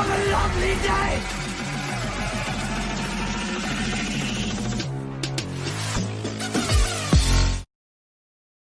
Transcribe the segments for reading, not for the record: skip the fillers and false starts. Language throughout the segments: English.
a lovely day!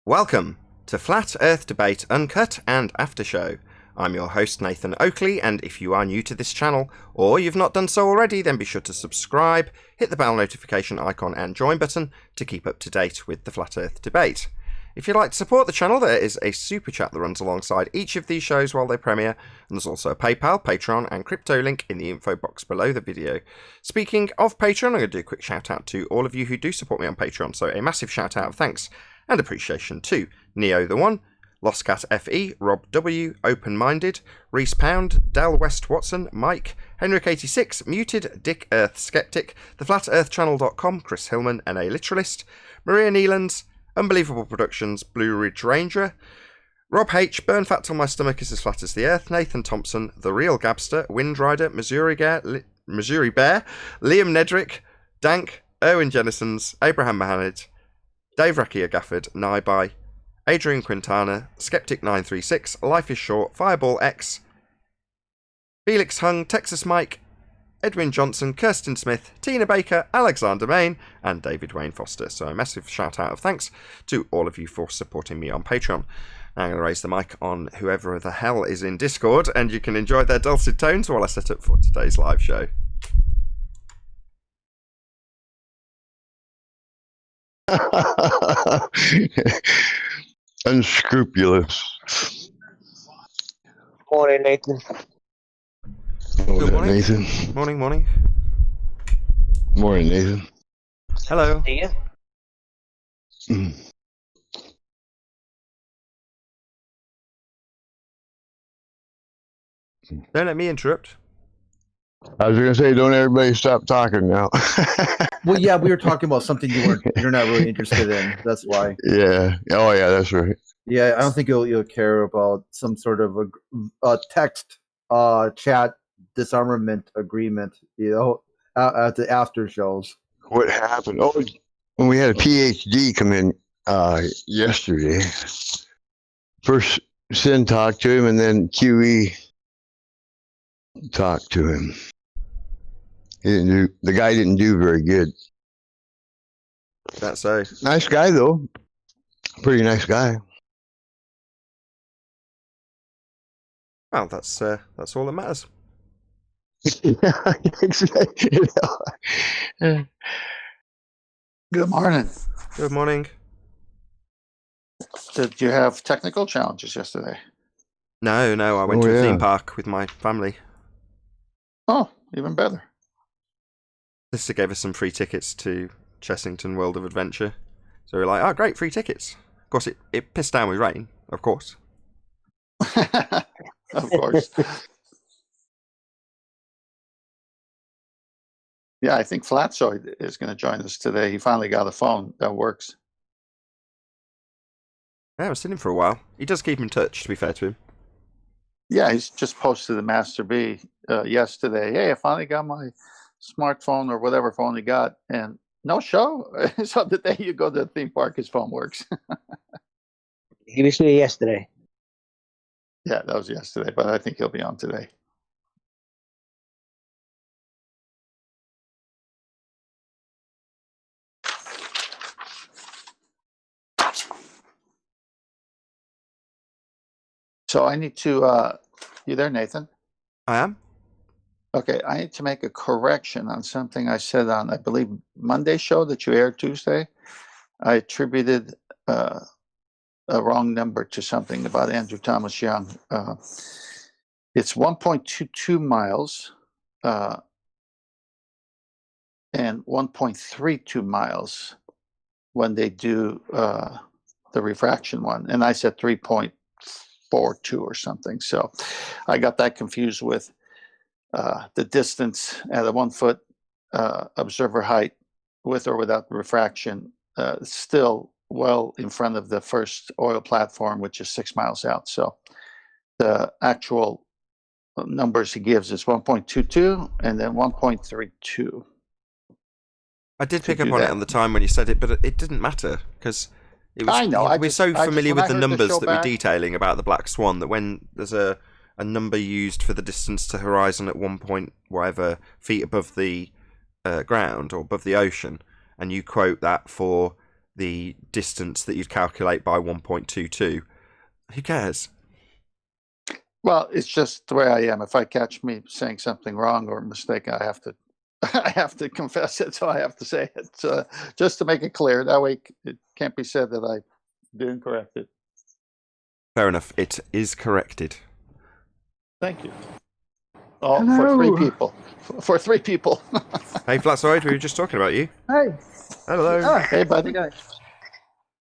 Welcome to Flat Earth Debate Uncut and After Show. I'm your host Nathan Oakley, and if you are new to this channel, or you've not done so already, then be sure to subscribe, hit the bell notification icon and join button to keep up to date with the Flat Earth Debate. If you'd like to support the channel, there is a super chat that runs alongside each of these shows while they premiere, and there's also a PayPal, Patreon and crypto link in the info box below the video. Speaking of Patreon, I'm going to do a quick shout out to all of you who do support me on Patreon, so a massive shout out of thanks and appreciation to Neo the One, Lostcat FE, Rob W, Open Minded, Reese Pound, Del West Watson, Mike, Henrik86, Muted, Dick Earth Skeptic, TheFlatEarthChannel.com, Chris Hillman, NA Literalist, Maria Neelands, Unbelievable Productions, Blue Ridge Ranger, Rob H, Burn Fat Till My Stomach Is As Flat As the Earth, Nathan Thompson, The Real Gabster, Windrider, Missouri Bear, Liam Nedrick, Dank, Erwin Jennisons, Abraham Mohamed, Dave Rakia Gafford, Naibai, Adrian Quintana, Skeptic936, Life is Short, Fireball X, Felix Hung, Texas Mike, Edwin Johnson, Kirsten Smith, Tina Baker, Alexander Main, and David Wayne Foster. So a massive shout out of thanks to all of you for supporting me on Patreon. Now I'm going to raise the mic on whoever the hell is in Discord, and you can enjoy their dulcet tones while I set up for today's live show. Unscrupulous. Morning, Nathan. Good morning. Nathan. Morning. Morning, Nathan. Hello. See ya. Don't let me interrupt. I was gonna say, don't everybody stop talking now. Well, yeah, we were talking about something you're not really interested in. That's why. Yeah. Oh, yeah. That's right. Yeah, I don't think you'll care about some sort of a text chat disarmament agreement. At the after shows. What happened? Oh, when we had a PhD come in yesterday. First, Sin talked to him, and then QE talked to him. The guy didn't do very good. That's so. Nice guy though. Pretty nice guy. Well, that's all that matters. Yeah, exactly. Good morning. Good morning. Did you have technical challenges yesterday? No, I went to a theme park with my family. Oh, even better. Sister gave us some free tickets to Chessington World of Adventure. So we were like, oh, great, free tickets. Of course, it pissed down with rain, of course. Of course. Yeah, I think Flatsoid is going to join us today. He finally got a phone that works. Yeah, I've seen him for a while. He does keep in touch, to be fair to him. Yeah, he's just posted the Master B yesterday. Hey, I finally got my smartphone or whatever phone he got, and no show. So the day you go to the theme park, his phone works. He was here yesterday. Yeah, that was yesterday, but I think he'll be on today. So I need to, you there, Nathan? I am? Okay, I need to make a correction on something I said on, I believe, Monday's show that you aired Tuesday. I attributed a wrong number to something about Andrew Thomas Young. It's 1.22 miles and 1.32 miles when they do the refraction one. And I said 3.42 or something. So I got that confused with the distance at a 1 foot observer height with or without refraction, still well in front of the first oil platform, which is 6 miles out. So the actual numbers he gives is 1.22 and then 1.32. I did pick up on it on the time when you said it, but it didn't matter because it was. I know. We're so familiar with the numbers show that back, we're detailing about the Black Swan that when there's a a number used for the distance to horizon at 1 point whatever feet above the ground or above the ocean, and you quote that for the distance that you'd calculate by 1.22. Who cares? Well, it's just the way I am. If I catch me saying something wrong or a mistake, I have to I have to confess it, so I have to say it, just to make it clear. That way it can't be said that I didn't correct it. Fair enough. It is corrected. Thank you. Oh, for three people. For three people. Hey, Flatsoid, we were just talking about you. Hey. Hello. Oh, Hey, buddy.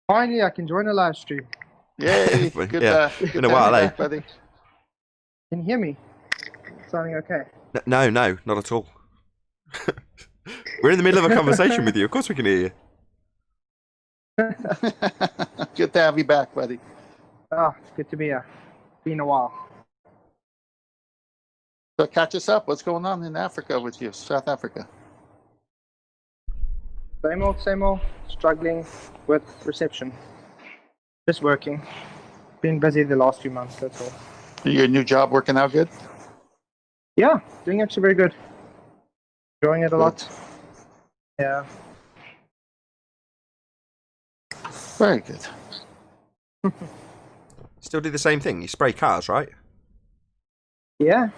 finally, I can join a live stream. Yay. Good, Yeah, good been a to while, have you eh? back, buddy. Can you hear me? Sounding okay? No, not at all. We're in the middle of a conversation with you. Of course we can hear you. Good to have you back, buddy. It's good to be here. Been a while. So catch us up. What's going on in Africa with you, South Africa? Same old, struggling with reception. Just working. Been busy the last few months, that's all. Your new job working out good? Yeah, doing actually very good. Enjoying it a lot. Yeah. Very good. Still do the same thing. You spray cars, right? Yeah.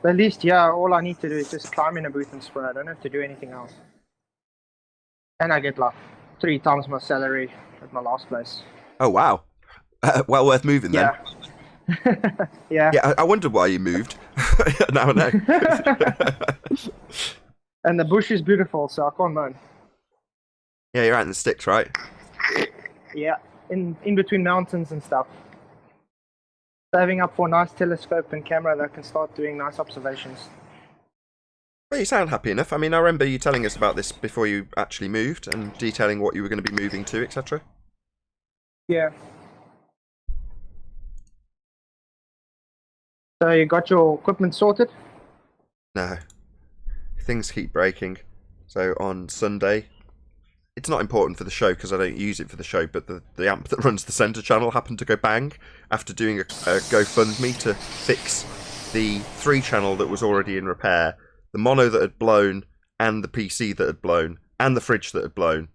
At least, yeah, all I need to do is just climb in a booth and spray. I don't have to do anything else. And I get like 3 times my salary at my last place. Oh, wow. Well worth moving then. Yeah. Yeah. Yeah, I wondered why you moved. Now I know. And the bush is beautiful, so I can't moan. Yeah, you're out in the sticks, right? Yeah, in between mountains and stuff. Saving up for a nice telescope and camera that can start doing nice observations. Well, you sound happy enough. I mean, I remember you telling us about this before you actually moved and detailing what you were going to be moving to, etc. Yeah. So you got your equipment sorted? No. Things keep breaking. So on Sunday, it's not important for the show because I don't use it for the show, but the amp that runs the centre channel happened to go bang after doing a GoFundMe to fix the 3-channel that was already in repair, the mono that had blown, and the PC that had blown, and the fridge that had blown,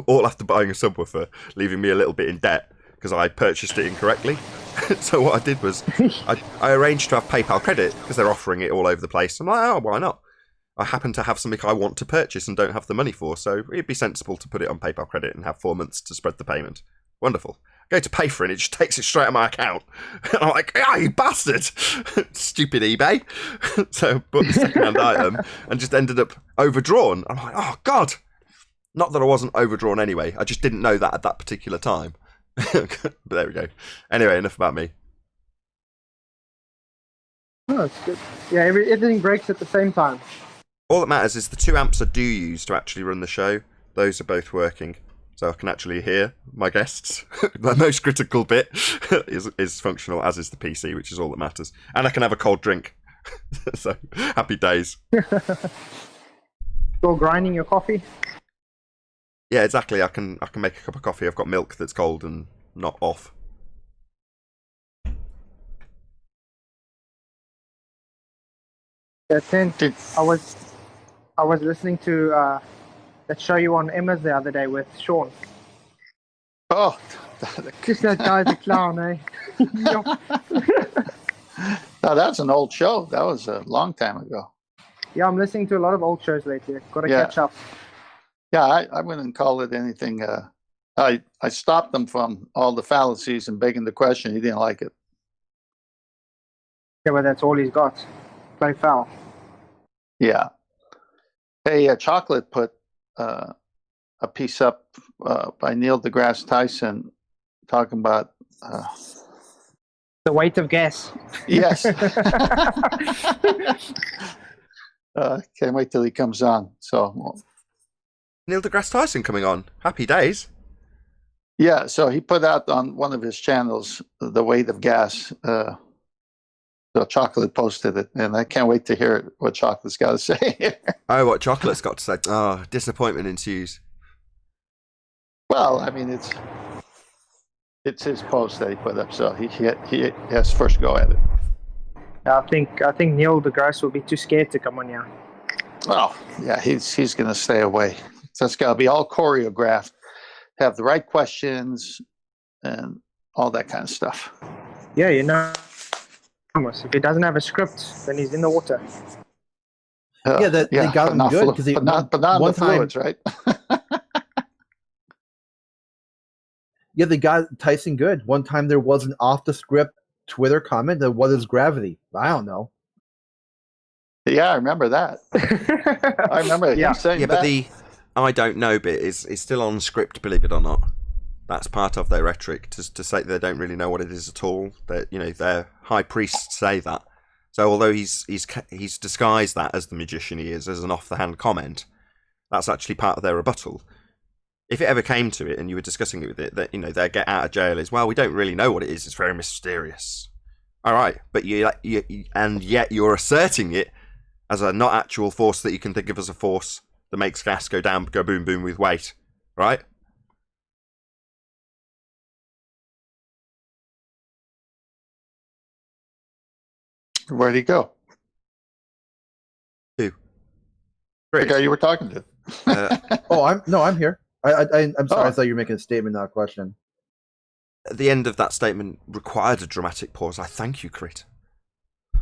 all after buying a subwoofer, leaving me a little bit in debt because I purchased it incorrectly. So what I did was I arranged to have PayPal credit because they're offering it all over the place. I'm like, oh, why not? I happen to have something I want to purchase and don't have the money for, so it'd be sensible to put it on PayPal credit and have 4 months to spread the payment. Wonderful. I go to pay for it, and it just takes it straight out of my account. And I'm like, ah, you bastard! Stupid eBay. So I bought the second-hand item and just ended up overdrawn. I'm like, oh, God! Not that I wasn't overdrawn anyway, I just didn't know that at that particular time. But there we go. Anyway, enough about me. Oh, that's good. Yeah, everything breaks at the same time. All that matters is the 2 amps I do use to actually run the show. Those are both working. So I can actually hear my guests. The most critical bit is functional, as is the PC, which is all that matters. And I can have a cold drink. So, happy days. Still grinding your coffee? Yeah, exactly. I can make a cup of coffee. I've got milk that's cold and not off. Yeah, 10. I was listening to that show you on Emma's the other day with Sean. Oh, Just that guy's a clown, eh? no, that's an old show. That was a long time ago. Yeah, I'm listening to a lot of old shows lately. Got to catch up. Yeah, I wouldn't call it anything. I stopped him from all the fallacies and begging the question. He didn't like it. Yeah, but that's all he's got. Play foul. Yeah. Hey, Chocolate put a piece up by Neil deGrasse Tyson talking about The weight of gas. yes. Can't wait till he comes on. So Neil deGrasse Tyson coming on. Happy days. yeah, so he put out on one of his channels the weight of gas. So Chocolate posted it, and I can't wait to hear what Chocolate's got to say. Oh, what Chocolate's got to say. Oh, disappointment ensues. Well, I mean, it's his post that he put up, so he has first go at it. I think Neil deGrasse will be too scared to come on here. Well, yeah, he's going to stay away. So it's got to be all choreographed, have the right questions, and all that kind of stuff. Yeah, if he doesn't have a script, then he's in the water. They got him good because but not in the fluids, right? Yeah, they got Tyson good. One time there was an off the script Twitter comment that what is gravity? I don't know. Yeah, I remember that. I remember him saying that. But the I don't know bit is still on script, believe it or not. That's part of their rhetoric to say they don't really know what it is at all. That their high priests say that. So although he's disguised that as the magician he is as an off the hand comment, that's actually part of their rebuttal. If it ever came to it and you were discussing it with it, that their get out of jail is, well, we don't really know what it is. It's very mysterious. All right, but and yet you're asserting it as a not actual force that you can think of as a force that makes gas go down, go boom boom with weight, right? Where'd he go? Who? The guy you were talking to. I'm here. I'm sorry. I thought you were making a statement, not a question. The end of that statement required a dramatic pause. I thank you, Crit.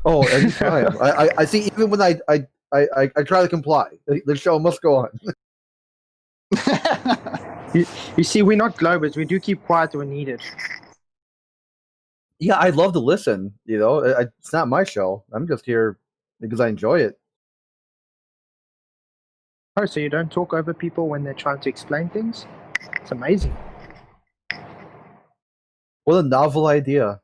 Oh, anytime. I see. Even when I try to comply, the show must go on. You see, we're not Globers. We do keep quiet when needed. Yeah, I love to listen. It's not my show. I'm just here because I enjoy it. Oh, so you don't talk over people when they're trying to explain things? It's amazing. What a novel idea.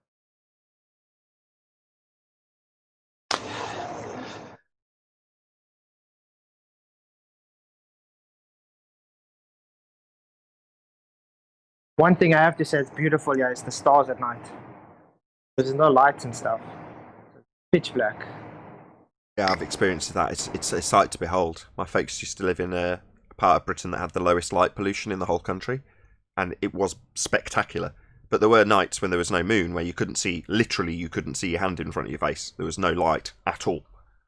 One thing I have to say is beautiful, yeah, is the stars at night. There's no lights and stuff. It's pitch black. Yeah, I've experienced that. It's a sight to behold. My folks used to live in a part of Britain that had the lowest light pollution in the whole country, and it was spectacular. But there were nights when there was no moon where you couldn't see your hand in front of your face. There was no light at all,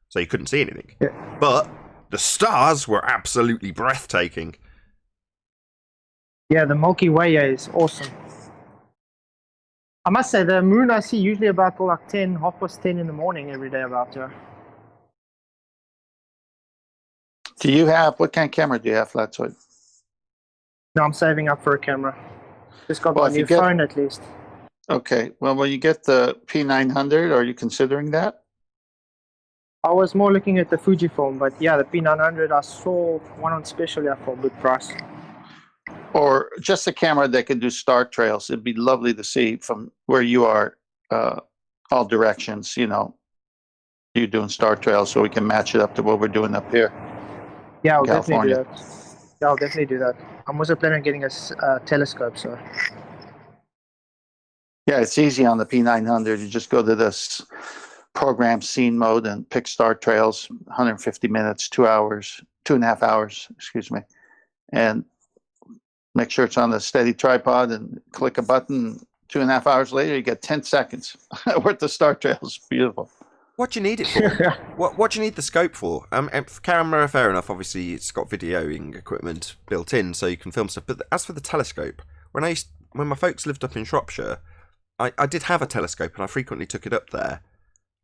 so you couldn't see anything. Yeah. But the stars were absolutely breathtaking. Yeah, the Milky Way is awesome. I must say, the moon I see usually about 10:30 in the morning every day about here. What kind of camera do you have, Flatsoid? No, I'm saving up for a camera. Just got Well, my if new you get- phone at least. Okay, well, when you get the P900, are you considering that? I was more looking at the Fujifilm, but yeah, the P900, I saw one on special here for a good price. Or just a camera that can do star trails? It'd be lovely to see from where you are, all directions, you doing star trails, so we can match it up to what we're doing up here. Yeah, I'll definitely do California. that. Yeah, I'll definitely do that. I'm also planning on getting a telescope, so. Yeah, it's easy on the P900. You just go to this program scene mode and pick star trails, 150 minutes, 2 hours, 2.5 hours, excuse me. And make sure it's on the steady tripod and click a button. 2.5 hours later, you get 10 seconds worth of star trails. Beautiful. What do you need it for? What do you need the scope for? Camera, fair enough. Obviously, it's got videoing equipment built in, so you can film stuff. But as for the telescope, when my folks lived up in Shropshire, I did have a telescope, and I frequently took it up there,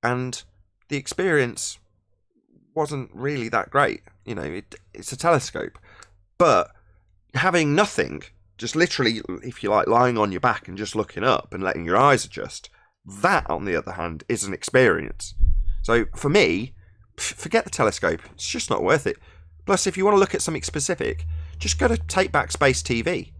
and the experience wasn't really that great. It's a telescope, but having nothing, just literally, if you like, lying on your back and just looking up and letting your eyes adjust. That, on the other hand, is an experience. So for me, forget the telescope. It's just not worth it. Plus, if you want to look at something specific, just go to Take Back Space TV,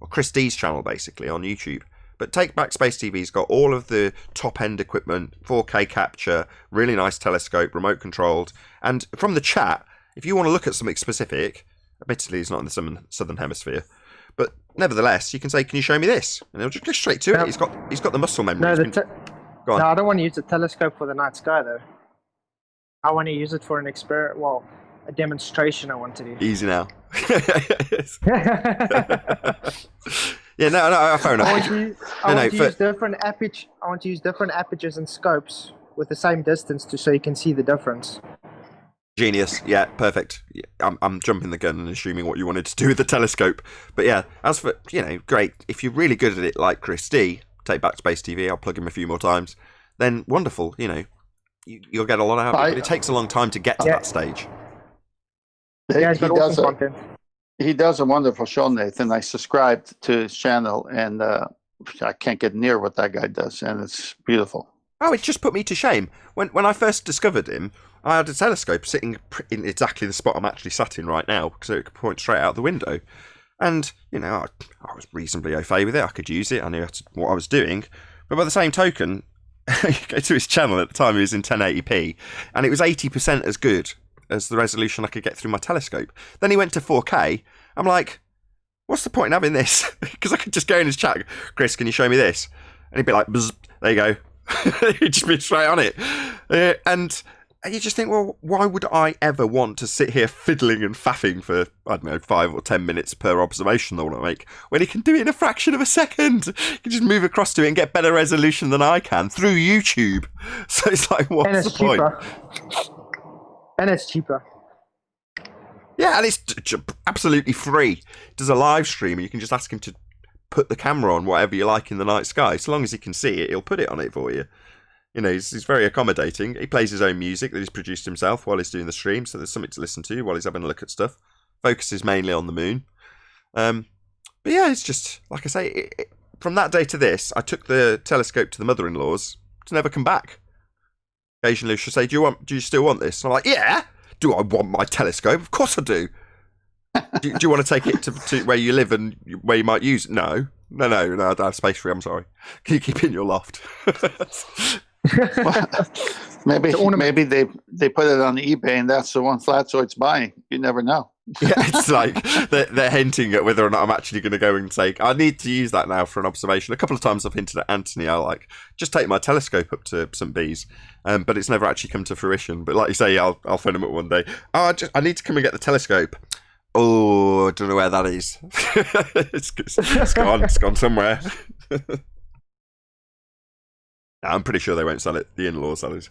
or Chris D's channel, basically, on YouTube. But Take Back Space TV's got all of the top-end equipment, 4K capture, really nice telescope, remote controlled. And from the chat, if you want to look at something specific, admittedly it's not in the Southern Hemisphere, but nevertheless, you can say, "Can you show me this?" And he'll just go straight to it. He's got the muscle memory. No, I don't want to use the telescope for the night sky though. I want to use it for an experiment. Well, a demonstration. I want to do. Easy now. Yeah, no, fair enough. I want to use different apertures and scopes with the same distance so you can see the difference. Genius. Yeah, perfect. Yeah, I'm jumping the gun and assuming what you wanted to do with the telescope. But yeah, as for, great. If you're really good at it like Chris D, take back Space TV, I'll plug him a few more times, then wonderful, you'll get a lot out of it. But it takes a long time to get to that stage. Yeah, he's got awesome content. He does a wonderful show, Nathan. I subscribed to his channel, and I can't get near what that guy does, and it's beautiful. Oh, it just put me to shame. When I first discovered him, I had a telescope sitting in exactly the spot I'm actually sat in right now, so it could point straight out the window. And, I was reasonably au fait with it. I could use it. I knew what I was doing. But by the same token, you go to his channel at the time, he was in 1080p, and it was 80% as good as the resolution I could get through my telescope. Then he went to 4K. I'm like, what's the point in having this? Because I could just go in his chat, Chris, can you show me this? And he'd be like, bzz, there you go. He'd just be straight on it. And you just think, well, why would I ever want to sit here fiddling and faffing for, I don't know, 5 or 10 minutes per observation I want to make, when he can do it in a fraction of a second? He can just move across to it and get better resolution than I can through YouTube. So it's like, what's the point? And it's cheaper. Yeah, and it's absolutely free. He does a live stream and you can just ask him to put the camera on whatever you like in the night sky. So long as he can see it, he'll put it on it for you. He's very accommodating. He plays his own music that he's produced himself while he's doing the stream, so there's something to listen to while he's having a look at stuff. Focuses mainly on the moon. But yeah, it's just, like I say, from that day to this, I took the telescope to the mother-in-law's to never come back. Occasionally she'll say, do you still want this? And I'm like, yeah! Do I want my telescope? Of course I do. do you want to take it to where you live and where you might use it? No, I don't have space for it, I'm sorry. Can you keep it in your loft? Well, maybe they put it on eBay and that's the one Flatzoid's buying. You never know. Yeah, it's like they're hinting at whether or not I'm actually going to go and say, I need to use that now for an observation. A couple of times I've hinted at Anthony, I'll just take my telescope up to St. Bees, but it's never actually come to fruition. But like you say, I'll phone him up one day. Oh, I need to come and get the telescope. Oh, I don't know where that is. It's gone somewhere. I'm pretty sure they won't sell it. The in-laws sell it.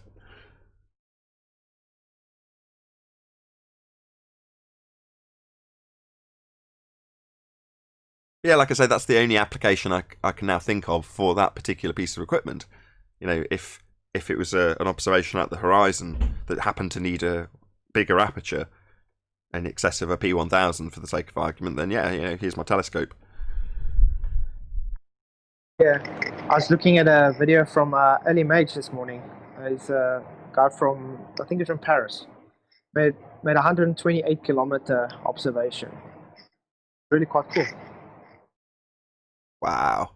Yeah, like I say, that's the only application I can now think of for that particular piece of equipment. If it was an observation at the horizon that happened to need a bigger aperture in excess of a P1000 for the sake of argument, then yeah, here's my telescope. Yeah, I was looking at a video from Early Mage this morning. He's a guy from, I think he's from Paris. Made a 128 kilometer observation. Really quite cool. Wow.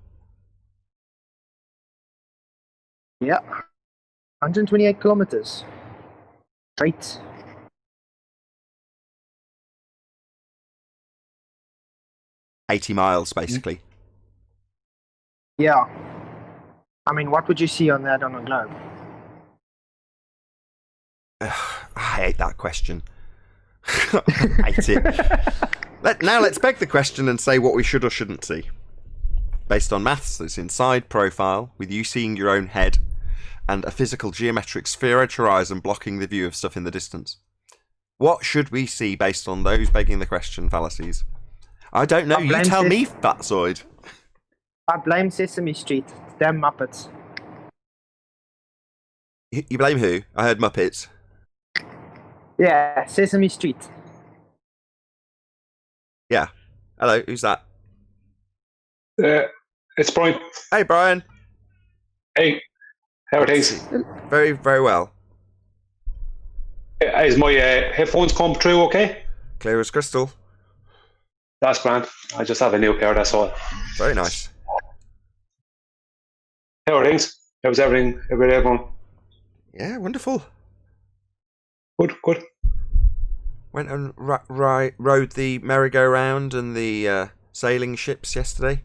Yeah, 128 kilometers. Straight. $80 miles, basically. Yeah. I mean, what would you see on that on a globe? I hate that question. I hate it. Now let's beg the question and say what we should or shouldn't see. Based on maths that's inside profile, with you seeing your own head, and a physical geometric sphere edge horizon blocking the view of stuff in the distance. What should we see based on those begging the question fallacies? I don't know, you tell me, Fatsoid. I blame Sesame Street. Damn Muppets. You blame who? I heard Muppets. Yeah, Sesame Street. Yeah. Hello, who's that? It's Brian. Hey, Brian. Hey, how are things? Very, very well. Is my headphones come through okay? Clear as crystal. That's grand. I just have a new pair, that's all. Very nice. How are things? How's everything with everyone? Yeah, wonderful. Good. Went and rode the merry-go-round and the sailing ships yesterday.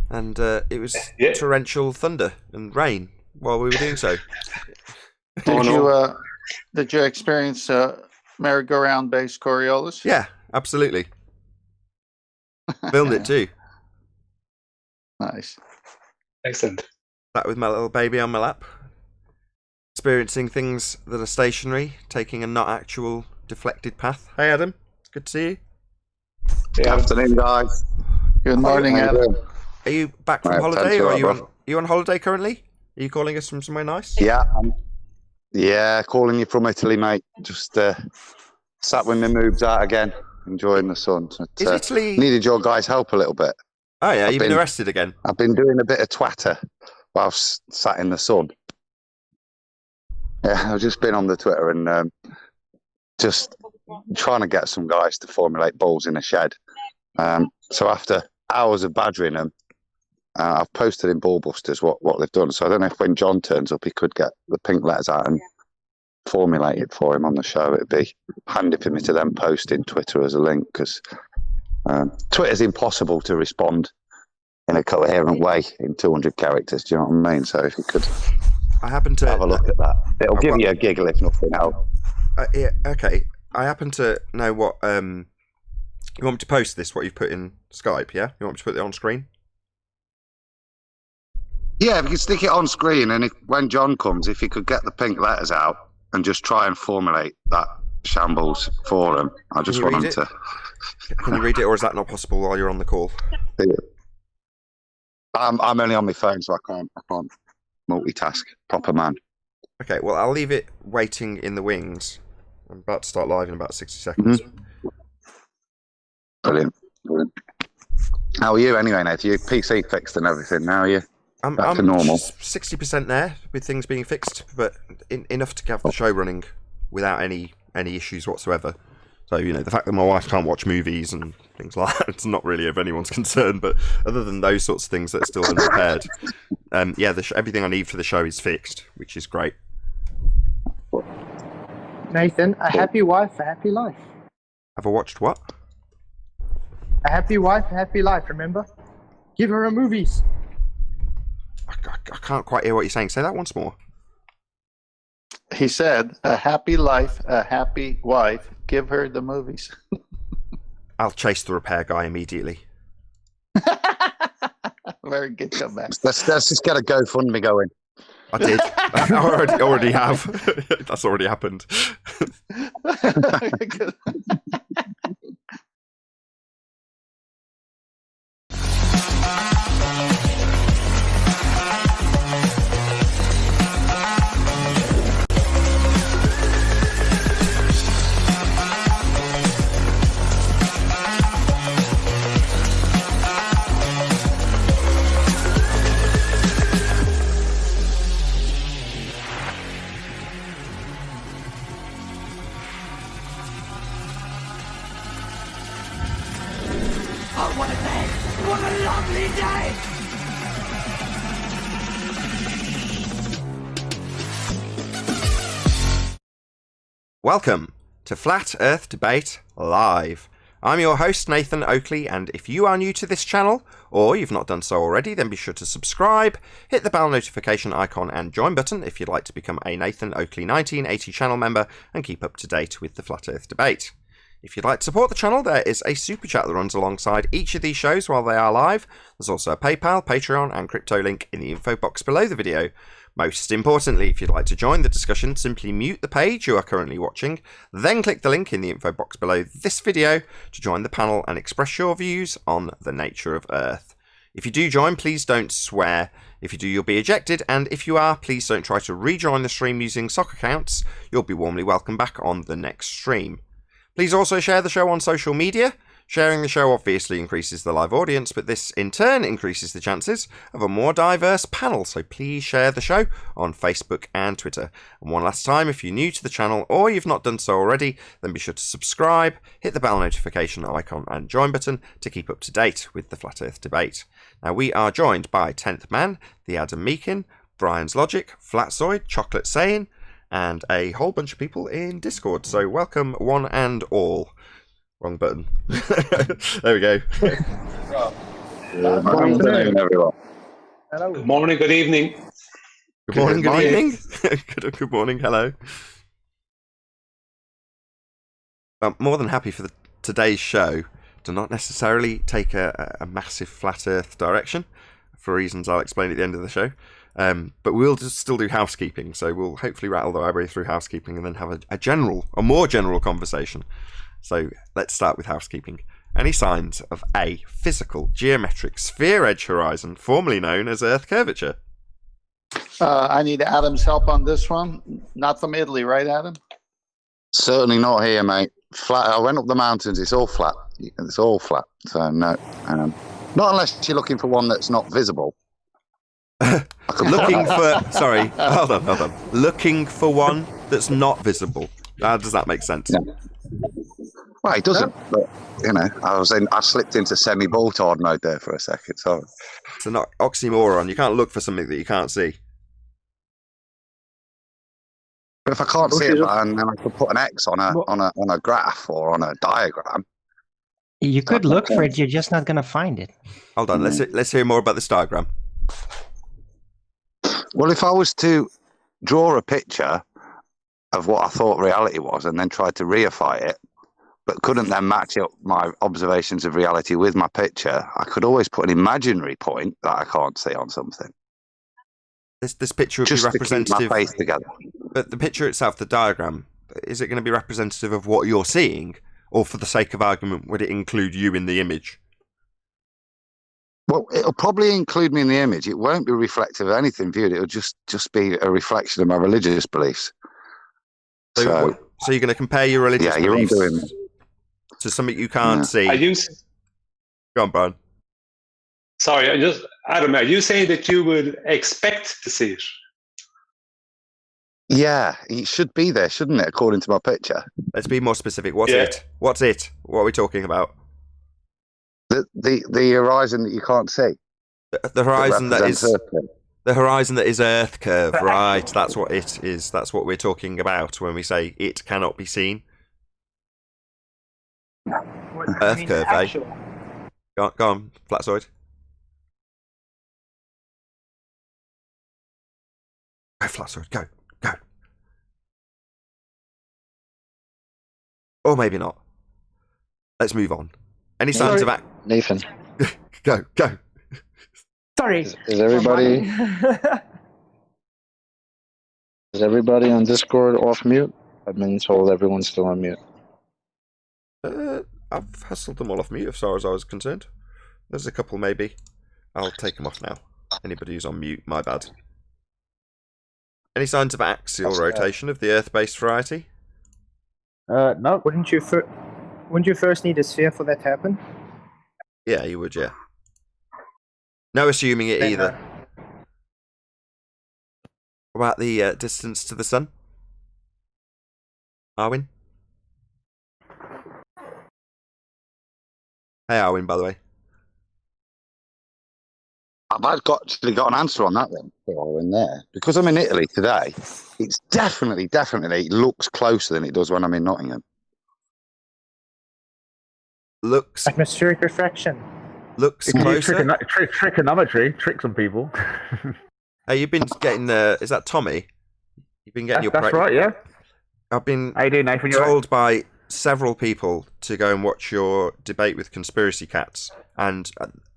And it was torrential thunder and rain while we were doing so. Did you experience merry-go-round based Coriolis? Yeah, absolutely. Filmed it too. Nice. Excellent. Sat with my little baby on my lap. experiencing things that are stationary, taking a not actual deflected path. Hey, Adam. It's good to see you. Good afternoon, guys. Good morning, Adam. Are you back from Right, holiday, thanks or a are lot, you bro. on holiday currently? Are you calling us from somewhere nice? Yeah, calling you from Italy, mate. Just sat with my moves out again, enjoying the sun. Is Italy... Needed your guys' help a little bit. Oh yeah, you've been arrested again. I've been doing a bit of twatter whilst sat in the sun. Yeah, I've just been on the Twitter and just trying to get some guys to formulate balls in a shed. So after hours of badgering them, I've posted in Ballbusters what they've done. So I don't know if when John turns up, he could get the pink letters out and formulate it for him on the show. It'd be handy for me to then post in Twitter as a link, because Twitter's impossible to respond in a coherent way in 200 characters. Do you know what I mean? So if you could have a look at that, it'll give you a giggle if nothing else. Yeah, okay. I happen to know what... you want me to post this, what you've put in Skype, yeah? You want me to put it on screen? Yeah, if you could stick it on screen, and when John comes, if he could get the pink letters out and just try and formulate that shambles for him. I just want him to... Can you read it, or is that not possible while you're on the call? I'm only on my phone, so I can't multitask. Proper man. Okay, well, I'll leave it waiting in the wings. I'm about to start live in about 60 seconds. Mm-hmm. Brilliant. How are you anyway, Nate? Your PC fixed and everything. Now are you back to normal? 60% there with things being fixed, but enough to have the show running without any issues whatsoever. So, you know, the fact that my wife can't watch movies and things like that, it's not really of anyone's concern. But other than those sorts of things that are still unrepaired, yeah, everything I need for the show is fixed, which is great. Nathan, a happy wife, a happy life. Have I watched what? A happy wife, a happy life, remember? Give her a movies. I can't quite hear what you're saying. Say that once more. He said, a happy life, a happy wife. Give her the movies. I'll chase the repair guy immediately. Very good comeback. Let's just get a GoFundMe going. I did. I already have. That's already happened. Welcome to Flat Earth Debate Live. I'm your host, Nathan Oakley, and if you are new to this channel, or you've not done so already, then be sure to subscribe, hit the bell notification icon and join button if you'd like to become a Nathan Oakley 1980 channel member and keep up to date with the Flat Earth Debate. If you'd like to support the channel, there is a super chat that runs alongside each of these shows while they are live. There's also a PayPal, Patreon, and crypto link in the info box below the video. Most importantly, if you'd like to join the discussion, simply mute the page you are currently watching, then click the link in the info box below this video to join the panel and express your views on the nature of Earth. If you do join, please don't swear. If you do, you'll be ejected, and if you are, please don't try to rejoin the stream using sock accounts. You'll be warmly welcome back on the next stream. Please also share the show on social media. Sharing the show obviously increases the live audience, but this in turn increases the chances of a more diverse panel, so please share the show on Facebook and Twitter. And one last time, if you're new to the channel or you've not done so already, then be sure to subscribe, hit the bell notification icon and join button to keep up to date with the Flat Earth Debate. Now, we are joined by 10th Man, the Adam Meakin, Brian's Logic, Flatzoid, Chocolate Sane, and a whole bunch of people in Discord, so welcome one and all. Wrong button. There we go. Good afternoon, everyone. Hello. Good morning, good evening. Good morning, good evening. Good morning, hello. I'm more than happy for today's show to not necessarily take a massive flat earth direction, for reasons I'll explain at the end of the show. But we'll just still do housekeeping, so we'll hopefully rattle our way through housekeeping and then have a more general conversation. So let's start with housekeeping. Any signs of a physical geometric sphere edge horizon, formerly known as Earth curvature? I need Adam's help on this one. Not from Italy, right, Adam? Certainly not here, mate. Flat. I went up the mountains. It's all flat. It's all flat. So no. Not unless you're looking for one that's not visible. Looking for one that's not visible. How does that make sense? Yeah. Well, it doesn't. But I slipped into semi-Baltard mode there for a second. Sorry. It's an oxymoron. You can't look for something that you can't see. But if I can't see it, and then I could put an X on a graph or on a diagram. You could look for it. You're just not going to find it. Hold on. Let's hear more about this diagram. Well, if I was to draw a picture of what I thought reality was and then tried to reify it, but couldn't then match up my observations of reality with my picture, I could always put an imaginary point that I can't see on something. This picture would just be representative. To keep my face together. But the picture itself, the diagram, is it going to be representative of what you're seeing, or for the sake of argument, would it include you in the image? Well, it'll probably include me in the image. It won't be reflective of anything viewed. It'll just be a reflection of my religious beliefs. So you're going to compare your religious beliefs to something you can't see. Go on, Brian. Sorry, Adam, are you saying that you would expect to see it? Yeah, it should be there, shouldn't it, according to my picture? Let's be more specific. What's it? What are we talking about? The horizon that you can't see. The horizon that is Earth. The horizon that is Earth curve, right? That's what it is. That's what we're talking about when we say it cannot be seen. Earth curve, eh? Go on, Flatsoid. Go, Flatsoid, go. Or maybe not. Let's move on. Any signs of Nathan. Go. Sorry. Is everybody is everybody on Discord off mute? I've been told everyone's still on mute. I've hustled them all off mute as far as I was concerned. There's a couple maybe. I'll take them off now. Anybody who's on mute, my bad. Any signs of axial rotation of the Earth-based variety? No. Wouldn't you first need a sphere for that to happen? Yeah, you would, yeah. No assuming it either. What about the distance to the sun? Arwin? Hey, Arwin, by the way. I've actually got an answer on that one for in there. Because I'm in Italy today, it's definitely looks closer than it does when I'm in Nottingham. Looks atmospheric refraction. Looks closer. Trigonometry, trick some people. Hey, you've been getting is that Tommy? You've been getting That's right, yeah. I've been How you doing, Nathan? told by several people to go and watch your debate with Conspiracy Cats, and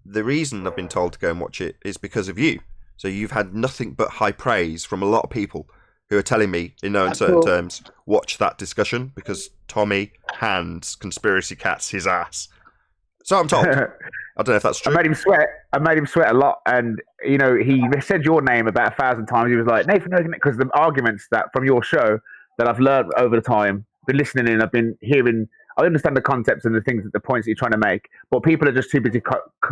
the reason I've been told to go and watch it is because of you. So you've had nothing but high praise from a lot of people who are telling me in no uncertain terms, watch that discussion because Tommy hands Conspiracy Cats his ass. So I'm told. I don't know if that's true. I made him sweat a lot, and he said your name about 1,000 times. He was like, Nathan, because the arguments that from your show that I've learned over the time, been listening in, I've been hearing. I understand the concepts and the points that you're trying to make, but people are just too busy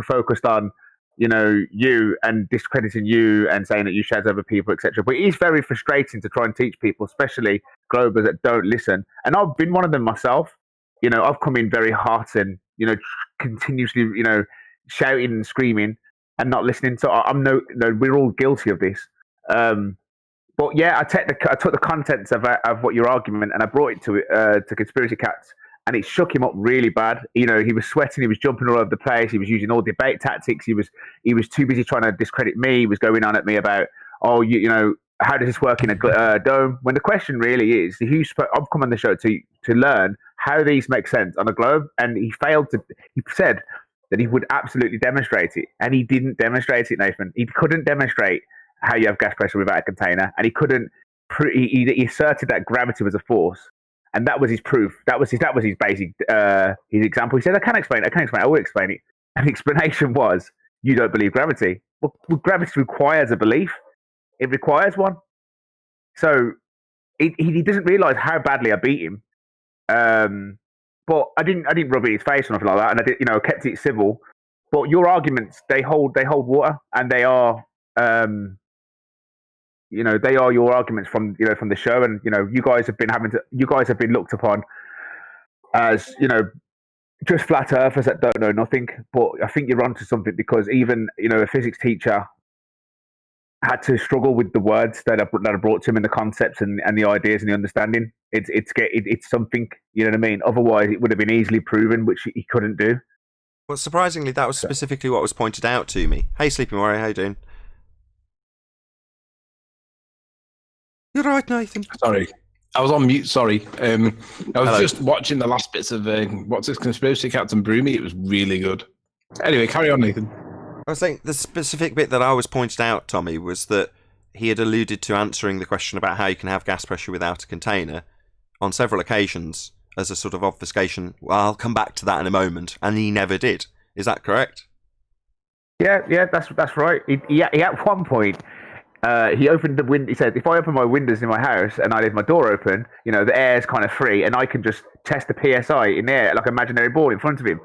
focused on, you and discrediting you and saying that you shadow over people, etc. But it is very frustrating to try and teach people, especially Globers that don't listen. And I've been one of them myself. I've come in very hot and continuously, shouting and screaming and not listening. So we're all guilty of this. But yeah, I took the contents of what your argument and I brought it to Conspiracy Cats, and it shook him up really bad. He was sweating, he was jumping all over the place, he was using all debate tactics. He was too busy trying to discredit me. He was going on at me about, how does this work in a dome? When the question really is, I've come on the show to learn how these make sense on a globe, and he said that he would absolutely demonstrate it, and he didn't demonstrate it, Nathan. He couldn't demonstrate how you have gas pressure without a container, and he couldn't. He asserted that gravity was a force, and that was his proof. That was his basic his example. He said, "I can't explain it. I will explain it." And the explanation was, "You don't believe gravity. Well, gravity requires a belief. It requires one." So he doesn't realize how badly I beat him. But I didn't rub it in his face or nothing like that, and I did, kept it civil. But your arguments, they hold water, and they are, they are your arguments from the show, and you guys have been looked upon as just flat earthers that don't know nothing. But I think you're onto something, because even a physics teacher had to struggle with the words that are brought to him, and the concepts and the ideas and the understanding. It's something, you know what I mean? Otherwise, it would have been easily proven, which he couldn't do. Well, surprisingly, that was specifically what was pointed out to me. Hey, Sleeping Warrior, how you doing? You're right, Nathan. Sorry, I was on mute. Sorry, I was Hello. just watching the last bits of what's this conspiracy Captain Broomy. It was really good. Anyway, carry on, Nathan. I was saying the specific bit that I was pointed out, Tommy, was that he had alluded to answering the question about how you can have gas pressure without a container on several occasions as a sort of obfuscation. Well, I'll come back to that in a moment, and he never did. Is that correct? Yeah, that's right. He at one point, he opened the window. He said, "If I open my windows in my house and I leave my door open, the air's kind of free, and I can just test the PSI in there like an imaginary ball in front of him."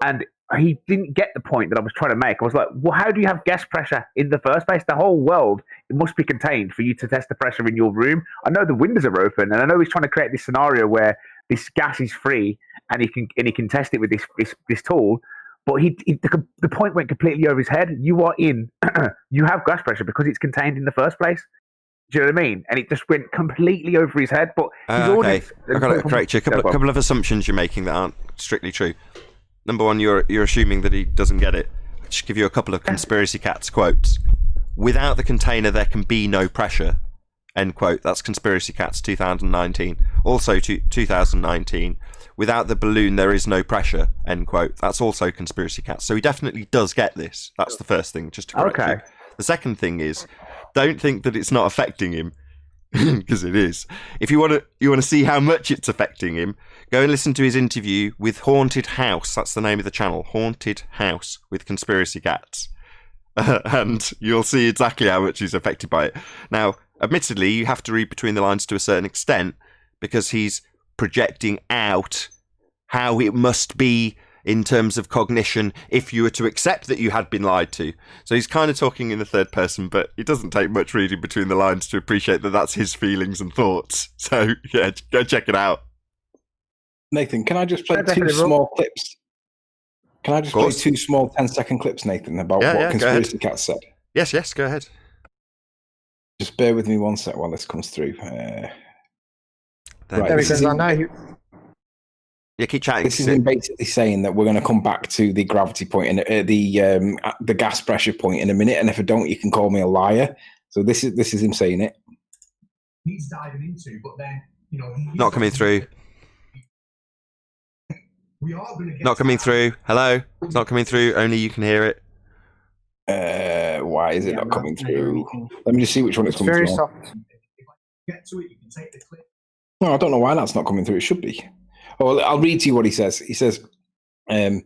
And he didn't get the point that I was trying to make. I was like, "Well, how do you have gas pressure in the first place? The whole world, it must be contained for you to test the pressure in your room. I know the windows are open, and I know he's trying to create this scenario where this gas is free, and he can test it with this tool." But the point went completely over his head. You have gas pressure because it's contained in the first place. Do you know what I mean? And it just went completely over his head. But his audience, I've got to correct you. A couple of assumptions you're making that aren't strictly true. Number one, you're assuming that he doesn't get it. I'll just give you a couple of Conspiracy Cats quotes. "Without the container, there can be no pressure." End quote. That's Conspiracy Cats 2019. Also 2019. "Without the balloon, there is no pressure." End quote. That's also Conspiracy Cats. So he definitely does get this. That's the first thing, just to correct you. The second thing is, don't think that it's not affecting him, because it is. If you want to see how much it's affecting him, go and listen to his interview with Haunted House. That's the name of the channel, Haunted House with Conspiracy Cats. And you'll see exactly how much he's affected by it. Now, admittedly, you have to read between the lines to a certain extent, because he's projecting out how it must be in terms of cognition if you were to accept that you had been lied to. So he's kind of talking in the third person, but it doesn't take much reading between the lines to appreciate that that's his feelings and thoughts. So, yeah, go check it out. Nathan, can I just play two small clips? Can I just play two small 10-second clips, Nathan, about what Conspiracy Cat said? Yes, go ahead. Just bear with me one sec while this comes through. Right, because I know Yeah, keep chatting. This is him basically saying that we're going to come back to the gravity point and the gas pressure point in a minute, and if I don't, you can call me a liar. So this is him saying it. He's diving into, but then not coming through. We are going to get not coming through. Hello, it's not coming through. Only you can hear it. Why is it not coming through? Let me just see which one it's coming through. Very soft. If I get to it, you can take the clip. No, I don't know why that's not coming through. It should be. Oh, I'll read to you what he says. He says, and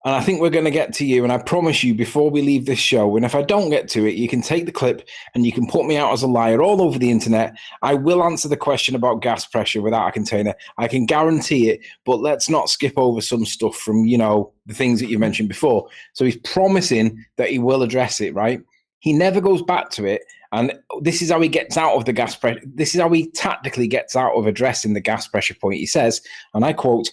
I think we're going to get to you, and I promise you before we leave this show, and if I don't get to it, you can take the clip and you can put me out as a liar all over the internet. I will answer the question about gas pressure without a container. I can guarantee it, but let's not skip over some stuff from, the things that you mentioned before. So he's promising that he will address it, right? He never goes back to it. And this is how he gets out of the gas pressure. This is how he tactically gets out of addressing the gas pressure point. He says, and I quote,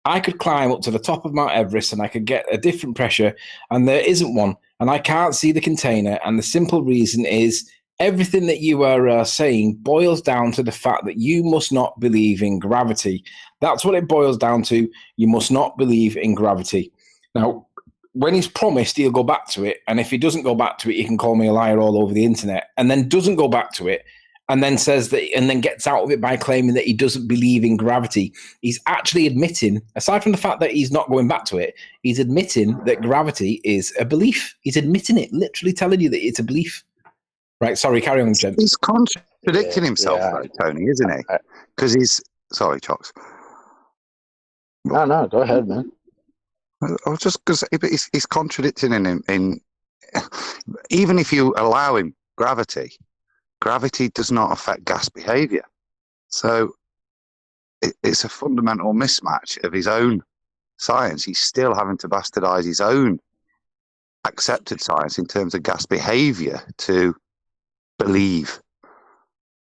"I could climb up to the top of Mount Everest and I could get a different pressure, and there isn't one. And I can't see the container. And the simple reason is everything that you are saying boils down to the fact that you must not believe in gravity. That's what it boils down to. You must not believe in gravity." Now, when he's promised he'll go back to it, and if he doesn't go back to it, he can call me a liar all over the internet, and then doesn't go back to it, and then says that, and then gets out of it by claiming that he doesn't believe in gravity. He's actually admitting, aside from the fact that he's not going back to it, he's admitting that gravity is a belief. He's admitting it, literally telling you that it's a belief, Right, sorry, carry on, Jen. He's contradicting himself, though, Tony, isn't he? Because he's... Sorry, Chocks. No, go ahead, man. I was just because he's contradicting in even if you allow him gravity does not affect gas behavior. So it's a fundamental mismatch of his own science. He's still having to bastardize his own accepted science in terms of gas behavior to believe.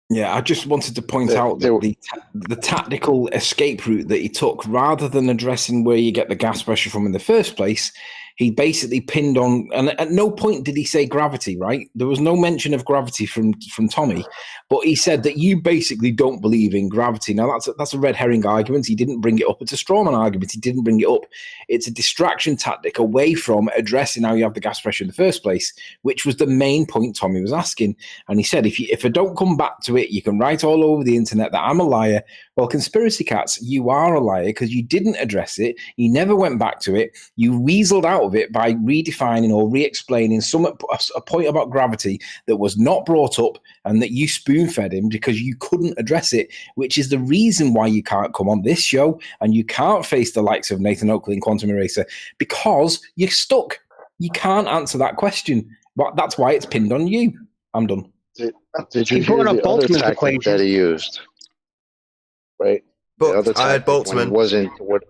Yeah, I just wanted to point out that the tactical escape route that he took, rather than addressing where you get the gas pressure from in the first place, he basically pinned on, and at no point did he say gravity, right? There was no mention of gravity from Tommy, but he said that you basically don't believe in gravity. Now, that's a red herring argument. He didn't bring it up. It's a strawman argument. He didn't bring it up. It's a distraction tactic away from addressing how you have the gas pressure in the first place, which was the main point Tommy was asking. And he said, if I don't come back to it, you can write all over the internet that I'm a liar. Well, conspiracy cats, you are a liar because you didn't address it. You never went back to it. You weaseled out of it by redefining or re-explaining a point about gravity that was not brought up and that you spoon-fed him because you couldn't address it, which is the reason why you can't come on this show and you can't face the likes of Nathan Oakley and Quantum Eraser, because you're stuck. You can't answer that question. But that's why it's pinned on you. I'm done. Did you hear the other tactic that he used? Right? But I had Boltzmann. Wasn't what?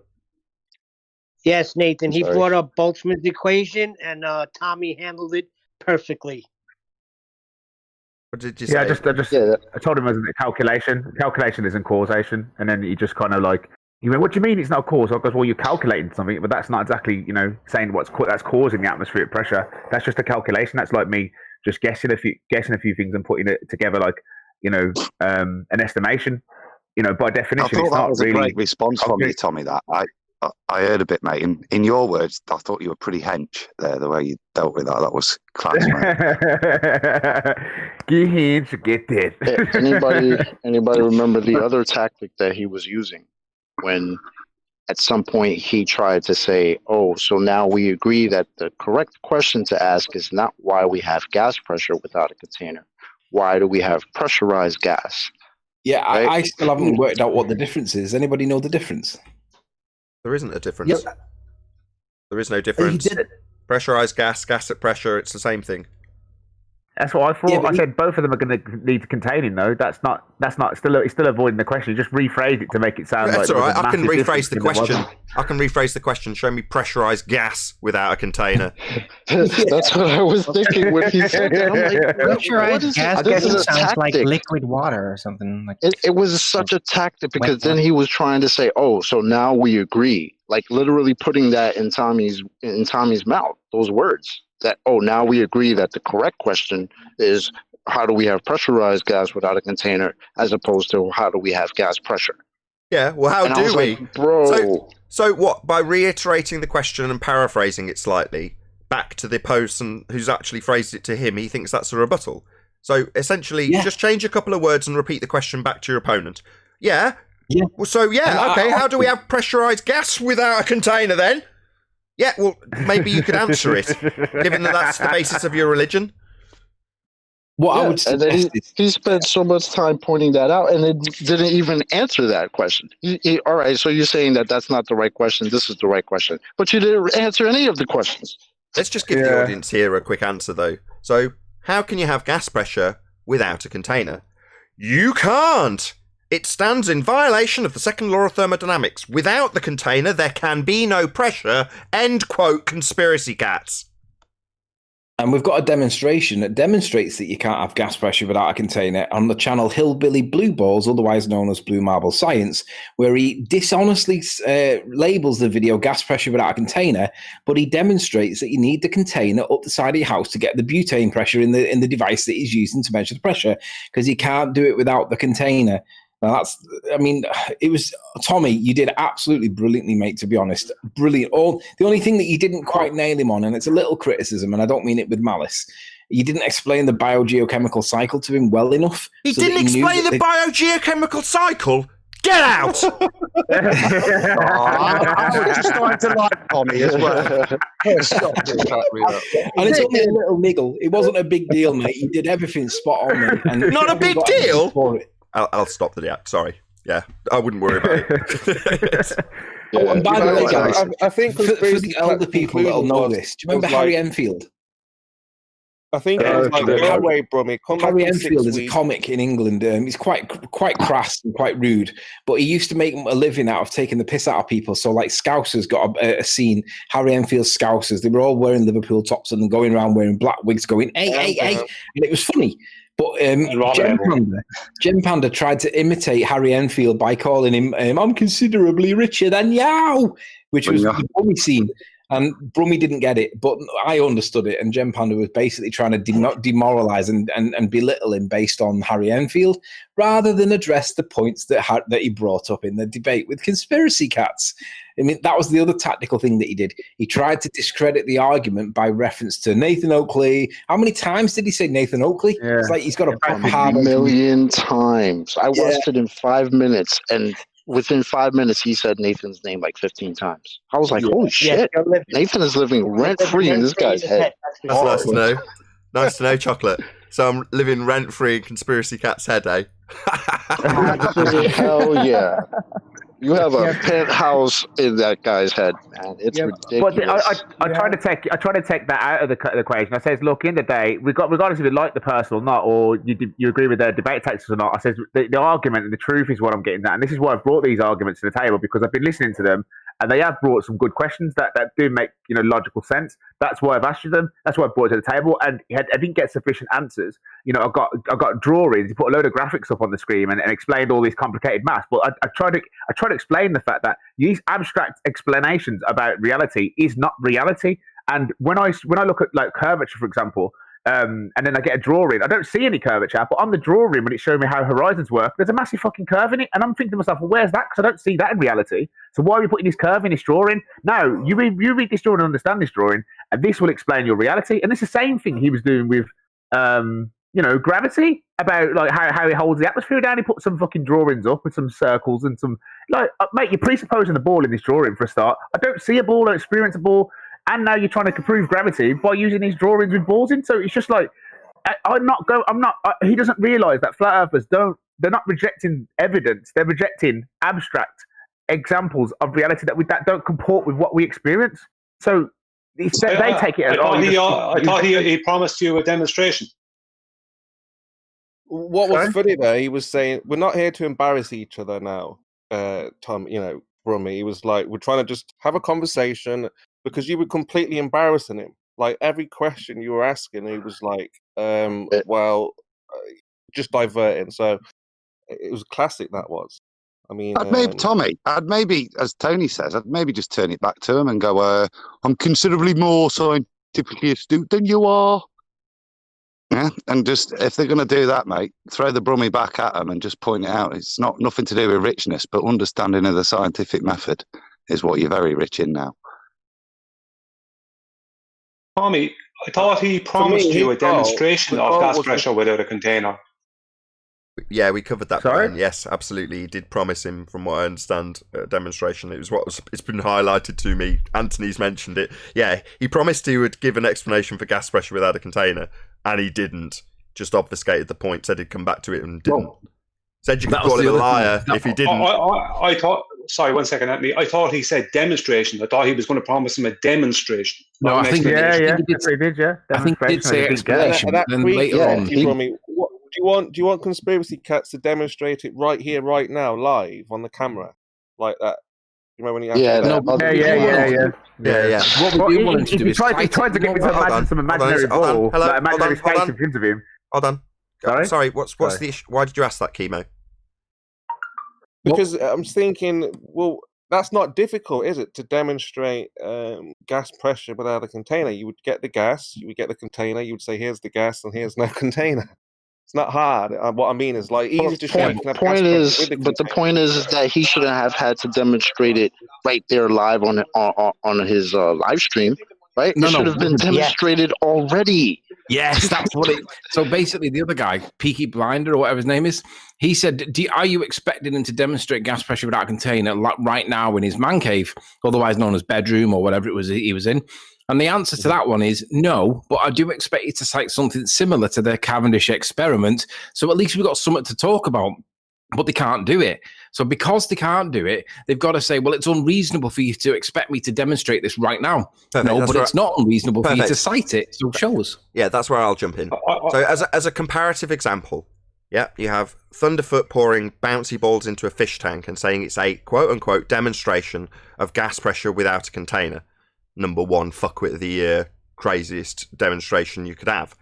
Yes, Nathan. He brought up Boltzmann's equation, and Tommy handled it perfectly. What did you say? I told him it was a calculation. Calculation isn't causation, and then he just kind of like, he went, "What do you mean it's not cause?" I goes, "Well, you're calculating something, but that's not exactly, saying that's causing the atmospheric pressure. That's just a calculation. That's like me just guessing a few things and putting it together, like an estimation. By definition, I thought it's that not was really a great response from you, Tommy. That I heard a bit, mate. In your words, I thought you were pretty hench there. The way you dealt with that was class, mate. Get hench, get that. Anybody remember the other tactic that he was using when at some point he tried to say, "Oh, so now we agree that the correct question to ask is not why we have gas pressure without a container. Why do we have pressurized gas?" Yeah, right? I still haven't worked out what the difference is. Anybody know the difference? There isn't a difference. Yep. There is no difference. Pressurized gas at pressure, it's the same thing. That's what I thought. Yeah, I said both of them are going to need containing, though. That's not still avoiding the question. You just rephrase it to make it sound like that's all right. I can rephrase the question. I can rephrase the question. Show me pressurized gas without a container. That's what I was thinking when he said that. I'm like, pressurized gas. I guess it sounds like liquid water or something. Like it was such a tactic because then he was trying to say, "Oh, so now we agree." Like literally putting that in Tommy's mouth. Those words. That, "Oh, now we agree that the correct question is how do we have pressurized gas without a container as opposed to how do we have gas pressure?" Yeah, well, how do we? Like, bro. So what, by reiterating the question and paraphrasing it slightly back to the person who's actually phrased it to him, he thinks that's a rebuttal. So essentially, just change a couple of words and repeat the question back to your opponent. Yeah? Yeah. Well, so, okay, how do we have pressurized gas without a container then? Yeah, well, maybe you could answer it, given that that's the basis of your religion. I would suggest he spent so much time pointing that out, and it didn't even answer that question. All right, so you're saying that that's not the right question, this is the right question. But you didn't answer any of the questions. Let's just give the audience here a quick answer, though. So, how can you have gas pressure without a container? You can't! It stands in violation of the second law of thermodynamics. Without the container, there can be no pressure. End quote, conspiracy cats. And we've got a demonstration that demonstrates that you can't have gas pressure without a container on the channel Hillbilly Blue Balls, otherwise known as Blue Marble Science, where he dishonestly labels the video gas pressure without a container, but he demonstrates that you need the container up the side of your house to get the butane pressure in the device that he's using to measure the pressure, because you can't do it without the container. Now it was Tommy. You did absolutely brilliantly, mate. To be honest, brilliant. The only thing that you didn't quite nail him on, and it's a little criticism, and I don't mean it with malice. You didn't explain the biogeochemical cycle to him well enough. He didn't explain the biogeochemical cycle. Get out! I was just trying to like Tommy as well. And it's only a little niggle. It wasn't a big deal, mate. You did everything spot on, mate. And Not a big deal? For it. I'll stop the react. Sorry. Yeah, I wouldn't worry about it. Oh, and by the way, guys, I think for the elder people that'll know this, do you remember Harry Enfield? I think it was like, go away, Brummy. Harry Enfield is a comic in England. He's quite crass and quite rude, but he used to make a living out of taking the piss out of people. So, like, Scousers got a scene. Harry Enfield's Scousers. They were all wearing Liverpool tops and going around wearing black wigs, going hey, and it was funny. But Gem Panda tried to imitate Harry Enfield by calling him "I'm considerably richer than Yow," which was the Brummy scene. And Brummy didn't get it, but I understood it. And Gem Panda was basically trying to demoralise and belittle him based on Harry Enfield, rather than address the points that he brought up in the debate with Conspiracy Cats. I mean, that was the other tactical thing that he did. He tried to discredit the argument by reference to Nathan Oakley. How many times did he say Nathan Oakley? Yeah. It's like he's got a million times. I watched it in 5 minutes, and within 5 minutes, he said Nathan's name like 15 times. I was like, holy shit. Nathan is living rent-free in this guy's head. That's nice to know. Nice to know, Chocolate. So I'm living rent-free in Conspiracy Cat's head, eh? Hell yeah. You have a penthouse in that guy's head, man. It's ridiculous. But I try to take that out of the equation. I says, look, in the day, regardless if you like the person or not, or you agree with their debate tactics or not, I says the argument and the truth is what I'm getting at, and this is why I've brought these arguments to the table, because I've been listening to them, and they have brought some good questions that do make logical sense. That's why I've asked you them. That's why I brought it to the table, and I didn't get sufficient answers. I got drawings. He put a load of graphics up on the screen and explained all these complicated maths. But I tried to explain the fact that these abstract explanations about reality is not reality. And when I look at like curvature, for example, and then I get a drawing, I don't see any curvature, but on the drawing, when it's showing me how horizons work, there's a massive fucking curve in it, and I'm thinking to myself, well, where's that? Because I don't see that in reality. So why are we putting this curve in this drawing? No, you read this drawing and understand this drawing, and this will explain your reality. And it's the same thing he was doing with, gravity, about like how it holds the atmosphere down. He put some fucking drawings up with some circles and some, like, mate, you're presupposing a ball in this drawing for a start. I don't see a ball, I don't experience a ball. And now you're trying to prove gravity by using these drawings with balls in. So it's just like, he doesn't realise that flat earthers they're not rejecting evidence. They're rejecting abstract examples of reality that don't comport with what we experience. So they take it. I thought he promised you a demonstration. What was funny there, he was saying, we're not here to embarrass each other now, Tom, Brummy. He was like, we're trying to just have a conversation, because you were completely embarrassing him. Like, every question you were asking, he was like, just diverting. So it was classic, that was. I mean, I'd maybe, as Tony says, I'd maybe just turn it back to him and go, I'm considerably more scientifically astute than you are. Yeah, and just, if they're going to do that, mate, throw the Brummy back at them and just point it out. It's nothing to do with richness, but understanding of the scientific method is what you're very rich in now. Tommy, I thought he promised you a demonstration of gas pressure without a container. Yeah, we covered that. Sorry? Yes, absolutely. He did promise him, from what I understand, a demonstration. It's been highlighted to me. Anthony's mentioned it. Yeah, he promised he would give an explanation for gas pressure without a container, and he didn't. Just obfuscated the point, said he'd come back to it and didn't. Said you could call him a liar if he didn't. I thought, sorry, 1 second, Anthony. I thought he said demonstration. I thought he was going to promise him a demonstration. No, I think he did, yeah. I think he did say explanation. Then later on, do you want Conspiracy Cats to demonstrate it right here, right now, live on the camera, like that? You remember when he? Yeah. What we do want him to do is he tried to get me to imagine some imaginary ball, like imaginary space in front of him. Hold on. Sorry. What's the issue? Why did you ask that, Chemo? Because I'm thinking, well, that's not difficult, is it, to demonstrate gas pressure without a container? You would get the gas, you would get the container, you would say, here's the gas and here's no container. It's not hard. What I mean is, like, easy to show. The point is that he shouldn't have had to demonstrate it right there live on his live stream, right? It should have been demonstrated already. Yes, that's what it. So basically, the other guy, Peaky Blinder or whatever his name is, he said, "Are you expecting him to demonstrate gas pressure without a container right now in his man cave, otherwise known as bedroom or whatever it was he was in?" And the answer to that one is no, but I do expect you to cite something similar to the Cavendish experiment, so at least we've got something to talk about. But they can't do it. So because they can't do it, they've got to say, well, it's unreasonable for you to expect me to demonstrate this right now. Perfect. No, That's but right. it's not unreasonable for you Perfect. to cite it. So show us. Yeah, that's where I'll jump in. So as a comparative example, yeah, you have Thunderfoot pouring bouncy balls into a fish tank and saying it's a quote-unquote demonstration of gas pressure without a container. Number one, fuckwit the craziest demonstration you could have.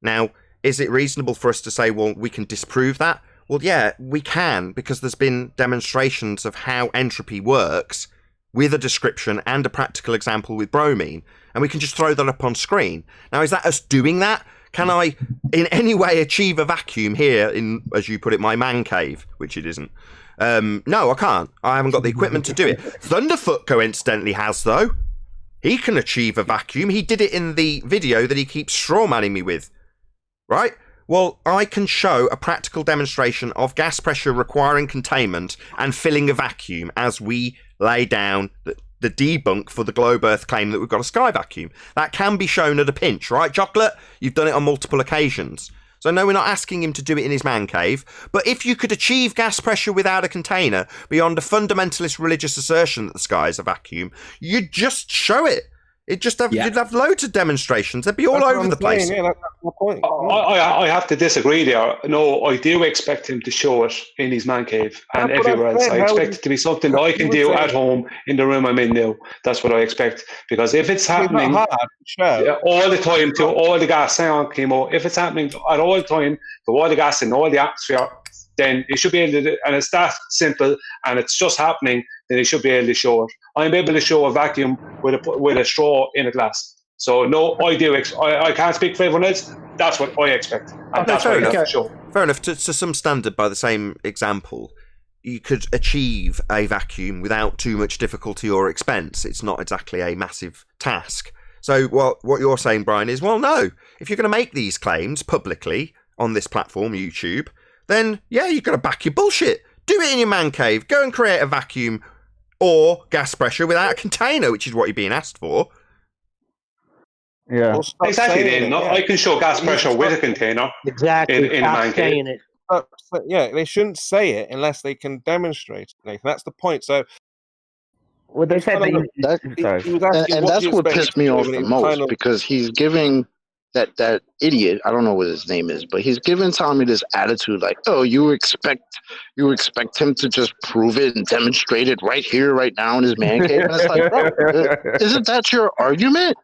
Now, is it reasonable for us to say, well, we can disprove that? Well, yeah, we can, because there's been demonstrations of how entropy works with a description and a practical example with bromine, and we can just throw that up on screen. Now, is that us doing that? Can I in any way achieve a vacuum here in, as you put it, my man cave, which it isn't? No, I can't. I haven't got the equipment to do it. Thunderfoot coincidentally has, though. He can achieve a vacuum. He did it in the video that he keeps strawmanning me with, right? Well, I can show a practical demonstration of gas pressure requiring containment and filling a vacuum as we lay down the debunk for the globe Earth claim that we've got a sky vacuum. That can be shown at a pinch, right, Chocolate? You've done it on multiple occasions. So no, we're not asking him to do it in his man cave. But if you could achieve gas pressure without a container beyond a fundamentalist religious assertion that the sky is a vacuum, you'd just show it. You'd have loads of demonstrations. They'd be all over the place. Yeah, that's my point. I have to disagree there. No, I do expect him to show it in his man cave and everywhere else. I expect it to be something that I can do at home in the room I'm in now. That's what I expect. Because if it's happening all the time to all the gas, chemo, if it's happening at all the time to all the gas in all the atmosphere, then it should be able to do, and it's that simple, and it's just happening, then it should be able to show it. I'm able to show a vacuum with a straw in a glass. So no, I can't speak for everyone else. That's what I expect, and that's what I have to show. Fair enough. To some standard, by the same example, you could achieve a vacuum without too much difficulty or expense. It's not exactly a massive task. So what you're saying, Brian, is, well, no. If you're going to make these claims publicly on this platform, YouTube, then, yeah, you've got to back your bullshit. Do it in your man cave. Go and create a vacuum or gas pressure without a container, which is what you're being asked for. Yeah. Exactly, then. I can show gas pressure with a container. Exactly. In a man cave. Yeah, they shouldn't say it unless they can demonstrate it, Nathan. That's the point. So, well, they said and that's what pissed me off the most, because he's giving that idiot, I don't know what his name is, but he's giving Tommy this attitude like, oh, you expect him to just prove it and demonstrate it right here, right now in his man cave. And it's like, bro, isn't that your argument?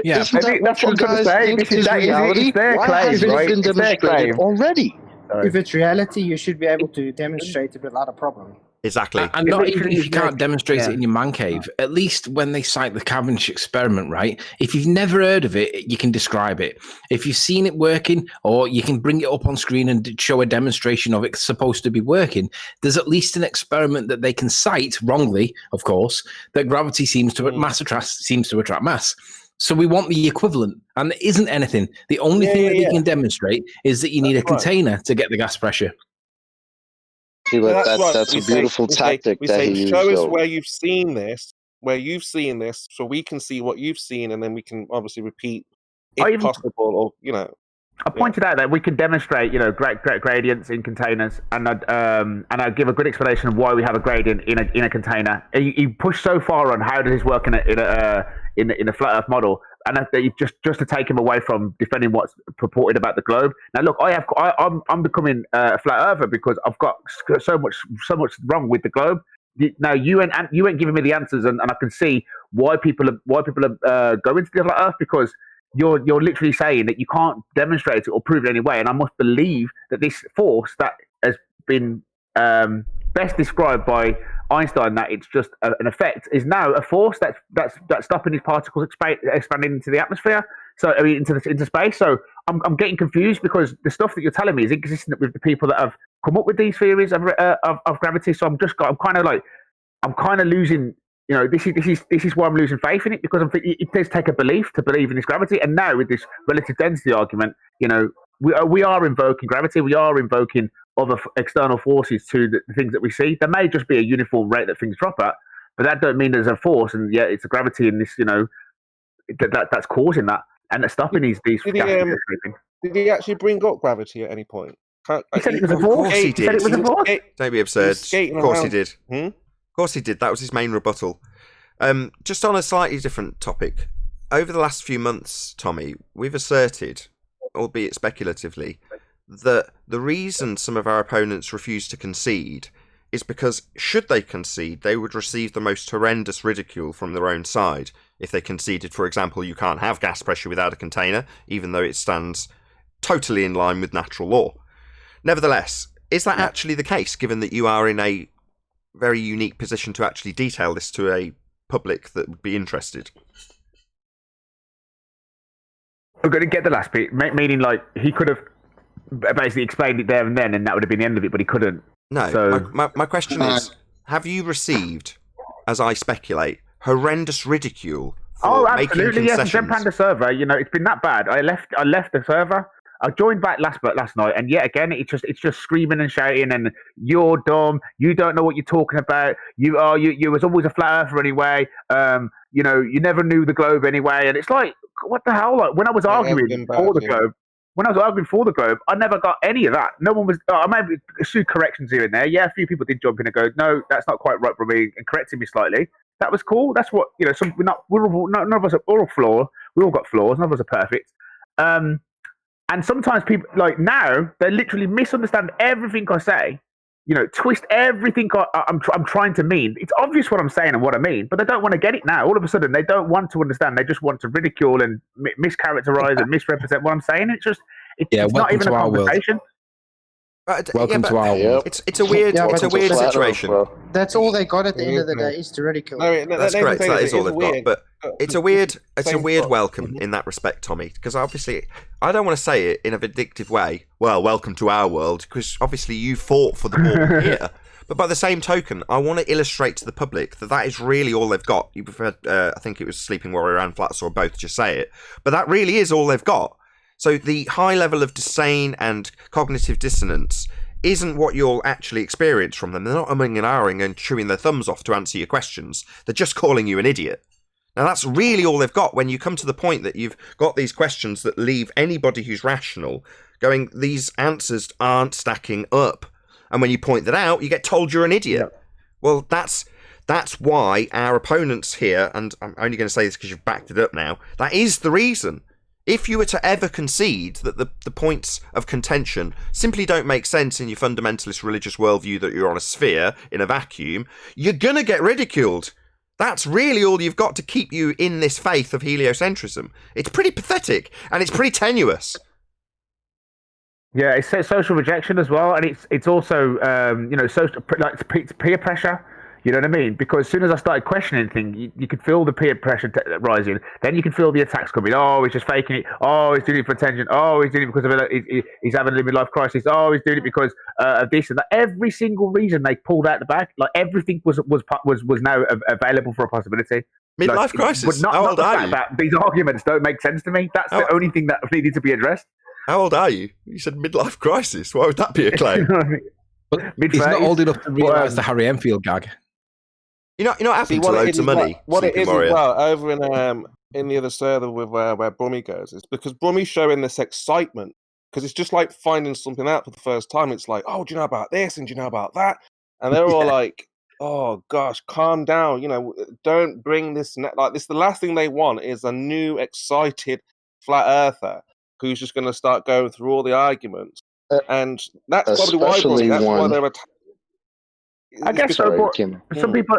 Yeah, isn't that what you guys think is reality? Why hasn't it been demonstrated already? If it's reality, you should be able to demonstrate it without a problem. Exactly. And not even if you can't demonstrate it in your man cave, at least when they cite the Cavendish experiment, right? If you've never heard of it, you can describe it. If you've seen it working, or you can bring it up on screen and show a demonstration of it supposed to be working, there's at least an experiment that they can cite, wrongly, of course, that gravity seems to attract mass. So we want the equivalent, and there isn't anything. The only thing that you can demonstrate is that you need a container to get the gas pressure. See, but that's a beautiful tactic that he used. Show us where you've seen this, so we can see what you've seen, and then we can obviously repeat if possible, or I pointed out that we could demonstrate, great gradients in containers, and I'd give a good explanation of why we have a gradient in a container. You push so far on how does this work in a flat Earth model, and just to take him away from defending what's purported about the globe. Now, look, I'm becoming a flat earther because I've got so much wrong with the globe. Now you ain't giving me the answers, and I can see why people are going to the flat Earth, because you're literally saying that you can't demonstrate it or prove it anyway, and I must believe that this force that has been best described by Einstein, that it's just an effect, is now a force that's stopping these particles expanding into the atmosphere. So I mean into space. So I'm getting confused, because the stuff that you're telling me is inconsistent with the people that have come up with these theories of gravity. So I'm kind of losing You know, this is why I'm losing faith in it, because it does take a belief to believe in this gravity. And now with this relative density argument, you know, we are invoking gravity. We are invoking other external forces to the things that we see. There may just be a uniform rate that things drop at, but that don't mean there's a force, and yet it's a gravity in this, you know, that's causing that and that's stopping these. Did he actually bring up gravity at any point? He said it was a force. Of course he did. It was a force. Don't be absurd. Of course he did. Hmm? Of course he did. That was his main rebuttal. Just on a slightly different topic, over the last few months, Tommy, we've asserted, albeit speculatively, that the reason some of our opponents refuse to concede is because, should they concede, they would receive the most horrendous ridicule from their own side. If they conceded, for example, you can't have gas pressure without a container, even though it stands totally in line with natural law. Nevertheless, is that actually the case, given that you are in a very unique position to actually detail this to a public that would be interested? We're going to get the last bit, meaning like he could have basically explained it there and then, and that would have been the end of it, but he couldn't. No, so, my question is, have you received, as I speculate, horrendous ridicule for making concessions? Yes, Zen Panda server, you know, it's been that bad. I left the server. I joined back last night, and yet again, it's just screaming and shouting, and you're dumb. You don't know what you're talking about. You was always a flat earther anyway. You know, you never knew the globe anyway, and it's like, what the hell? Like when I was arguing for the globe. When I was arguing for the globe, I never got any of that. No one was. I made a few corrections here and there. Yeah, a few people did jump in and go, "No, that's not quite right for me," and corrected me slightly. That was cool. That's what, you know. None of us are all flawed. We all got flaws. None of us are perfect. And sometimes people, like now, they literally misunderstand everything I say. You know, twist everything I'm trying to mean. It's obvious what I'm saying and what I mean, but they don't want to get it now. All of a sudden, they don't want to understand. They just want to ridicule and mischaracterize and misrepresent what I'm saying. It's not even a conversation. Welcome to our world. It's a weird situation. That's all they got at the end of the day is to ridicule. That's great. That is all they've got. But it's a weird welcome in that respect, Tommy. Because obviously, I don't want to say it in a vindictive way. Well, welcome to our world, because obviously you fought for the ball here. But by the same token, I want to illustrate to the public that is really all they've got. You've heard, I think it was Sleeping Warrior and Flats, or both just say it. But that really is all they've got. So the high level of disdain and cognitive dissonance isn't what you'll actually experience from them. They're not umming and ahhing and chewing their thumbs off to answer your questions. They're just calling you an idiot. Now that's really all they've got when you come to the point that you've got these questions that leave anybody who's rational going, these answers aren't stacking up. And when you point that out, you get told you're an idiot. Yeah. Well, that's why our opponents here, and I'm only going to say this because you've backed it up now, that is the reason. If you were to ever concede that the points of contention simply don't make sense in your fundamentalist religious worldview, that you're on a sphere in a vacuum, you're going to get ridiculed. That's really all you've got to keep you in this faith of heliocentrism. It's pretty pathetic, and it's pretty tenuous. Yeah, it's social rejection as well, and it's also social, like peer pressure. You know what I mean? Because as soon as I started questioning things, you could feel the peer pressure rising. Then you can feel the attacks coming. Oh, he's just faking it. Oh, he's doing it for attention. Oh, he's doing it because of he's having a midlife crisis. Oh, he's doing it because of this and that. Every single reason they pulled out the bag, like everything was now available for a possibility. Midlife crisis. How old are you? These arguments don't make sense to me. That's the only thing that needed to be addressed. How old are you? You said midlife crisis. Why would that be a claim? He's not old enough to realise the Harry Enfield gag. You're not happy to loads of money. What it is as well, over in the other server with where Brummy goes, is because Brummy's showing this excitement, because it's just like finding something out for the first time. It's like, oh, do you know about this and do you know about that? And they're all like, oh gosh, calm down. You know, don't bring this like this. The last thing they want is a new excited flat earther who's just going to start going through all the arguments, and that's probably why that's why they're attacking. I guess so. But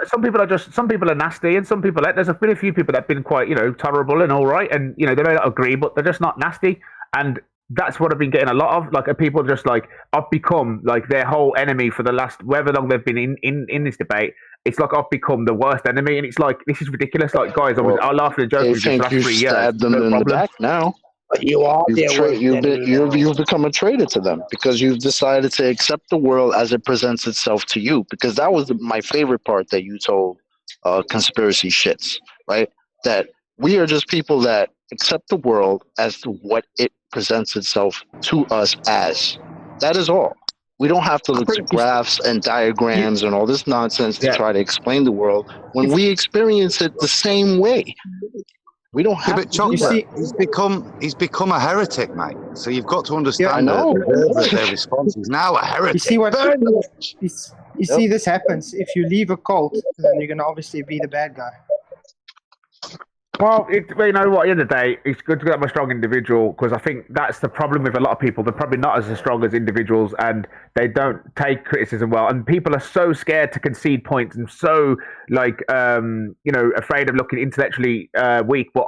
some people are nasty, and some people there's been a few people that have been quite tolerable and all right, and they may not agree, but they're just not nasty, and that's what I've been getting a lot of. Like people just like I've become like their whole enemy for the last however long they've been in this debate. It's like I've become the worst enemy, and it's like this is ridiculous. Like guys, I laugh and joke with the last 3 years. Stabbed them in the back now. But you are you've become a traitor to them because you've decided to accept the world as it presents itself to you. Because that was my favorite part that you told conspiracy shits, right? That we are just people that accept the world as to what it presents itself to us as. That is all. We don't have to look to graphs and diagrams and all this nonsense to try to explain the world when we experience it the same way. We don't have to do that. He's become a heretic, mate. So you've got to understand their response. He's now a heretic. You see what? You see, this happens if you leave a cult, then you're gonna obviously be the bad guy. Well, you know what? At the end of the day, it's good to have a strong individual, because I think that's the problem with a lot of people. They're probably not as strong as individuals, and they don't take criticism well. And people are so scared to concede points and so, afraid of looking intellectually weak. But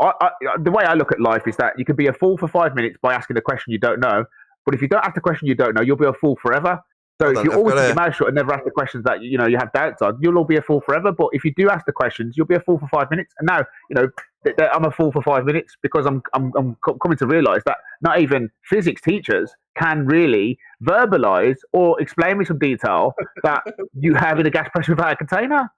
the way I look at life is that you can be a fool for 5 minutes by asking a question you don't know. But if you don't ask the question you don't know, you'll be a fool forever. So if you always keep your mouth shut and never ask the questions that you have doubts on, you'll all be a fool forever. But if you do ask the questions, you'll be a fool for 5 minutes. And now, I'm a fool for 5 minutes because I'm coming to realise that not even physics teachers can really verbalise or explain with some detail that you have in a gas pressure without a container.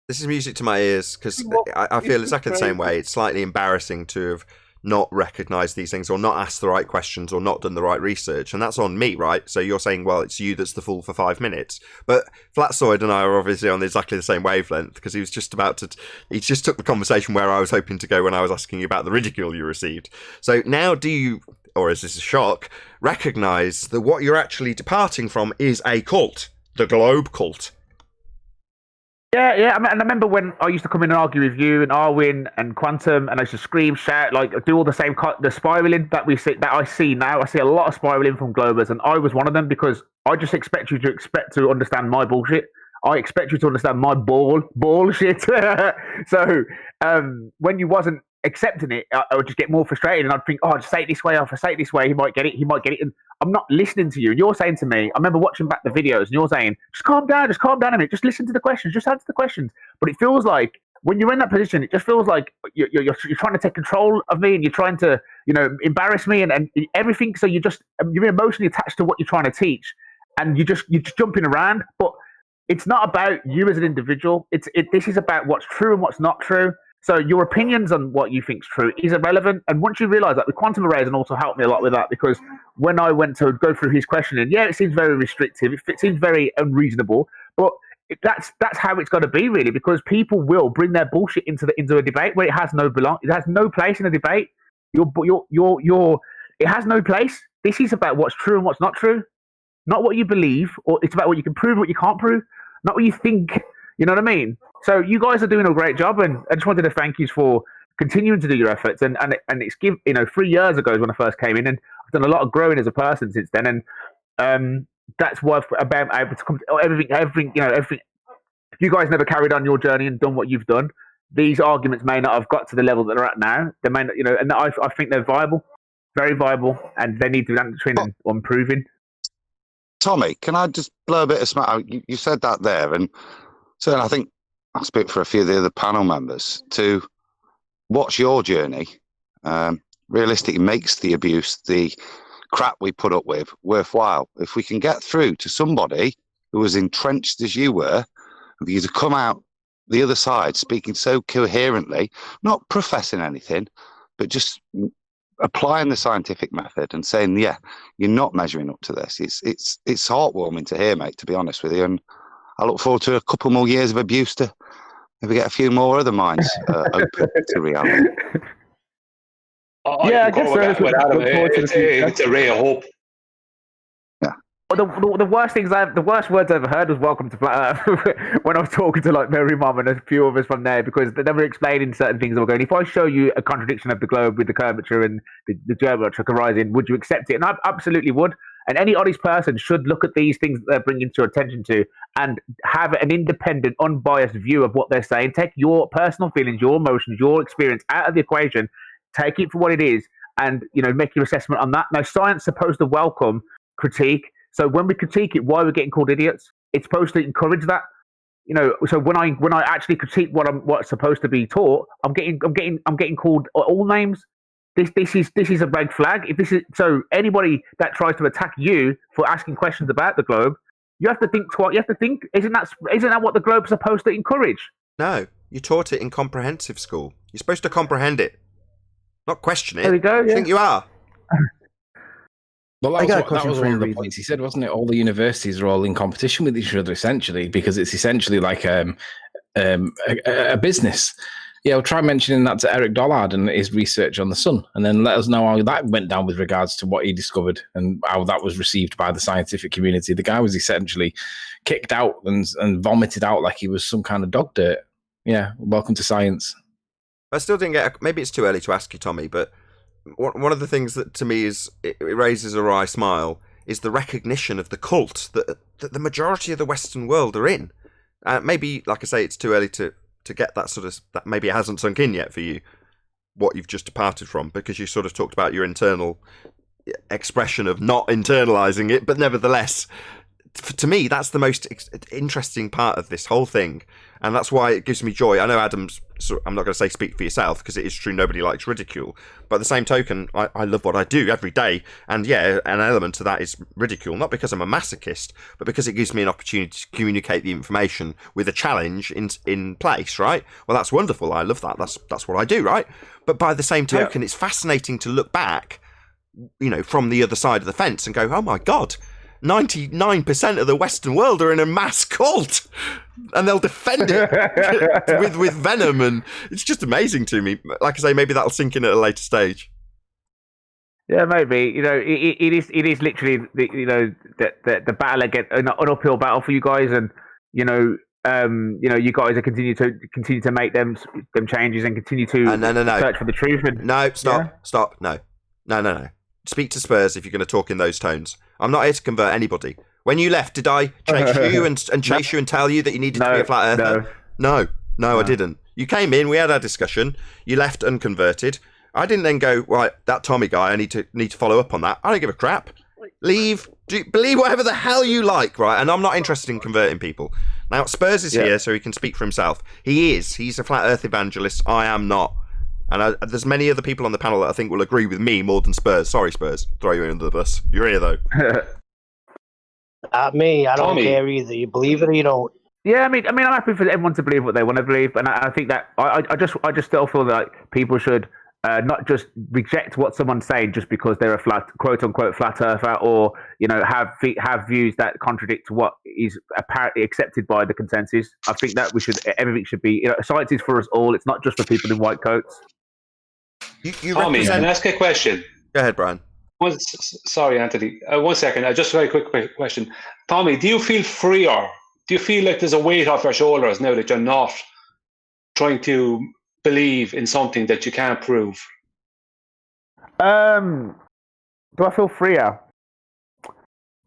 This is music to my ears, because I feel exactly the same way. It's slightly embarrassing to have not recognised these things, or not asked the right questions, or not done the right research, and that's on me, right? So you're saying, well, it's you that's the fool for 5 minutes, but Flatsoid and I are obviously on exactly the same wavelength, because he just took the conversation where I was hoping to go when I was asking you about the ridicule you received. So now do you, or is this a shock, recognise that what you're actually departing from is a cult, the Globe cult? Yeah. I remember when I used to come in and argue with you and Arwin and Quantum, and I used to scream, shout, do all the same, the spiraling that I see now. I see a lot of spiraling from Globers, and I was one of them, because I just expect you to understand my bullshit. I expect you to understand my bullshit. So when you wasn't accepting it, I would just get more frustrated, and I'd think, just say it this way, if I say it this way, he might get it, and I'm not listening to you. And you're saying to me, I remember watching back the videos, and you're saying, just calm down a minute, just listen to the questions, just answer the questions. But it feels like, when you're in that position, it just feels like you're trying to take control of me, and you're trying to, embarrass me and everything. So you're emotionally attached to what you're trying to teach, and you're just jumping around. But it's not about you as an individual. This is about what's true and what's not true. So your opinions on what you think is true is irrelevant. And once you realise that, the quantum arrays and also helped me a lot with that, because when I went to go through his questioning, it seems very restrictive. It seems very unreasonable. But that's how it's got to be, really, because people will bring their bullshit into a debate where it has no place in a debate. It has no place. This is about what's true and what's not true, not what you believe, or it's about what you can prove and what you can't prove, not what you think. You know what I mean? So you guys are doing a great job, and I just wanted to thank you for continuing to do your efforts. And it's 3 years ago is when I first came in, and I've done a lot of growing as a person since then. And that's why I've been able to come to everything. If you guys never carried on your journey and done what you've done, these arguments may not have got to the level that they're at now. They may not, and I think they're viable, very viable, and they need to be training on improving. Tommy, can I just blow a bit of smack out? You said that there, and so I think I speak for a few of the other panel members to watch your journey. Realistically, makes the abuse, the crap we put up with, worthwhile. If we can get through to somebody who was entrenched as you were, for you to come out the other side speaking so coherently, not professing anything, but just applying the scientific method and saying, yeah, you're not measuring up to this. It's heartwarming to hear, mate, to be honest with you. And I look forward to a couple more years of abuse to maybe get a few more other minds open to reality. I guess so. It's a ray of hope. Yeah. Well, the worst words I ever heard was "Welcome to Flat Earth" when I was talking to Mary Mom and a few of us from there, because they were explaining certain things that were going. If I show you a contradiction of the globe with the curvature and the geometric horizon, would you accept it? And I absolutely would. And any honest person should look at these things that they're bringing to your attention to and have an independent, unbiased view of what they're saying. Take your personal feelings, your emotions, your experience out of the equation. Take it for what it is, and make your assessment on that. Now, science is supposed to welcome critique. So when we critique it, why are we getting called idiots? It's supposed to encourage that. So when I actually critique what's supposed to be taught, I'm getting called all names. This is a red flag. If this is so, anybody that tries to attack you for asking questions about the globe, you have to think twice. You have to think, isn't that what the globe's supposed to encourage? No, You taught it in comprehensive school. You're supposed to comprehend it, not question it. There we go. Yeah. I think you are. Well, I got a that question was for one you, of the Reed. points he said, wasn't it? All the universities are all in competition with each other, essentially, because it's essentially like a business. Yeah, I'll try mentioning that to Eric Dollard and his research on the sun, and then let us know how that went down with regards to what he discovered and how that was received by the scientific community. The guy was essentially kicked out and vomited out like he was some kind of dog dirt. Yeah, welcome to science. I still didn't get. Maybe it's too early to ask you, Tommy, but one of the things that to me is it raises a wry smile is the recognition of the cult that the majority of the Western world are in. Maybe, like I say, it's too early to get that sort of that. Maybe it hasn't sunk in yet for you what you've just departed from, because you sort of talked about your internal expression of not internalizing it, but nevertheless, to me, that's the most interesting part of this whole thing, and that's why it gives me joy. I know Adam's. I'm not going to say speak for yourself, because it is true nobody likes ridicule. But at the same token, I love what I do every day, and yeah, an element to that is ridicule. Not because I'm a masochist, but because it gives me an opportunity to communicate the information with a challenge in place. Right? Well, that's wonderful. I love that. That's what I do. Right? But by the same token, it's fascinating to look back, from the other side of the fence and go, oh my God. 99% of the Western world are in a mass cult, and they'll defend it with venom, and it's just amazing to me. Like I say, maybe that'll sink in at a later stage. Yeah, maybe. It is literally the battle against an uphill battle for you guys, and you guys are continue to make them changes and continue to search for the truth. And, Stop. No. Speak to Spurs if you're going to talk in those tones. I'm not here to convert anybody. When you left, did I chase you and chase you and tell you that you needed to be a flat earther? No, I didn't. You came in, we had our discussion, you left unconverted. I didn't then go, right, that Tommy guy, I need to follow up on that. I don't give a crap. Leave. Believe whatever the hell you like, right? And I'm not interested in converting people. Now, Spurs is here, so he can speak for himself. He's a flat earth evangelist. I am not. And there's many other people on the panel that I think will agree with me more than Spurs. Sorry, Spurs. Throw you under the bus. You're here, though. Not me. I don't Tommy. care either. You believe it or you don't. Yeah, I mean, I'm happy for everyone to believe what they want to believe, and I think that I just still feel that people should not just reject what someone's saying just because they're a quote unquote flat earther, or have views that contradict what is apparently accepted by the consensus. I think that everything should be. Science is for us all. It's not just for people in white coats. Tommy, can I ask a question? Go ahead, Brian. Sorry, Anthony. 1 second. Just a very quick question. Tommy, do you feel freer? Do you feel like there's a weight off your shoulders now that you're not trying to believe in something that you can't prove? Do I feel freer?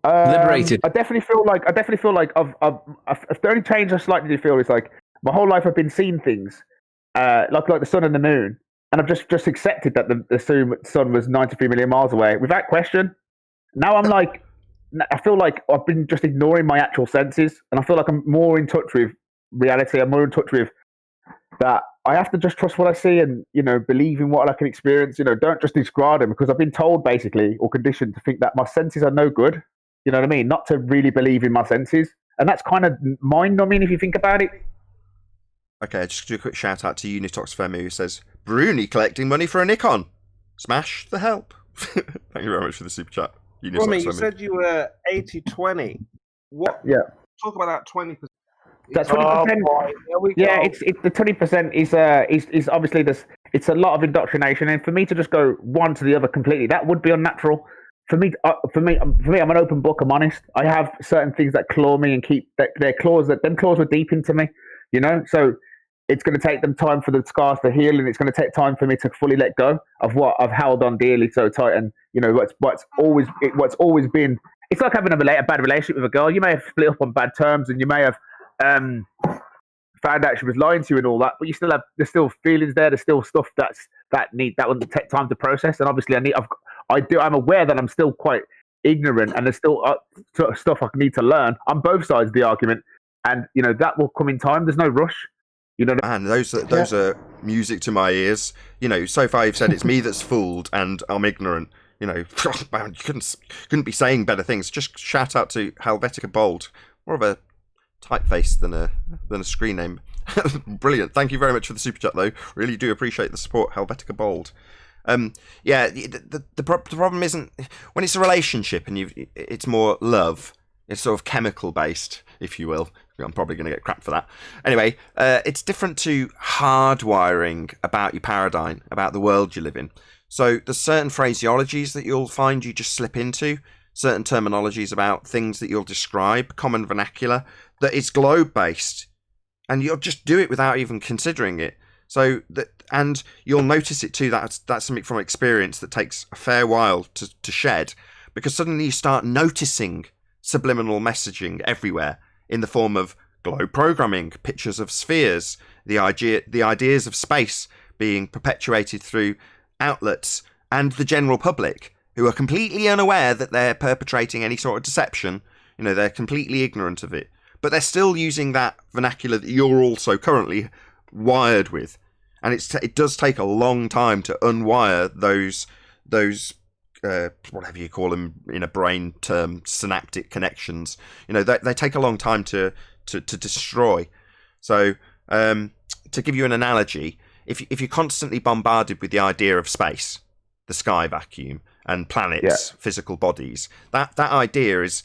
Liberated. I definitely feel like I've the only change I slightly do feel is like my whole life I've been seeing things like the sun and the moon. And I've just accepted that the sun was 93 million miles away without question. Now I feel like I've been just ignoring my actual senses, and I feel like I'm more in touch with reality. I'm more in touch with that. I have to just trust what I see and believe in what I can experience. Don't just discard them, because I've been told basically or conditioned to think that my senses are no good. You know what I mean? Not to really believe in my senses, and that's kind of mind-numbing if you think about it. Okay, just do a quick shout out to Unitox Femi, who says, Bruni collecting money for a Nikon. Smash the help. Thank you very much for the super chat. Tommy, you said you were 80-20. What? Yeah. Talk about that 20%. That 20%. Yeah, it's the 20% is obviously it's a lot of indoctrination, and for me to just go one to the other completely, that would be unnatural. For me, I'm an open book. I'm honest. I have certain things that claw me and keep their claws. Them claws were deep into me, So it's going to take them time for the scars to heal, and it's going to take time for me to fully let go of what I've held on dearly so tight. And what's always been. It's like having a bad relationship with a girl. You may have split up on bad terms, and you may have found out she was lying to you and all that, but there's still feelings there. There's still stuff that will take time to process. And obviously, I'm aware that I'm still quite ignorant, and there's still stuff I need to learn on both sides of the argument. And that will come in time. There's no rush. Man, those are music to my ears. So far you've said it's me that's fooled and I'm ignorant. Man, you couldn't be saying better things. Just shout out to Helvetica Bold, more of a typeface than a screen name. Brilliant. Thank you very much for the super chat, though. Really do appreciate the support, Helvetica Bold. The problem isn't when it's a relationship and it's more love. It's sort of chemical based, if you will. I'm probably going to get crap for that. Anyway, it's different to hardwiring about your paradigm, about the world you live in. So there's certain phraseologies that you'll find you just slip into, certain terminologies about things that you'll describe, common vernacular, that is globe based. And you'll just do it without even considering it. So and you'll notice it too. That's something from experience that takes a fair while to shed, because suddenly you start noticing subliminal messaging everywhere in the form of globe programming, pictures of spheres, the ideas of space being perpetuated through outlets and the general public who are completely unaware that they're perpetrating any sort of deception. They're completely ignorant of it. But they're still using that vernacular that you're also currently wired with, and it does take a long time to unwire those whatever you call them in a brain term, synaptic connections. They take a long time to destroy. So to give you an analogy, if you're constantly bombarded with the idea of space, the sky vacuum, and planets, physical bodies, that idea is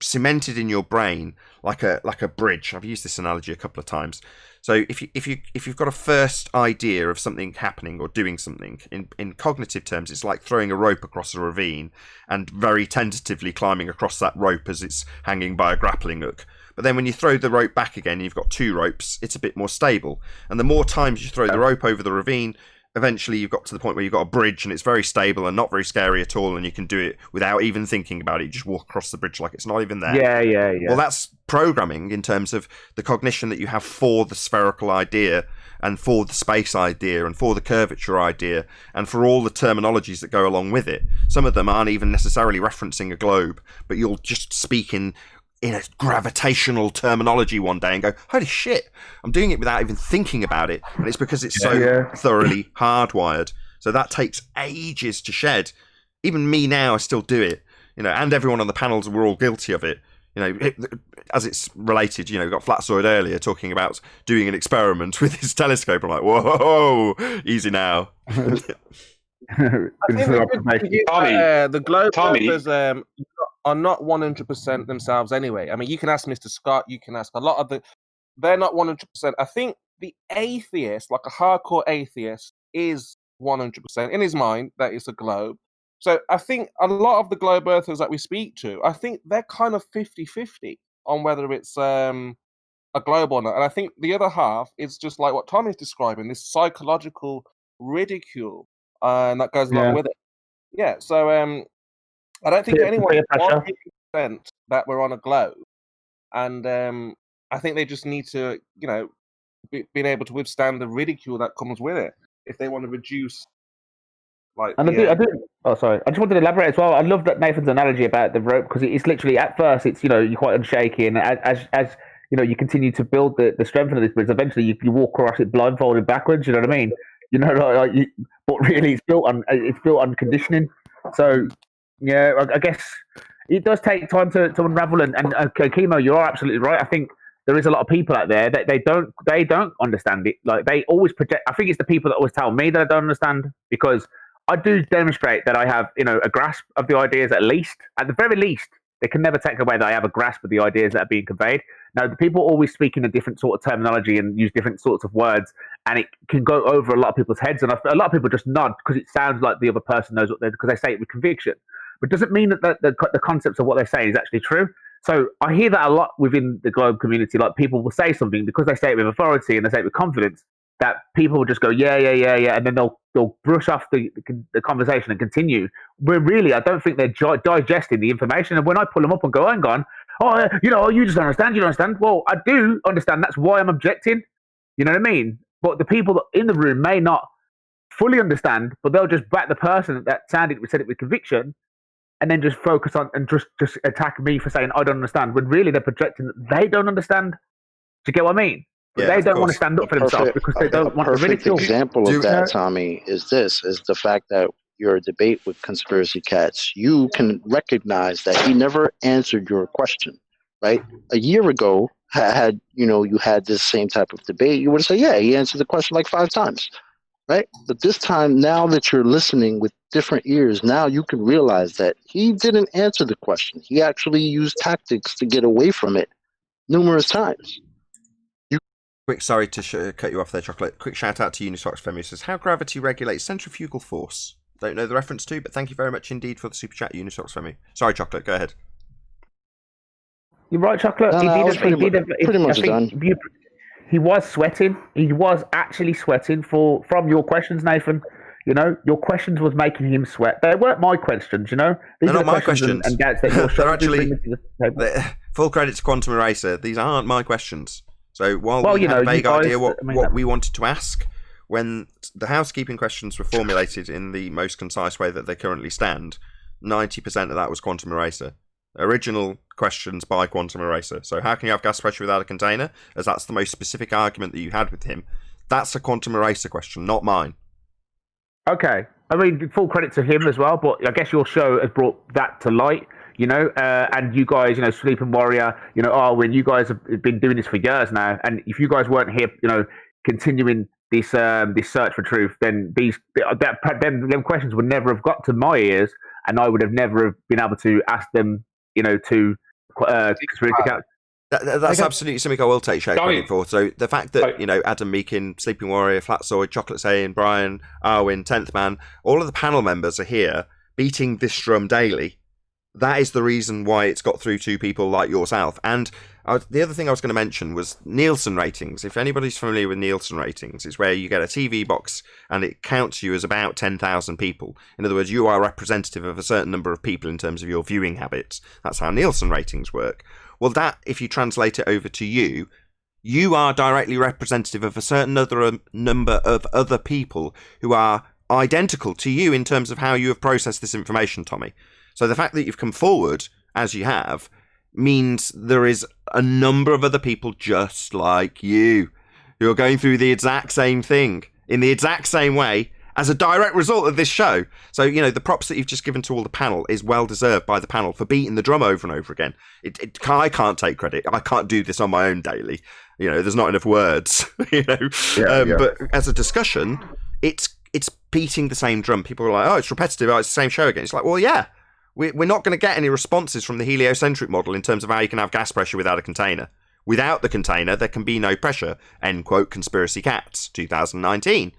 cemented in your brain like a bridge. I've used this analogy a couple of times. So if you've got a first idea of something happening or doing something, in cognitive terms, it's like throwing a rope across a ravine and very tentatively climbing across that rope as it's hanging by a grappling hook. But then when you throw the rope back again, you've got two ropes, it's a bit more stable. And the more times you throw the rope over the ravine, eventually you've got to the point where you've got a bridge and it's very stable and not very scary at all, and you can do it without even thinking about it. You just walk across the bridge like it's not even there. Yeah. Well, that's programming in terms of the cognition that you have for the spherical idea and for the space idea and for the curvature idea and for all the terminologies that go along with it. Some of them aren't even necessarily referencing a globe, but you'll just speak in a gravitational terminology one day and go, holy shit, I'm doing it without even thinking about it. And it's because it's so thoroughly hardwired. So that takes ages to shed. Even me now, I still do it, and everyone on the panels, we're all guilty of it. As it's related, we got Flatsoid earlier talking about doing an experiment with his telescope. I'm like, whoa, easy now. I think the globe earthers are not 100% themselves anyway. I mean, you can ask Mr. Scott, you can ask a lot of they're not 100%. I think the atheist, like a hardcore atheist, is 100% in his mind that it's a globe. So I think a lot of the globe earthers that we speak to, I think they're kind of 50-50 on whether it's a globe or not. And I think the other half is just like what Tommy's describing, this psychological ridicule and that goes along with it. Yeah, so I don't think anyone 100% that we're on a globe, and I think they just need to, being able to withstand the ridicule that comes with it if they want to reduce. I do. Oh, sorry. I just wanted to elaborate as well. I love that Nathan's analogy about the rope, because it's literally at first it's you're quite unshaky, and as you continue to build the strength of this bridge, eventually you walk across it blindfolded backwards. You know what I mean? But really it's built on conditioning. So yeah, I guess it does take time to unravel. And Chemo, you are absolutely right. I think there is a lot of people out there that they don't understand it. Like, they always project. I think it's the people that always tell me that I don't understand, because I do demonstrate that I have, a grasp of the ideas at the very least. They can never take away that I have a grasp of the ideas that are being conveyed. Now, the people always speak in a different sort of terminology and use different sorts of words, and it can go over a lot of people's heads. And a lot of people just nod because it sounds like the other person knows because they say it with conviction. But it doesn't mean that the concepts of what they're saying is actually true. So I hear that a lot within the Globe community. Like, people will say something because they say it with authority and they say it with confidence, that people will just go, yeah, and then they'll brush off the conversation and continue. Where really, I don't think they're digesting the information. And when I pull them up and go, hang on, you just don't understand, you don't understand. Well, I do understand. That's why I'm objecting. You know what I mean? But the people in the room may not fully understand, but they'll just back the person that said it with conviction, and then just focus on and just attack me for saying I don't understand, when really they're projecting that they don't understand. Do you get what I mean? But they don't want to stand up for themselves because they don't want to ridicule. A perfect example of that, Tommy, is the fact that your debate with Conspiracy Cats, you can recognize that he never answered your question, right? A year ago, had you had this same type of debate, you would say, yeah, he answered the question like 5 times, right? But this time, now that you're listening with different ears, now you can realize that he didn't answer the question. He actually used tactics to get away from it numerous times. Quick, sorry to cut you off there, Chocolate. Quick shout out to Unitox Femi, says, how gravity regulates centrifugal force. Don't know the reference to, but thank you very much indeed for the super chat, Unitox Femi. Sorry, Chocolate, go ahead. You're right, Chocolate. Pretty much done. He was sweating. He was actually sweating from your questions, Nathan. Your questions was making him sweat. They weren't my questions, These They're are not the my questions. And doubts that you're They're actually full credit to Quantum Eraser. These aren't my questions. So while we had a vague idea what we wanted to ask, when the housekeeping questions were formulated in the most concise way that they currently stand, 90% of that was Quantum Eraser. Original questions by Quantum Eraser. So how can you have gas pressure without a container? As that's the most specific argument that you had with him. That's a Quantum Eraser question, not mine. Okay. I mean, full credit to him as well, but I guess your show has brought that to light. And you guys, Sleeping Warrior, when you guys have been doing this for years now, and if you guys weren't here, continuing this search for truth, then them questions would never have got to my ears, and I would have never have been able to ask them, to conspiracy accounts. That's absolutely something I will take credit for. So the fact that, Adam Meakin, Sleeping Warrior, Flatsoid, Chocolate Saiyan, Brian, Arwin, 10th Man, all of the panel members are here beating this drum daily. That is the reason why it's got through to people like yourself. And the other thing I was going to mention was Nielsen ratings. If anybody's familiar with Nielsen ratings, it's where you get a TV box and it counts you as about 10,000 people. In other words, you are representative of a certain number of people in terms of your viewing habits. That's how Nielsen ratings work. Well, that, if you translate it over to you, you are directly representative of a certain other number of other people who are identical to you in terms of how you have processed this information, Tommy. So the fact that you've come forward, as you have, means there is a number of other people just like you who are going through the exact same thing in the exact same way as a direct result of this show. So, the props that you've just given to all the panel is well deserved by the panel for beating the drum over and over again. I can't take credit. I can't do this on my own daily. There's not enough words, But as a discussion, it's beating the same drum. People are like, oh, it's repetitive. Oh, it's the same show again. It's like, well, yeah. We're not going to get any responses from the heliocentric model in terms of how you can have gas pressure without a container. Without the container, there can be no pressure. End quote, Conspiracy Cats, 2019.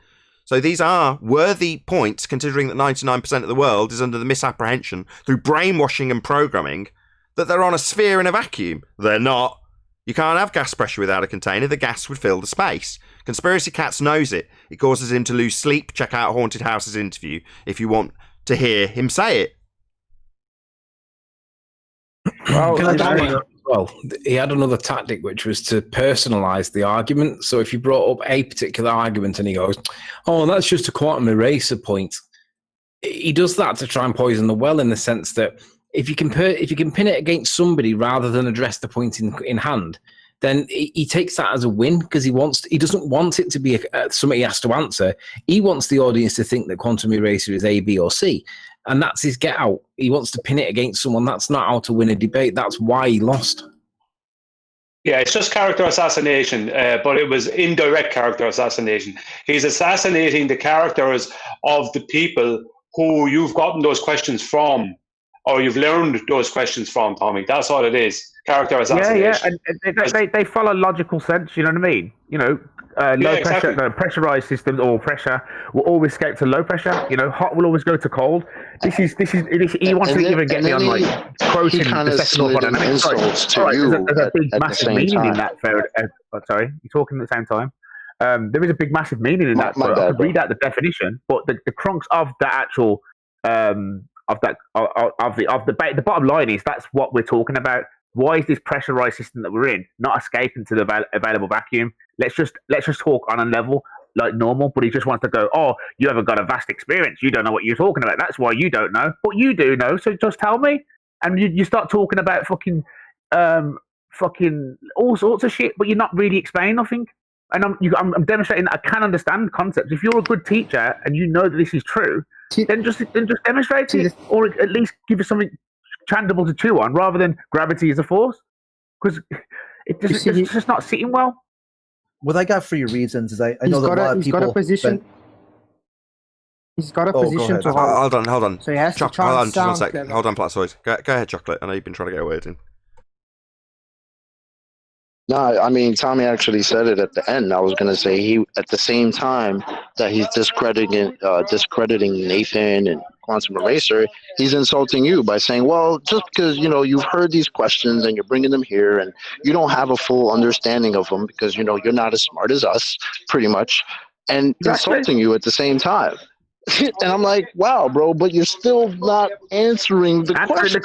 So these are worthy points, considering that 99% of the world is under the misapprehension through brainwashing and programming that they're on a sphere in a vacuum. They're not. You can't have gas pressure without a container. The gas would fill the space. Conspiracy Cats knows it. It causes him to lose sleep. Check out Haunted House's interview if you want to hear him say it. Well, he had another tactic, which was to personalize the argument. So if you brought up a particular argument and he goes, oh, that's just a quantum eraser point, he does that to try and poison the well, in the sense that if you can pin it against somebody rather than address the point in hand, then he takes that as a win, because he doesn't want it to be something he has to answer. He wants the audience to think that quantum eraser is A, B, or C. And that's his get out. He wants to pin it against someone. That's not how to win a debate. That's why he lost. Yeah, it's just character assassination, but it was indirect character assassination. He's assassinating the characters of the people who you've gotten those questions from, or you've learned those questions from, Tommy. That's all it is. Character assassination. Yeah, and they follow logical sense, you know what I mean? Pressurized systems or pressure will always escape to low pressure. Hot will always go to cold. He wants to even get me on quoting the second law of dynamics. There's a big massive meaning in that. Sorry, you're talking at the same time. There is a big massive meaning in that. I could read out the definition, but the crux of the actual the bottom line is that's what we're talking about. Why is this pressurized system that we're in not escaping to the available vacuum? Let's just talk on a level like normal. But he just wants to go, oh, you haven't got a vast experience. You don't know what you're talking about. That's why you don't know. But you do know. So just tell me. And you start talking about fucking all sorts of shit, but you're not really explaining nothing. And I'm demonstrating that I can understand concepts. If you're a good teacher and you know that this is true, then just demonstrate it, or at least give us something tangible to chew on, rather than gravity is a force. Because It's just not sitting well. What I got for your reasons is I know that a lot of people. He's got a position. He's got a position to hold. Hold on. So he has to try hold on, and just one sound sec. clever. Hold on, Platzoid. Go ahead, Chocolate. I know you've been trying to get a word in. No, I mean, Tommy actually said it at the end. I was going to say he, at the same time that he's discrediting Nathan and Quantum Eraser, he's insulting you by saying, well, just because, you've heard these questions and you're bringing them here and you don't have a full understanding of them because, you're not as smart as us, pretty much, and insulting you at the same time. And I'm like, wow, bro, but you're still not answering the question.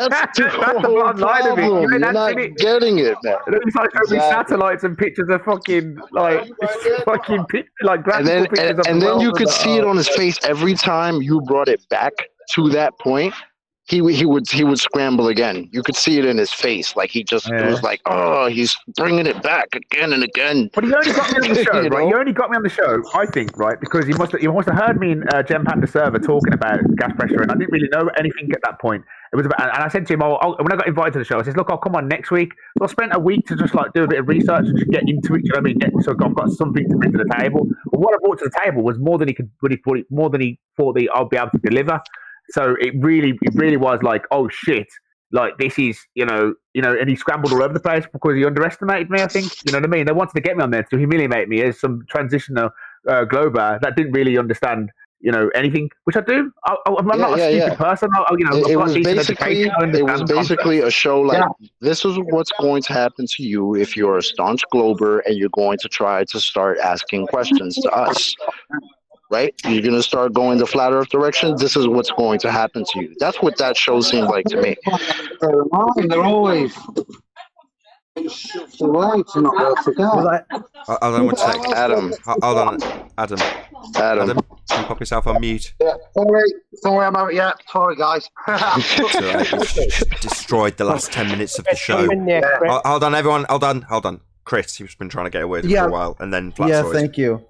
That's the whole problem. You're not getting it, man. It looks like showing me satellites and pictures of fucking graphical pictures of and then you could see it on his face every time you brought it back to that point. He would scramble again. You could see it in his face, like it was like, oh, he's bringing it back again and again. But he only got me on the show, right? He only got me on the show, I think, right? Because he must have heard me in Gem Panda server talking about gas pressure, and I didn't really know anything at that point. It was about, and I said to him, when I got invited to the show, I said, look, I'll come on next week. So I spent a week to just do a bit of research and just get into it. You know what I mean? So I've got something to bring to the table. But what I brought to the table was more than he thought I'd be able to deliver. So it really was like, oh shit, like this is, and he scrambled all over the place because he underestimated me, I think. You know what I mean? They wanted to get me on there to humiliate me as some transitional glober that didn't really understand, anything, which I do. I'm not a stupid person. It was basically a show like, this is what's going to happen to you if you're a staunch glober and you're going to try to start asking questions to us. Right? You're going to start going the flat earth direction. This is what's going to happen to you. That's what that show seemed like to me. They're always the way to not go to God. Hold on one sec. Adam. Hold on, Adam. Can you pop yourself on mute? Yeah, sorry, I'm out. Yeah, sorry, guys. Destroyed the last 10 minutes of the show. Hold on, everyone. Hold on. Chris, you've been trying to get a word in for a while, and then Platzoid. Thank you.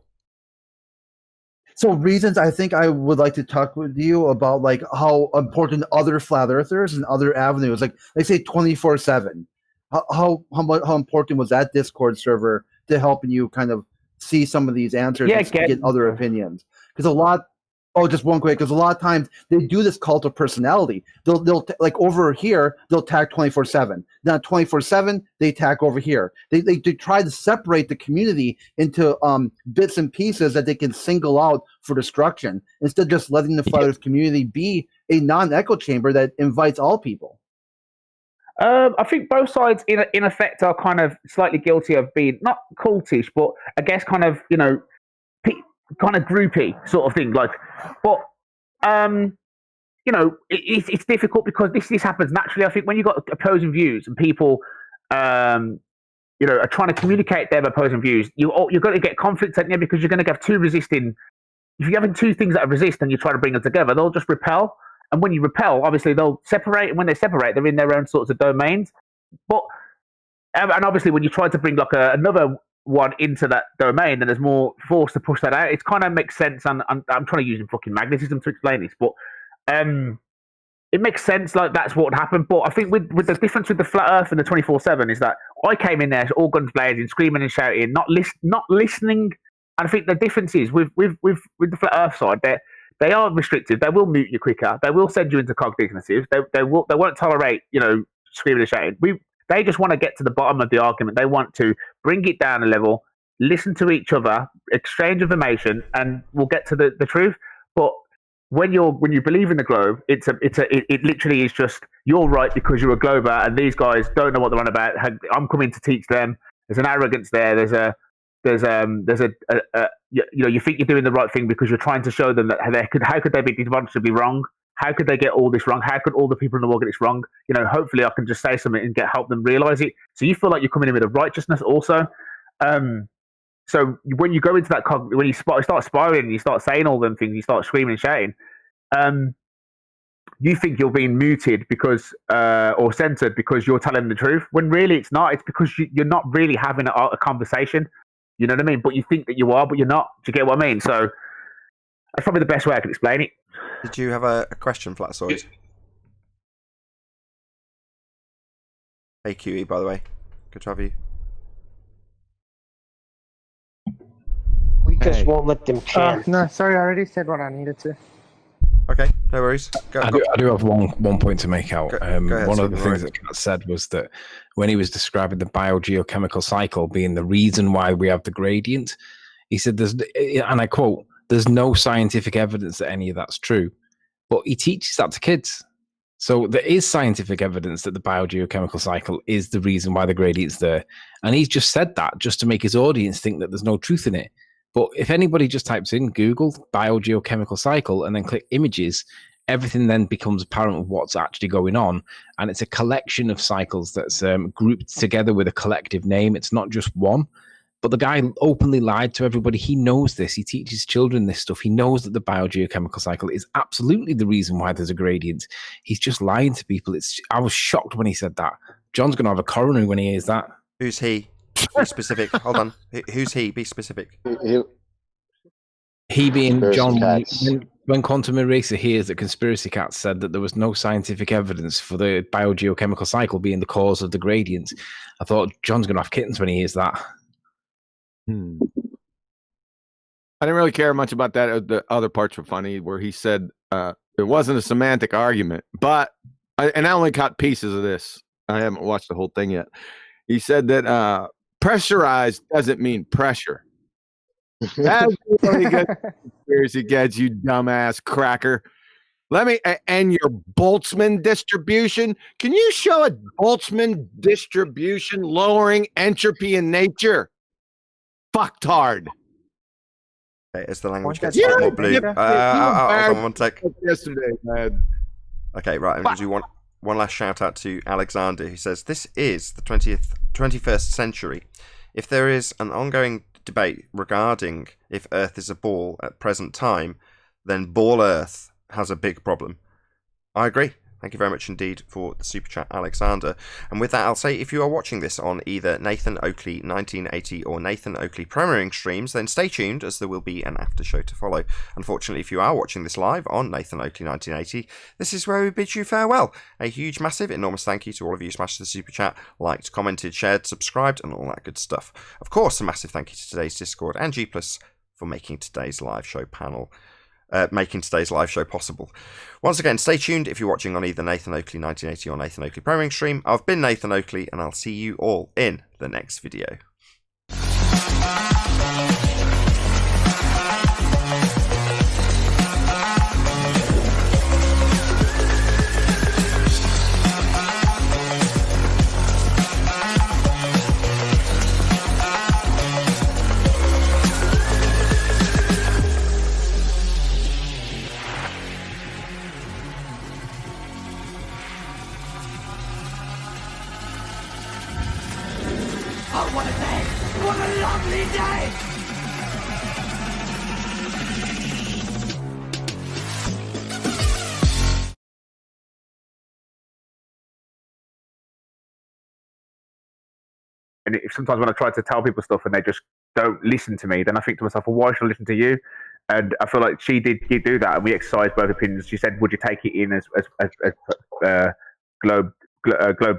So reasons I think I would like to talk with you about like how important other flat earthers and other avenues, like they say 24/7. How important was that Discord server to helping you kind of see some of these answers and get other opinions? Because just one quick, because a lot of times they do this cult of personality. They'll like over here, they'll attack 24/7. Now 24/7, they attack over here. They try to separate the community into bits and pieces that they can single out for destruction, instead of just letting the flat earth community be a non-echo chamber that invites all people. I think both sides, in effect, are kind of slightly guilty of being not cultish, but I guess kind of kind of groupy sort of thing. Like, but it's difficult because this happens naturally. I think when you've got opposing views and people, are trying to communicate their opposing views, you're going to get conflict, because you're going to have two resisting. If you're having two things that resist and you try to bring them together, they'll just repel. And when you repel, obviously they'll separate. And when they separate, they're in their own sorts of domains. But and obviously when you try to bring like another one into that domain, then there's more force to push that out. It kind of makes sense. And I'm trying to use fucking magnetism to explain this, but it makes sense. Like that's what would happen. But I think with the difference with the flat Earth and the 24/7 is that I came in there all guns blazing, screaming and shouting, not listening. And I think the difference is with the flat Earth side, they are restrictive. They will mute you quicker. They will send you into cognitive. They won't tolerate screaming and shouting. They just want to get to the bottom of the argument. They want to bring it down a level, listen to each other, exchange information, and we'll get to the truth. But when you believe in the globe, it literally is just you're right because you're a glober, and these guys don't know what they're on about. I'm coming to teach them. There's an arrogance there. You think you're doing the right thing because you're trying to show them that how could they be demonstrably wrong? How could they get all this wrong? How could all the people in the world get this wrong? Hopefully I can just say something and help them realize it. So you feel like you're coming in with a righteousness also. So when you go into that, when you start spiraling and you start saying all them things, you start screaming and shouting, you think you're being muted because or censored because you're telling the truth, when really it's not. It's because you're not really having a conversation. You know what I mean? But you think that you are, but you're not. Do you get what I mean? So that's probably the best way I can explain it. Did you have a question, Flatsoid? Hey, QE, by the way. Good to have you. We just won't let them chant. No, sorry, I already said what I needed to. Okay, no worries. I do have one point to make out. Go ahead, One of the Stephen, things that Kat said was that when he was describing the biogeochemical cycle being the reason why we have the gradient, he said, "There's," and I quote, "there's no scientific evidence that any of that's true," but he teaches that to kids. So there is scientific evidence that the biogeochemical cycle is the reason why the gradient's there, and he's just said that just to make his audience think that there's no truth in it. But if anybody just types in Google biogeochemical cycle and then click images, everything then becomes apparent of what's actually going on. And it's a collection of cycles that's grouped together with a collective name. It's not just one. But the guy openly lied to everybody. He knows this. He teaches children this stuff. He knows that the biogeochemical cycle is absolutely the reason why there's a gradient. He's just lying to people. I was shocked when he said that. John's going to have a coronary when he hears that. Who's he? Be specific. Hold on. Who's he? Be specific. He being Conspiracy John, cats. when Quantum Eraser hears that Conspiracy Cats said that there was no scientific evidence for the biogeochemical cycle being the cause of the gradient, I thought John's going to have kittens when he hears that. I didn't really care much about that. The other parts were funny, where he said it wasn't a semantic argument, but I only caught pieces of this. I haven't watched the whole thing yet. He said that pressurized doesn't mean pressure. That's what he gets. Conspiracy gets, you dumbass cracker. Let me and your Boltzmann distribution. Can you show a Boltzmann distribution lowering entropy in nature? Fucktard. Okay, as the language gets a bit more blue. Hold on one sec. Yesterday, man. Okay, right. I'm going to do one last shout out to Alexander, who says, "This is the 21st century. If there is an ongoing debate regarding if Earth is a ball at present time, then Ball Earth has a big problem." I agree. Thank you very much indeed for the super chat, Alexander. And with that, I'll say if you are watching this on either Nathan Oakley 1980 or Nathan Oakley premiering streams, then stay tuned as there will be an after show to follow. Unfortunately, if you are watching this live on Nathan Oakley 1980, this is where we bid you farewell. A huge, massive, enormous thank you to all of you who smashed the super chat, liked, commented, shared, subscribed, and all that good stuff. Of course, a massive thank you to today's Discord and G+ for making today's live show possible. Once again, stay tuned if you're watching on either Nathan Oakley 1980 or Nathan Oakley premiering stream. I've been Nathan Oakley, and I'll see you all in the next video. What a lovely day! And if sometimes when I try to tell people stuff and they just don't listen to me, then I think to myself, well, why should I listen to you? And I feel like she did do that, and we exercised both opinions. She said, would you take it in as globe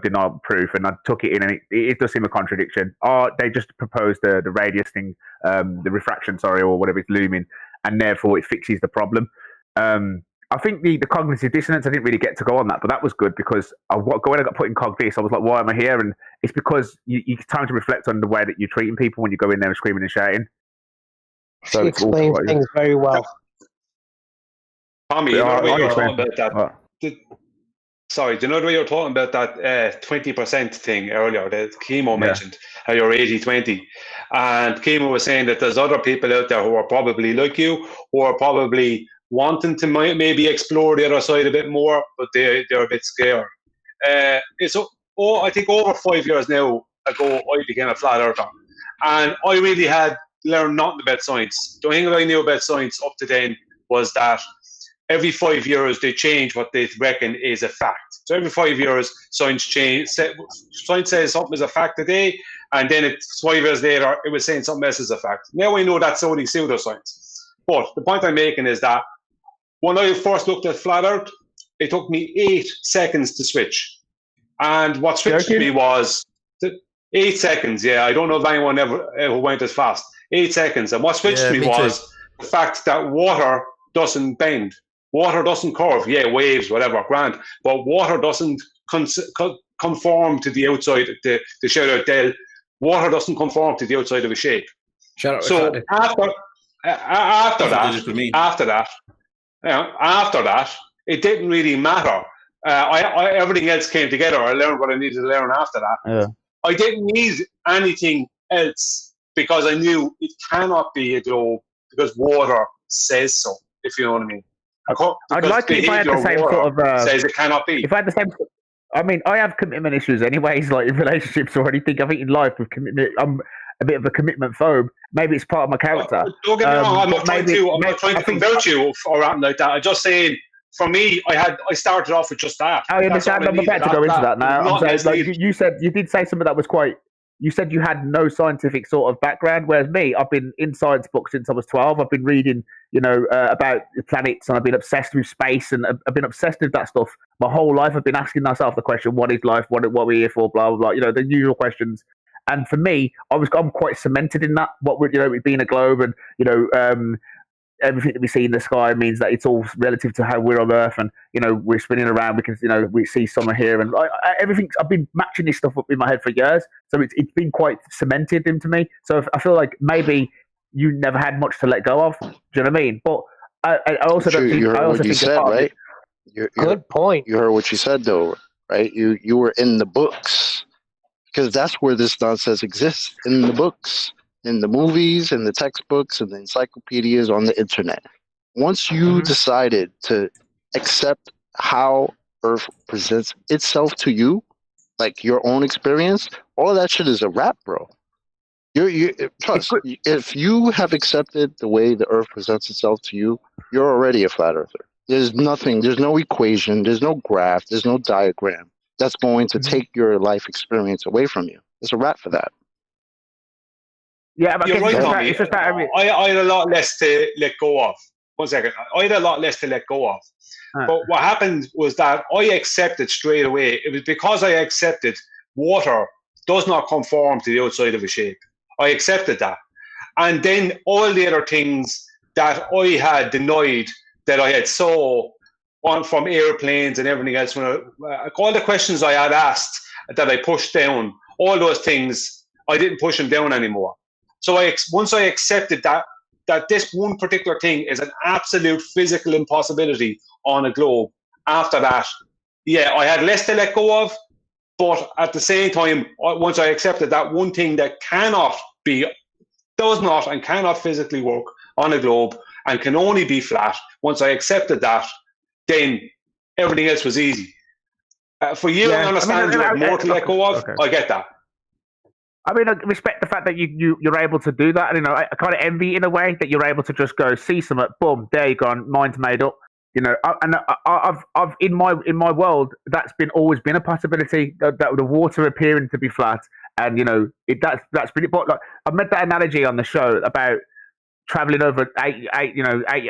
denial proof? And I took it in, and it does seem a contradiction. They just proposed the radius thing, the refraction, or whatever it's looming, and therefore it fixes the problem. I think the cognitive dissonance, I didn't really get to go on that, but that was good because when I got put in cog dis, I was like, why am I here? And it's because it's time to reflect on the way that you're treating people when you go in there and screaming and shouting. She explains things very well. Tommy, you know the way you were talking about that. Sorry, do you know the way you were talking about that 20% thing earlier that Chemo mentioned, how you're 80-20? And Chemo was saying that there's other people out there who are probably like you, who are probably wanting to maybe explore the other side a bit more, but they're a bit scared. I think over 5 years now ago, I became a flat earther. And I really had learned nothing about science. The only thing that I knew about science up to then was that every 5 years they change what they reckon is a fact. So every 5 years, science says something is a fact today, and then 5 years later, it was saying something else is a fact. Now I know that's only pseudoscience. But the point I'm making is that when I first looked at flat Earth, it took me 8 seconds to switch. And what switched me was, 8 seconds, yeah. I don't know if anyone ever went as fast. 8 seconds. And what switched me was the fact that water doesn't bend. Water doesn't curve. Yeah, waves, whatever, grand. But water doesn't conform to the outside, the shout-out Dell. Water doesn't conform to the outside of a shape. So after that, it didn't really matter. Everything else came together. I learned what I needed to learn after that. Yeah. I didn't need anything else because I knew it cannot be a globe because water says so, if you know what I mean. I'd like it if I had the same sort of... says it cannot be. If I had the same... I mean, I have commitment issues anyways, like in relationships or anything. I think in life with commitment, I'm a bit of a commitment phobe. Maybe it's part of my character. Don't get me wrong, I'm not trying to convert you or anything like that. I'm just saying, for me, I started off with just that. I understand. I'm about to go into that now. I'm saying, like, you did say something that was quite... You said you had no scientific sort of background, whereas me, I've been in science books since I was 12. I've been reading, about the planets, and I've been obsessed with space, and I've been obsessed with that stuff my whole life. I've been asking myself the question, what is life? What are we here for? Blah, blah, blah. The usual questions. And for me, I'm quite cemented in that. What would, with being a globe and, everything that we see in the sky means that it's all relative to how we're on Earth, and we're spinning around because we see summer here, and everything. I've been matching this stuff up in my head for years, so it's been quite cemented into me. So I feel like maybe you never had much to let go of. Do you know what I mean? But I also don't think. You heard what you said, right? Good point. You heard what you said, though, right? You were in the books, because that's where this nonsense exists, in the books. In the movies, in the textbooks, and the encyclopedias on the internet. Once you decided to accept how Earth presents itself to you, like your own experience, all of that shit is a wrap, bro. Trust, if you have accepted the way the Earth presents itself to you, you're already a flat earther. There's nothing, there's no equation, there's no graph, there's no diagram that's going to take your life experience away from you. It's a wrap for that. Yeah, but you're right, Tommy. It's just that, I had a lot less to let go of. 1 second. I had a lot less to let go of. But what happened was that I accepted straight away. It was because I accepted water does not conform to the outside of a shape. I accepted that. And then all the other things that I had denied that I had saw on from airplanes and everything else, all the questions I had asked that I pushed down, all those things, I didn't push them down anymore. So once I accepted that this one particular thing is an absolute physical impossibility on a globe, after that, yeah, I had less to let go of, but at the same time, once I accepted that one thing that does not and cannot physically work on a globe and can only be flat, once I accepted that, then everything else was easy. For you, I understand you have more to let go of. Okay. I get that. I mean, I respect the fact that you're able to do that. I kind of envy in a way that you're able to just go see something, boom, there you go, mind's made up. I've in my world that's always been a possibility that the water appearing to be flat, and that's pretty. But like I made that analogy on the show about traveling over 8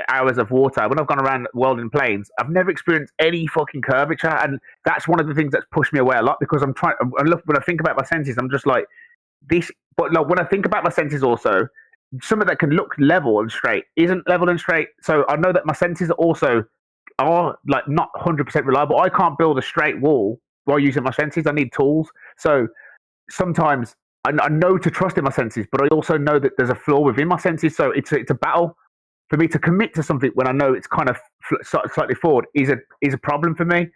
hours of water. When I've gone around the world in planes, I've never experienced any fucking curvature, and that's one of the things that's pushed me away a lot because I'm trying. And look, when I think about my senses, I'm just like. But like when I think about my senses also, something that can look level and straight isn't level and straight. So I know that my senses are like not 100% reliable. I can't build a straight wall while using my senses. I need tools. So sometimes I know to trust in my senses, but I also know that there's a flaw within my senses. So it's a battle for me to commit to something when I know it's kind of slightly flawed is a problem for me.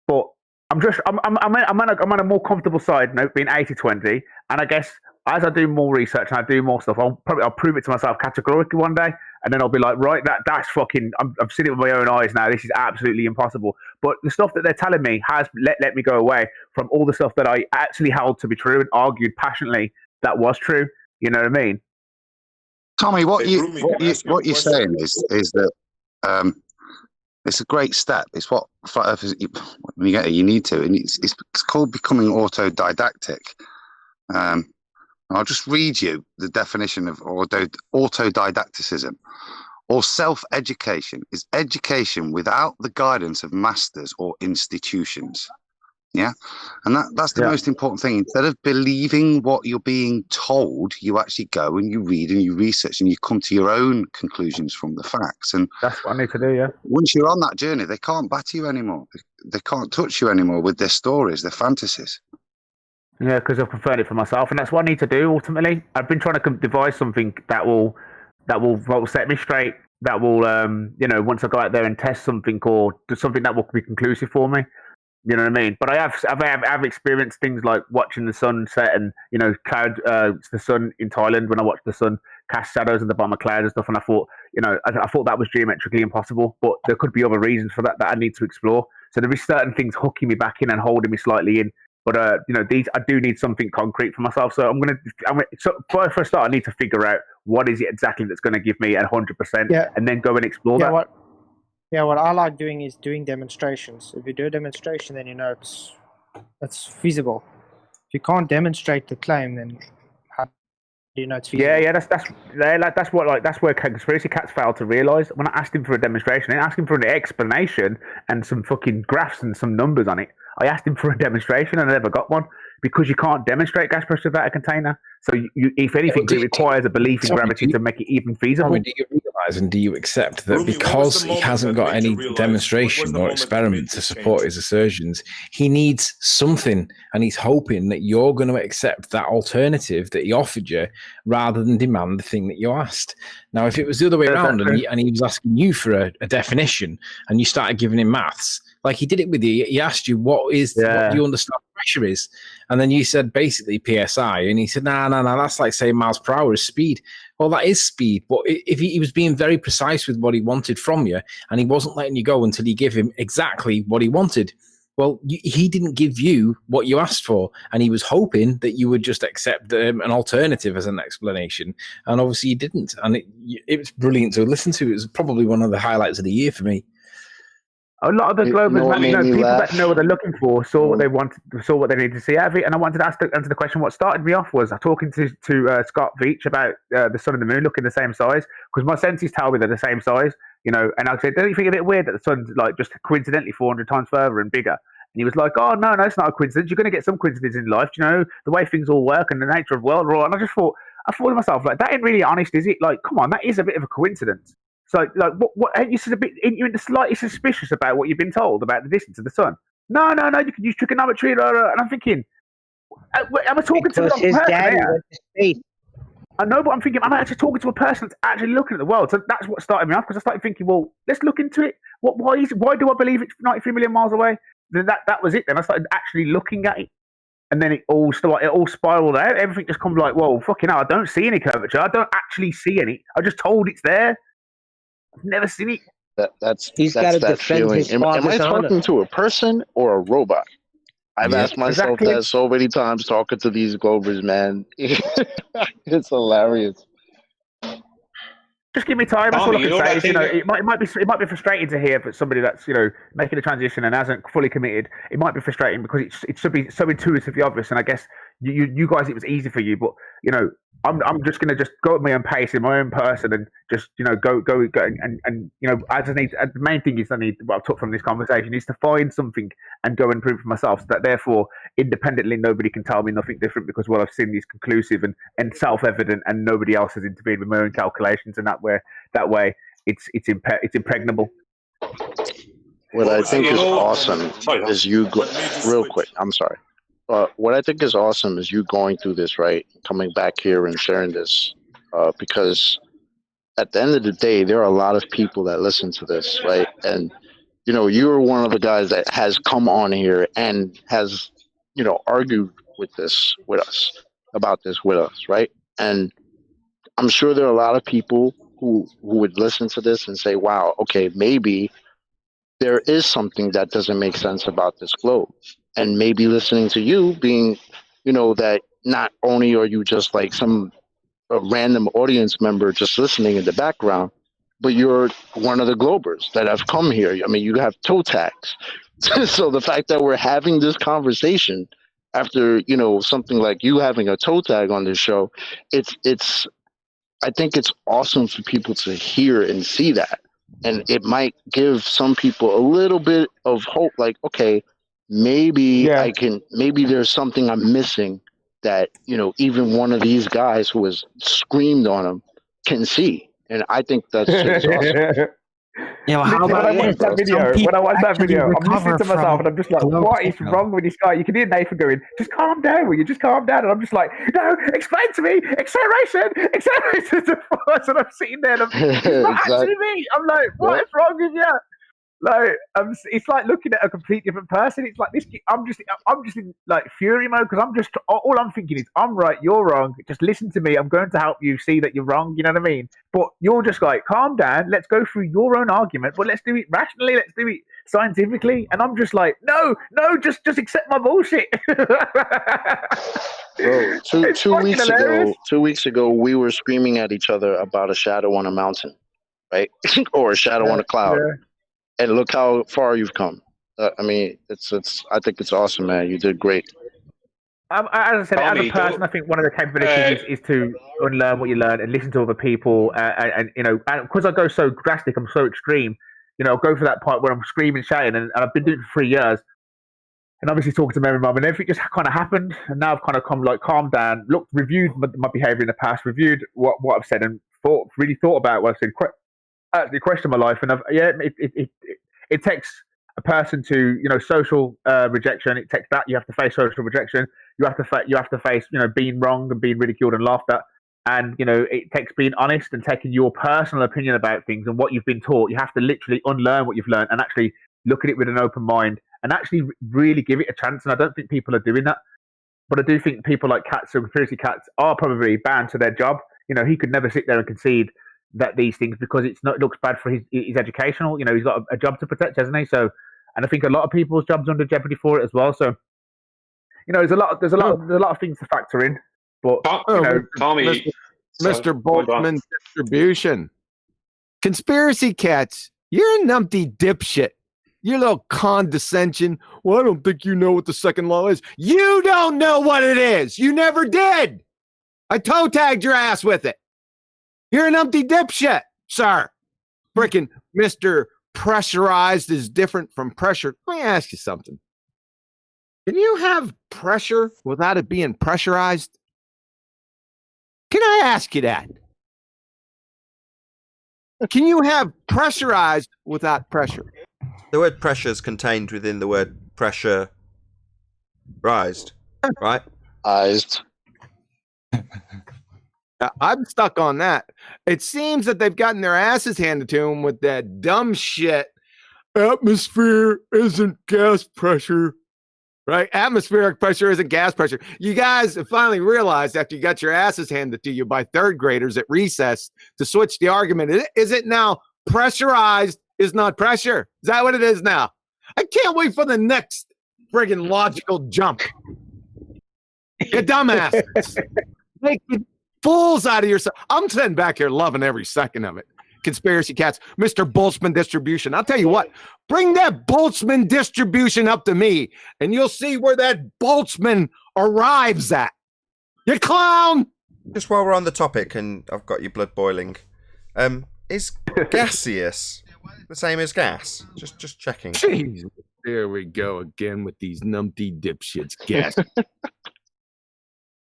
But I'm on a more comfortable side, being 80-20, and I guess as I do more research and I do more stuff, I'll prove it to myself categorically one day, and then I'll be like, right, that's fucking. I've seen it with my own eyes now. This is absolutely impossible. But the stuff that they're telling me has let me go away from all the stuff that I actually held to be true and argued passionately that was true. You know what I mean? Tommy, what you're saying is that. It's a great step. It's what flat earthers, when you get it, you need to. And it's called becoming autodidactic. I'll just read you the definition of autodidacticism. Or self-education is education without the guidance of masters or institutions. Yeah. And that's the most important thing. Instead of believing what you're being told, you actually go and you read and you research and you come to your own conclusions from the facts. And that's what I need to do, yeah. Once you're on that journey, they can't batter you anymore. They can't touch you anymore with their stories, their fantasies. Yeah, because I've confirmed it for myself, and that's what I need to do ultimately. I've been trying to devise something that will set me straight, that will, once I go out there and test something or do something that will be conclusive for me. You know what I mean? But I've experienced things like watching the sun set and, the sun in Thailand when I watched the sun cast shadows at the bottom of clouds and stuff. And I thought, I thought that was geometrically impossible, but there could be other reasons for that I need to explore. So there is certain things hooking me back in and holding me slightly in. But, these, I do need something concrete for myself. So for a start, I need to figure out what is it exactly that's going to give me 100% and then go and explore that. What I like doing is doing demonstrations. If you do a demonstration, then it's feasible. If you can't demonstrate the claim, then how do you know it's feasible? Yeah, that's where conspiracy cats fail to realise. When I asked him for a demonstration, I didn't ask him for an explanation and some fucking graphs and some numbers on it. I asked him for a demonstration and I never got one because you can't demonstrate gas pressure without a container. So, if anything, it requires a belief in gravity to make it even feasible. Do you realise and do you accept that because he hasn't got any demonstration or experiment to support his assertions, he needs something, and he's hoping that you're going to accept that alternative that he offered you rather than demand the thing that you asked? Now, if it was the other way around and he was asking you for a definition and you started giving him maths, like he did it with you, he asked you what do you understand pressure is? And then you said basically PSI, and he said, no, that's like saying miles per hour is speed. Well, that is speed, but if he was being very precise with what he wanted from you, and he wasn't letting you go until you give him exactly what he wanted, well, he didn't give you what you asked for, and he was hoping that you would just accept an alternative as an explanation, and obviously you didn't, and it was brilliant to listen to. It was probably one of the highlights of the year for me. A lot of the Globers, people that know what they're looking for, saw what they wanted, saw what they needed to see out of it. And I wanted to answer the question. What started me off was talking to Scott Veach about the sun and the moon looking the same size, because my senses tell me they're the same size. And I said, don't you think it a bit weird that the sun's like just coincidentally 400 times further and bigger? And he was like, oh no, it's not a coincidence. You're going to get some coincidence in life, the way things all work and the nature of the world. And I thought to myself, like, that ain't really honest, is it? Like, come on, that is a bit of a coincidence. So, like, what? Ain't you slightly suspicious about what you've been told about the distance of the sun? No, you can use trigonometry, and I'm thinking, am I talking to the wrong person here? I know, but I'm thinking, I'm actually talking to a person that's actually looking at the world. So that's what started me off, because I started thinking, well, let's look into it. Why do I believe it's 93 million miles away? Then that was it. Then I started actually looking at it, and then it all spiraled out. Everything just comes like, whoa, fucking hell! I don't see any curvature. I don't actually see any. I just told it's there. I've never seen it. That's got to that defend feeling. his Am I father's talking honor. to a person or a robot? I've asked myself that so many times talking to these Globers, man. It's hilarious. Just give me time. That's all I can say. It might be frustrating to hear for somebody that's making a transition and hasn't fully committed. It might be frustrating because it should be so intuitively obvious. And I guess you guys, it was easy for you, but I'm just gonna go at my own pace in my own person and just go and the main thing is what I've took from this conversation is to find something and go and prove for myself, so that therefore independently nobody can tell me nothing different, because what I've seen is conclusive and self-evident, and nobody else has intervened with my own calculations, and that way it's impregnable. What I think is awesome is you go real quick. I'm sorry. What I think is awesome is you going through this, right? Coming back here and sharing this, because at the end of the day, there are a lot of people that listen to this, right? And you're one of the guys that has come on here and has, argued with us about this with us, right? And I'm sure there are a lot of people who would listen to this and say, wow, okay, maybe there is something that doesn't make sense about this globe. And maybe listening to you being, that not only are you just like a random audience member just listening in the background, but you're one of the Globers that have come here. I mean, you have toe tags. So the fact that we're having this conversation after, something like you having a toe tag on this show, I think it's awesome for people to hear and see that. And it might give some people a little bit of hope, like, okay, maybe maybe there's something I'm missing that, even one of these guys who has screamed on him can see. And I think that's awesome. How when I watched that video, I'm listening to myself and I'm just like, what is wrong with this guy? You can hear Nathan going, just calm down, will you? Just calm down. And I'm just like, no, explain to me, acceleration. And I'm sitting there and it's not actually me. I'm like, what is wrong with you? Like, it's like looking at a complete different person. It's like this. I'm just in like fury mode because all I'm thinking is I'm right, you're wrong. Just listen to me. I'm going to help you see that you're wrong. You know what I mean? But you're just like, calm down. Let's go through your own argument, but let's do it rationally. Let's do it scientifically. And I'm just like, no, just accept my bullshit. Bro, two weeks ago, we were screaming at each other about a shadow on a mountain, right? Or a shadow on a cloud. Yeah. And look how far you've come. I mean, it's. I think it's awesome, man. You did great. As I said, as a person, I think one of the capabilities is to unlearn what you learn and listen to other people. And because I go so drastic, I'm so extreme. I'll go for that part where I'm screaming, shouting, and I've been doing it for 3 years. And obviously talking to Mary Mum, and everything just kind of happened. And now I've kind of calmed down, reviewed my behavior in the past, reviewed what I've said, and really thought about what I've said. Actually question my life, and it takes a person to social rejection. It takes that you have to face social rejection. You have to face being wrong and being ridiculed and laughed at, and it takes being honest and taking your personal opinion about things and what you've been taught. You have to literally unlearn what you've learned and actually look at it with an open mind and actually really give it a chance. And I don't think people are doing that, but I do think people like Conspiracy Cats are probably bound to their job. He could never sit there and concede that these things because it looks bad for his educational. He's got a job to protect, hasn't he? So, and I think a lot of people's jobs are under jeopardy for it as well. So, there's a lot of things to factor in. But Tommy, Mr. Boltzmann distribution, Conspiracy Cats, you're a numpty dipshit. You little condescension. Well, I don't think you know what the second law is. You don't know what it is. You never did. I toe tagged your ass with it. You're an empty dipshit, sir. Freaking Mr. Pressurized is different from pressure. Let me ask you something. Can you have pressure without it being pressurized? Can I ask you that? Can you have pressurized without pressure? The word pressure is contained within the word pressurized, right? I'm stuck on that. It seems that they've gotten their asses handed to them with that dumb shit. Atmosphere isn't gas pressure, right? Atmospheric pressure isn't gas pressure. You guys have finally realized after you got your asses handed to you by third graders at recess to switch the argument. Is it now pressurized is not pressure? Is that what it is now? I can't wait for the next friggin' logical jump. You dumbasses. Make fools out of yourself. I'm sitting back here loving every second of it. Conspiracy Cats, Mr. Boltzmann distribution. I'll tell you what, bring that Boltzmann distribution up to me, and you'll see where that Boltzmann arrives at. You clown! Just while we're on the topic, and I've got your blood boiling, is gaseous the same as gas? Just checking. Jeez, there we go again with these numpty dipshits. Gas.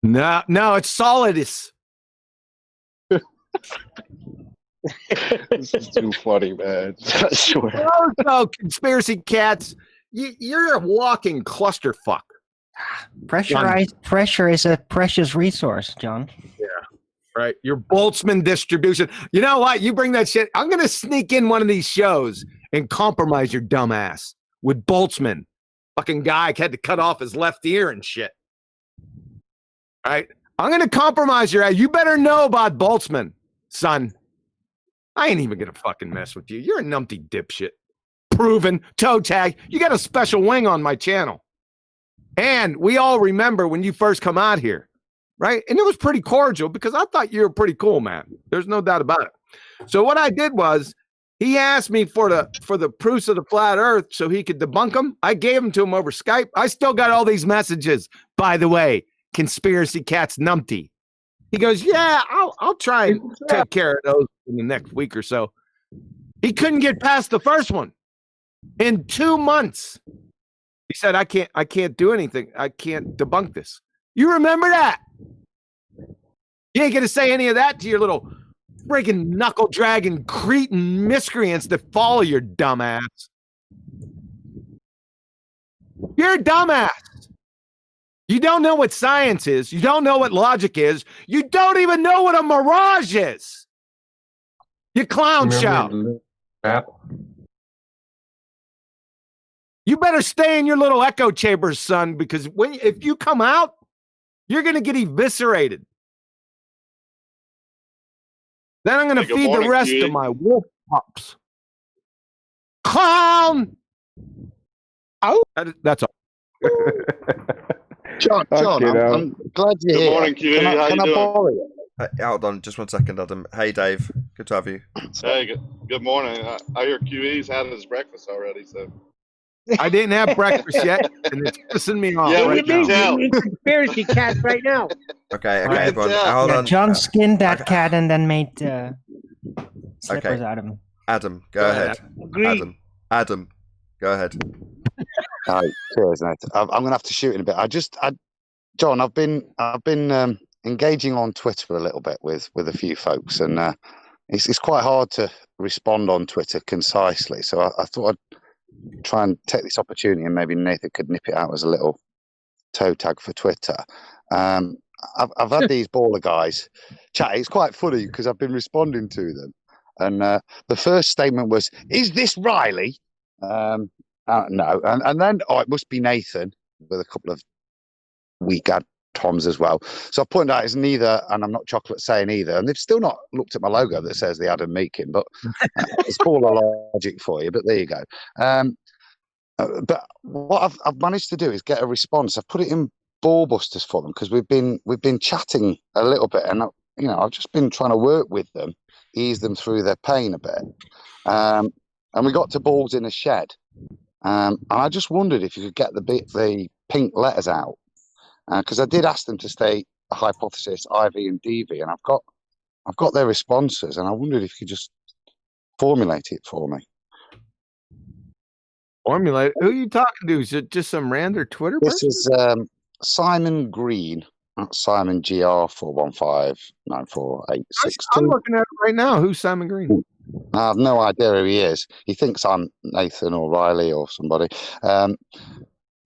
No, it's solidus. This is too funny, man. I swear. No, Conspiracy Cats, you're a walking clusterfuck. Pressurized pressure is a precious resource, John. Yeah, right. Your Boltzmann distribution. You know what? You bring that shit. I'm going to sneak in one of these shows and compromise your dumb ass with Boltzmann. Fucking guy had to cut off his left ear and shit. Right? I'm going to compromise your ass. You better know about Boltzmann, son. I ain't even going to fucking mess with you. You're a numpty dipshit. Proven. Toe tag. You got a special wing on my channel. And we all remember when you first come out here, right? And it was pretty cordial because I thought you were pretty cool, man. There's no doubt about it. So what I did was he asked me for the proofs of the flat earth so he could debunk them. I gave them to him over Skype. I still got all these messages, by the way. Conspiracy Cats numpty. He goes, yeah, I'll try and take care of those in the next week or so. He couldn't get past the first one. In 2 months, He said, I can't do anything. I can't debunk this. You remember that? You ain't going to say any of that to your little freaking knuckle-dragging cretin miscreants that follow your dumbass. You're a dumbass. You don't know what science is. You don't know what logic is. You don't even know what a mirage is. You clown show. You better stay in your little echo chambers, son, because if you come out, you're going to get eviscerated. Then I'm going to feed the rest of my wolf pups. Clown! Oh, that's all. John, I'm glad you're here. Good morning, QE. How you doing? Borrow you? Hold on, just 1 second, Adam. Hey, Dave. Good to have you. Hey, good morning. I hear QE's had his breakfast already, so. I didn't have breakfast yet, and it's pissing me off. Yeah, right now. You're a conspiracy cat right now. Okay, everyone. Hold on. John skinned that cat and then made slippers out of him. Adam, go ahead. Adam, go ahead. All right, cheers, Nathan. I'm going to have to shoot in a bit. John, I've been engaging on Twitter a little bit with a few folks, and it's quite hard to respond on Twitter concisely. So I thought I'd try and take this opportunity, and maybe Nathan could nip it out as a little toe tag for Twitter. I've had these baller guys chat. It's quite funny because I've been responding to them, and the first statement was, "Is this Riley?" No, and then it must be Nathan, with a couple of weak ad toms as well. So I pointed out it's neither, and I'm not chocolate saying either, and they've still not looked at my logo that says the Adam Meakin, but it's baller logic for you. But there you go. But what I've managed to do is get a response. I've put it in Ballbusters for them because we've been chatting a little bit, and I've just been trying to work with them, ease them through their pain a bit. And we got to balls in a shed. And I just wondered if you could get the pink letters out, because I did ask them to state a hypothesis, IV and DV, and I've got their responses, and I wondered if you could just formulate it for me. Formulate? Who are you talking to? Is it just some random Twitter person? This is Simon Green, Simon GR 4159486. I'm looking at it right now. Who's Simon Green? I have no idea who he is. He thinks I'm Nathan or Riley or somebody.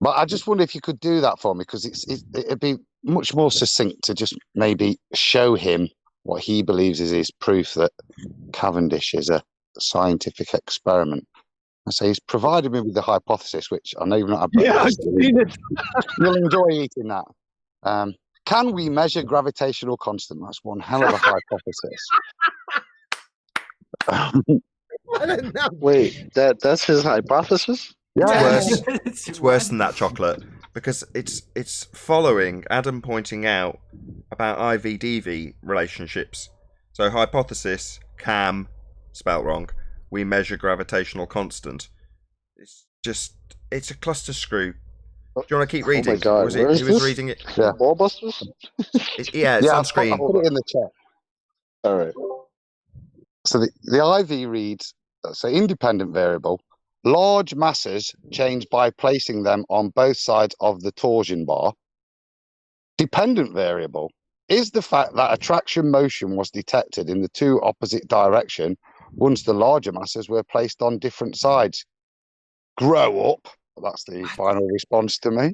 But I just wonder if you could do that for me, because it'd be much more succinct to just maybe show him what he believes is his proof that Cavendish is a scientific experiment. I say he's provided me with the hypothesis, which I know you've not had breakfast. Yeah, I've seen it. You'll enjoy eating that. Can we measure gravitational constant? That's one hell of a hypothesis. Wait, that's his hypothesis? Yeah, it's worse than that, chocolate, because it's following Adam pointing out about IV-DV relationships. So hypothesis, cam, spelt wrong. We measure gravitational constant. It's a cluster screw. Do you want to keep reading? Oh my God, He was reading it. Yeah. Ballbusters? It's on screen. I'll put it in the chat. All right. So the IV reads, so independent variable, large masses change by placing them on both sides of the torsion bar. Dependent variable is the fact that attraction motion was detected in the two opposite direction once the larger masses were placed on different sides. Grow up. That's the final response to me.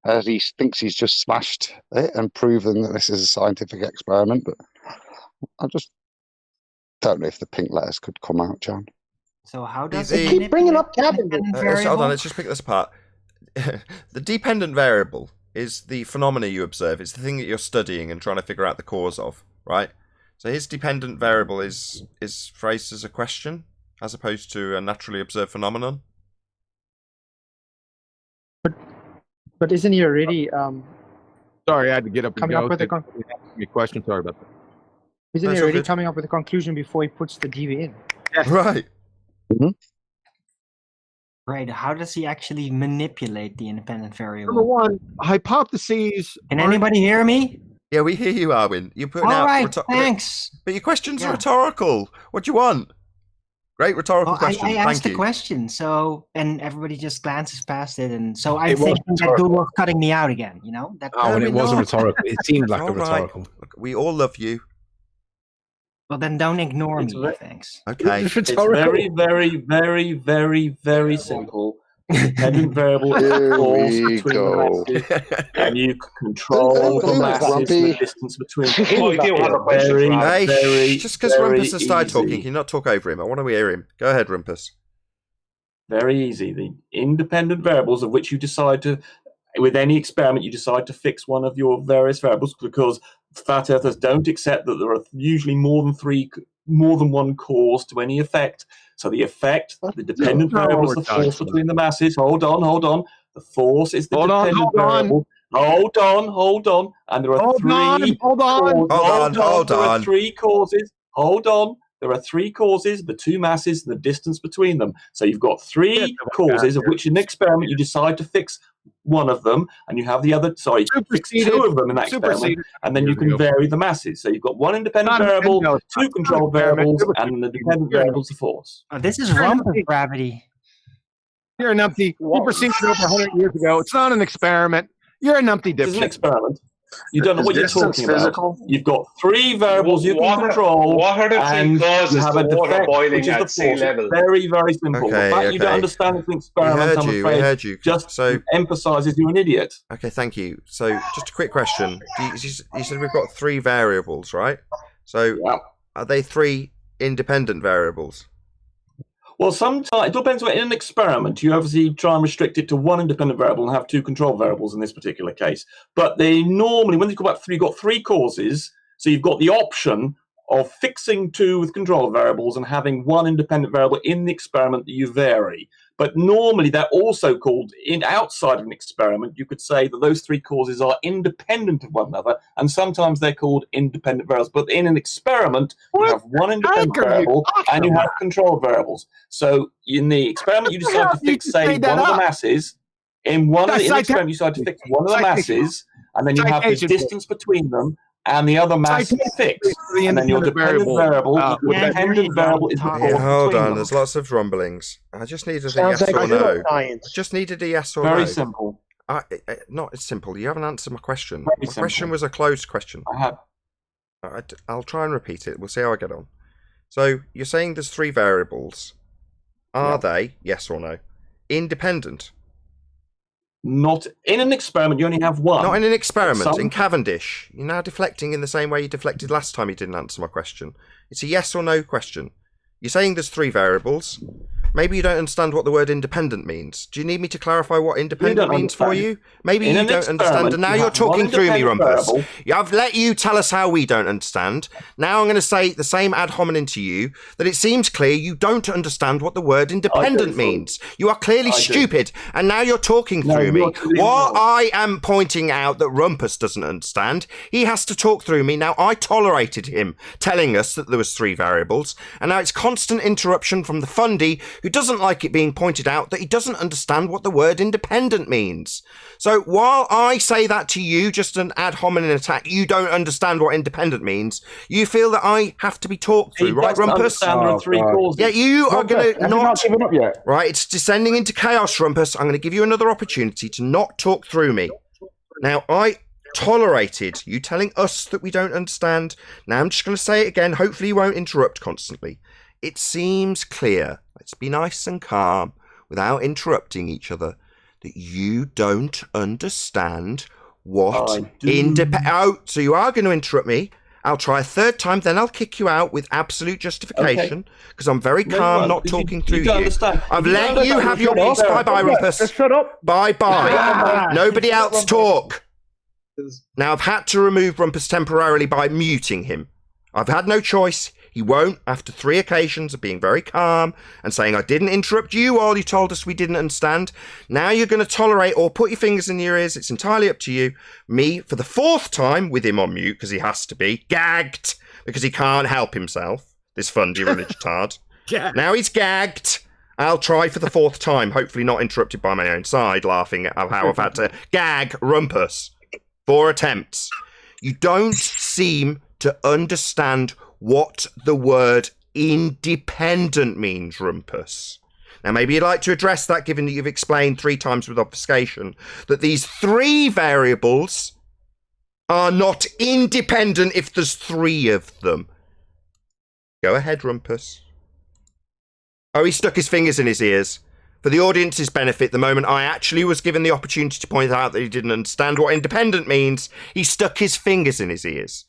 As he thinks he's just smashed it and proven that this is a scientific experiment, but I just don't know if the pink letters could come out, John. So how does They keep bringing up Cavendish? Hold on, let's just pick this apart. The dependent variable is the phenomena you observe. It's the thing that you're studying and trying to figure out the cause of, right? So his dependent variable is phrased as a question as opposed to a naturally observed phenomenon. But isn't he already Sorry, I had to get up and coming go. up with a question. Sorry about that. isn't That's he all already good. coming up with a conclusion before he puts the DV in? Right. Right. How does he actually manipulate the independent variable? Number one, hypotheses. Can anybody hear me? Yeah, we hear you, Arwin. You're putting All out right, thanks. But your questions are rhetorical. What do you want? Great rhetorical Well, question. I asked Thank you. the question, so and everybody just glances past it, and so I'm It was thinking that rhetorical. Google's cutting me out again. You know that. Oh, and it wasn't rhetorical. It seemed like All a right. rhetorical. Look, we all love you. Well, then don't ignore me. Thanks. Okay. It's It's rhetorical. very, very, very, very, very simple. Dependent variable is Here force we between go. the masses, and you can control the masses and the distance between them. I do have a question Very, for Adam. Hey, just because very Rumpus has started talking, easy. can you not talk over him? I want to hear him. Go ahead, Rumpus. Very easy. The independent variables of which you decide to, with any experiment, you decide to fix one of your various variables, because flat earthers don't accept that there are usually more than one cause to any effect. So the effect, the dependent variable is the force between the masses. Hold on. The force is the dependent variable. Hold on. And there are Hold on. There are three causes. Hold on. There are three causes, the two masses, and the distance between them. So you've got three causes, of which in an experiment you decide to fix one of them, and you have the other, fix two of them in that experiment, and then you can vary the masses. So you've got one independent variable, two controlled variables, and the dependent variable is the force. Oh, this is Rumpus gravity. You're a numpty. You proceeded over 100 years ago. It's not an experiment. You're a numpty This is an dipshit. experiment. You don't know Is what you're distance talking physical? about. You've got three variables you can control, What are the three and causes you have to a water defect, boiling which is at the sea force. level? Very, very simple. Okay, The fact you don't okay. understand it's an We experiment, heard I'm you. We afraid, heard you. just So, emphasises you're an idiot. okay, thank you. So, just a quick question. You said we've got three variables, right? So, are they three independent variables? Well, sometimes it depends. In an experiment, you obviously try and restrict it to one independent variable and have two control variables in this particular case. But they normally, when you go about three, you've got three causes. So you've got the option of fixing two with control variables and having one independent variable in the experiment that you vary. But normally they're also called, outside of an experiment, you could say that those three causes are independent of one another, and sometimes they're called independent variables. But in an experiment, you have one independent variable and you have control variables. So in the experiment, you decide to fix, say, one of the masses. In the experiment, you decide to fix one of the masses, and then you have this distance between them, and the other mass fixed. And then your dependent variable, is the force Hold between on, them. there's lots of rumblings. I just needed a Sounds yes like or no. science. I just needed a yes or no. Very simple. Not as simple. You haven't answered my question. Very My simple. question was a closed question. I have. I'll try and repeat it. We'll see how I get on. So, you're saying there's three variables. Are they, yes or no, independent? Not in an experiment, you only have one. Not in an experiment. Some- In Cavendish. You're now deflecting in the same way you deflected last time you didn't answer my question. It's a yes or no question. You're saying there's three variables. Maybe you don't understand what the word independent means. Do you need me to clarify what independent means for you? Maybe you don't understand, and now you're talking through me, Rumpus. I've let you tell us how we don't understand. Now I'm going to say the same ad hominem to you, that it seems clear you don't understand what the word independent means. You are clearly stupid, and now you're talking through me. What I am pointing out that Rumpus doesn't understand, he has to talk through me. Now, I tolerated him telling us that there was three variables, and now it's constant interruption from the fundy who doesn't like it being pointed out that he doesn't understand what the word independent means. So while I say that to you, just an ad hominem attack, you don't understand what independent means, you feel that I have to be talked through, right, Rumpus? Yeah, you are going to not given up yet. Right, it's descending into chaos, Rumpus. I'm going to give you another opportunity to not talk through me. Now, I tolerated you telling us that we don't understand. Now I'm just going to say it again. Hopefully you won't interrupt constantly. It seems clear, let's be nice and calm without interrupting each other, that you don't understand what so you are going to interrupt me. I'll try a third time, then I'll kick you out with absolute justification, because I'm very calm, not talking through you. I've let you have your piece. Bye-bye, Rumpus. Shut up. Bye-bye. Nobody else talk. Now, I've had to remove Rumpus temporarily by muting him. I've had no choice. He won't, after 3 occasions of being very calm and saying, I didn't interrupt you while you told us we didn't understand. Now you're going to tolerate or put your fingers in your ears. It's entirely up to you. Me, for the 4th time, with him on mute, because he has to be, gagged, because he can't help himself, this fundy religious tard. Now he's gagged. I'll try for the 4th time, hopefully not interrupted by my own side, laughing at how I've had to gag Rumpus. 4 attempts. You don't seem to understand what the word independent means, Rumpus. Now, maybe you'd like to address that, given that you've explained 3 times with obfuscation that these 3 variables are not independent if there's 3 of them. Go ahead, Rumpus. Oh, he stuck his fingers in his ears. For the audience's benefit, the moment I actually was given the opportunity to point out that he didn't understand what independent means, he stuck his fingers in his ears.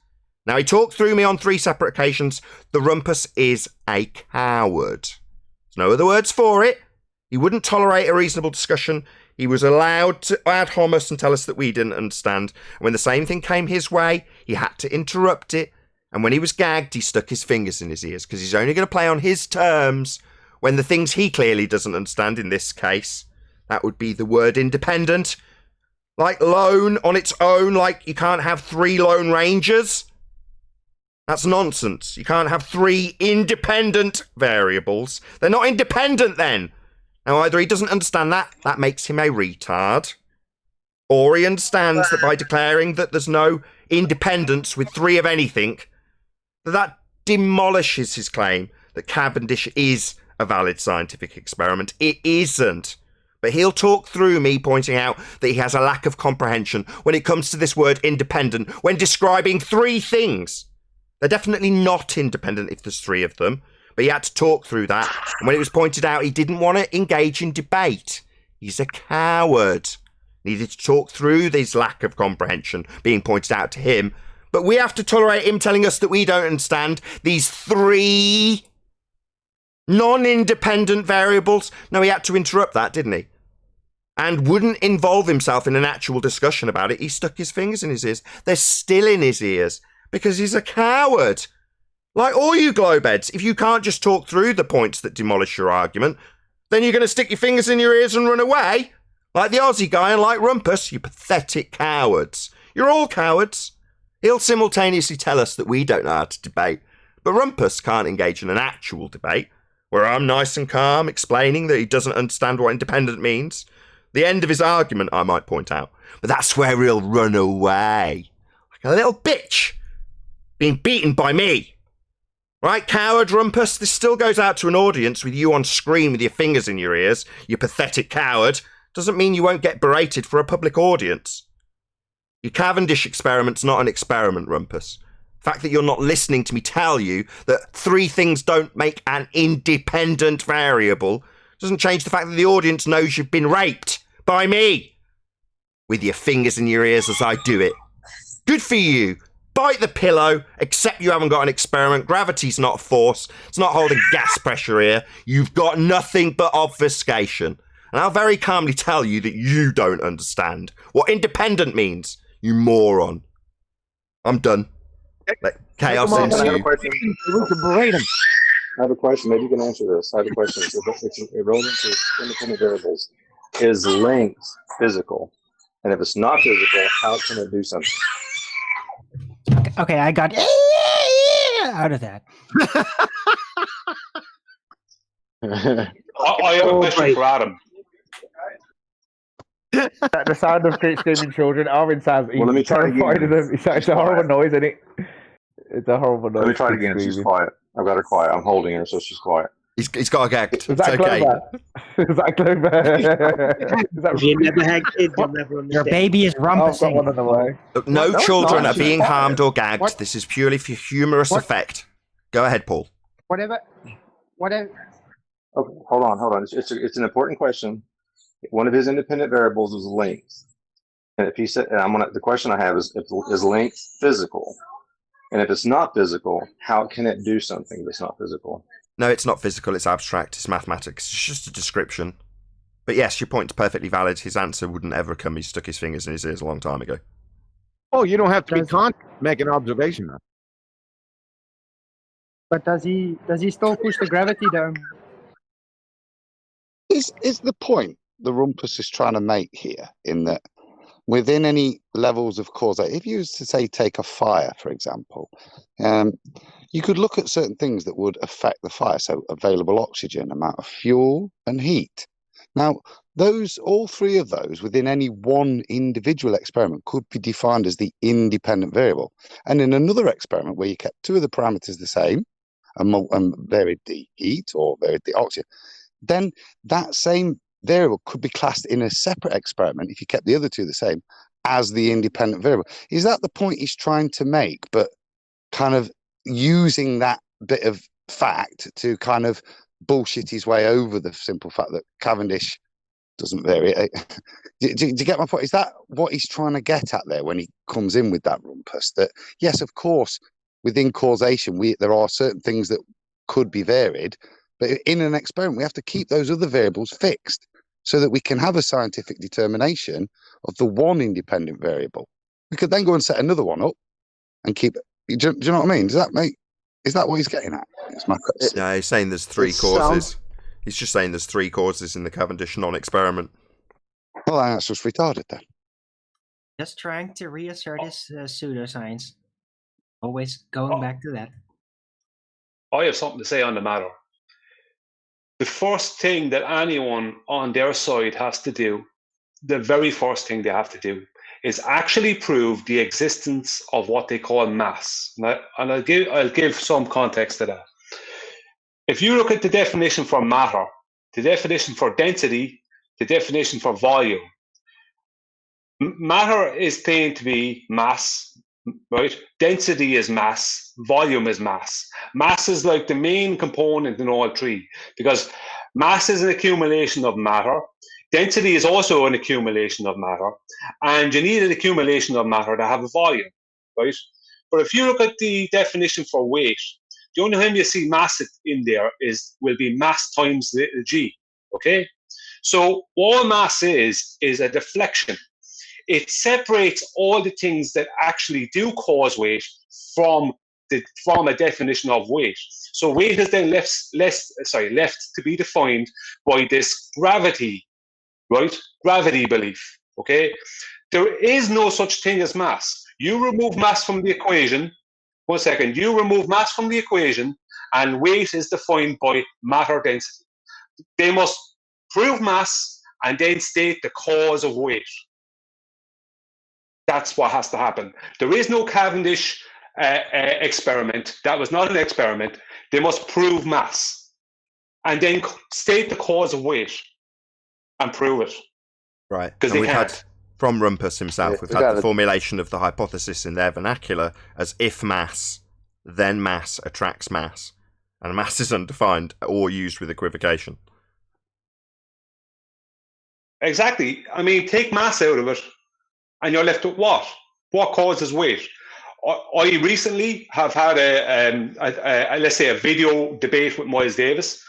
Now, he talked through me on 3 separate occasions. The Rumpus is a coward. There's no other words for it. He wouldn't tolerate a reasonable discussion. He was allowed to ad hominem and tell us that we didn't understand. And when the same thing came his way, he had to interrupt it. And when he was gagged, he stuck his fingers in his ears because he's only going to play on his terms when the things he clearly doesn't understand, in this case, that would be the word independent. Like lone on its own, like you can't have 3 Lone Rangers. That's nonsense. You can't have 3 independent variables. They're not independent then. Now, either he doesn't understand that makes him a retard, or he understands that by declaring that there's no independence with 3 of anything, that demolishes his claim that Cavendish is a valid scientific experiment. It isn't. But he'll talk through me pointing out that he has a lack of comprehension when it comes to this word independent when describing 3 things. They're definitely not independent if there's 3 of them, but he had to talk through that. And when it was pointed out he didn't want to engage in debate, he's a coward. Needed to talk through this lack of comprehension being pointed out to him, but we have to tolerate him telling us that we don't understand these 3 non-independent variables. No, he had to interrupt that, didn't he? And wouldn't involve himself in an actual discussion about it. He stuck his fingers in his ears. They're still in his ears because he's a coward. Like all you glowbeds, if you can't just talk through the points that demolish your argument, then you're going to stick your fingers in your ears and run away? Like the Aussie guy and like Rumpus, you pathetic cowards. You're all cowards. He'll simultaneously tell us that we don't know how to debate, but Rumpus can't engage in an actual debate, where I'm nice and calm, explaining that he doesn't understand what independent means. The end of his argument, I might point out. But that's where he'll run away. Like a little bitch. Being beaten by me. Right, coward Rumpus? This still goes out to an audience with you on screen with your fingers in your ears, you pathetic coward. Doesn't mean you won't get berated for a public audience. Your Cavendish experiment's not an experiment, Rumpus. The fact that you're not listening to me tell you that 3 things don't make an independent variable doesn't change the fact that the audience knows you've been raped by me. With your fingers in your ears as I do it. Good for you. Bite the pillow, accept you haven't got an experiment. Gravity's not a force. It's not holding gas pressure here. You've got nothing but obfuscation. And I'll very calmly tell you that you don't understand what independent means, you moron. I'm done. Let chaos ensue. I have a question. I have a question. Maybe you can answer this. I have a question. It's irrelevant to independent variables. Is length physical? And if it's not physical, how can it do something? Okay, I got out of that. I have a question for Adam. The sound of screaming children. Arvin sounds Well, let me try terrified of them. It's a horrible noise, isn't it? It's a horrible noise. Let me try it again. She's quiet. I've got her quiet. I'm holding her, so she's quiet. He's got a gag. Is that okay. Is that Clover? You never had kids, you'll never understand. Your baby is rumpusing. One on the way. Look, no children are being harmed or gagged. What? This is purely for humorous effect. Go ahead, Paul. Whatever. Okay, hold on. It's an important question. One of his independent variables is length, and if he said, the question I have is length physical, and if it's not physical, how can it do something that's not physical? No, it's not physical. It's abstract. It's mathematics. It's just a description. But yes, your point's perfectly valid. His answer wouldn't ever come. He stuck his fingers in his ears a long time ago. Oh, you don't have to be conscious to make an observation. But does he still push the gravity down? Is the point the Rumpus is trying to make here, in that within any levels of causation, if you was to say take a fire, for example, you could look at certain things that would affect the fire. So available oxygen, amount of fuel, and heat. Now, all 3 of those within any one individual experiment could be defined as the independent variable. And in another experiment where you kept 2 of the parameters the same, and varied the heat or varied the oxygen, then that same variable could be classed in a separate experiment if you kept the other two the same as the independent variable. Is that the point he's trying to make? But kind of using that bit of fact to kind of bullshit his way over the simple fact that Cavendish doesn't vary. Do you get my point? Is that what he's trying to get at there when he comes in with that rumpus? That yes, of course, within causation, there are certain things that could be varied, but in an experiment, we have to keep those other variables fixed so that we can have a scientific determination of the one independent variable. We could then go and set another one up and keep. Do you know what I mean? Does that make? Is that what he's getting at? No, he's saying there's three causes. He's just saying there's three causes in the Cavendish non-experiment. Well, that's just retarded then. Just trying to reassert his pseudoscience. Always going back to that. I have something to say on the matter. The first thing that anyone on their side has to do, the very first thing they have to do, is actually prove the existence of what they call mass. And I'll give some context to that. If you look at the definition for matter, the definition for density, the definition for volume, matter is claimed to be mass, right? Density is mass, volume is mass. Mass is like the main component in all three, because mass is an accumulation of matter. Density is also an accumulation of matter, and you need an accumulation of matter to have a volume, right? But if you look at the definition for weight, the only time you see mass in there will be mass times the g, okay? So all mass is a deflection. It separates all the things that actually do cause weight from a definition of weight. So weight is then left to be defined by this gravity, right? Gravity belief, okay? There is no such thing as mass. You remove mass from the equation, one second, you remove mass from the equation and weight is defined by matter density. They must prove mass and then state the cause of weight. That's what has to happen. There is no Cavendish experiment. That was not an experiment. They must prove mass and then state the cause of weight and prove it. Right. Because we've had, from Rumpus himself, we've had the formulation of the hypothesis in their vernacular as if mass, then mass attracts mass. And mass is undefined or used with equivocation. Exactly. I mean, take mass out of it, and you're left with what? What causes weight? I recently have had let's say a video debate with Miles Davis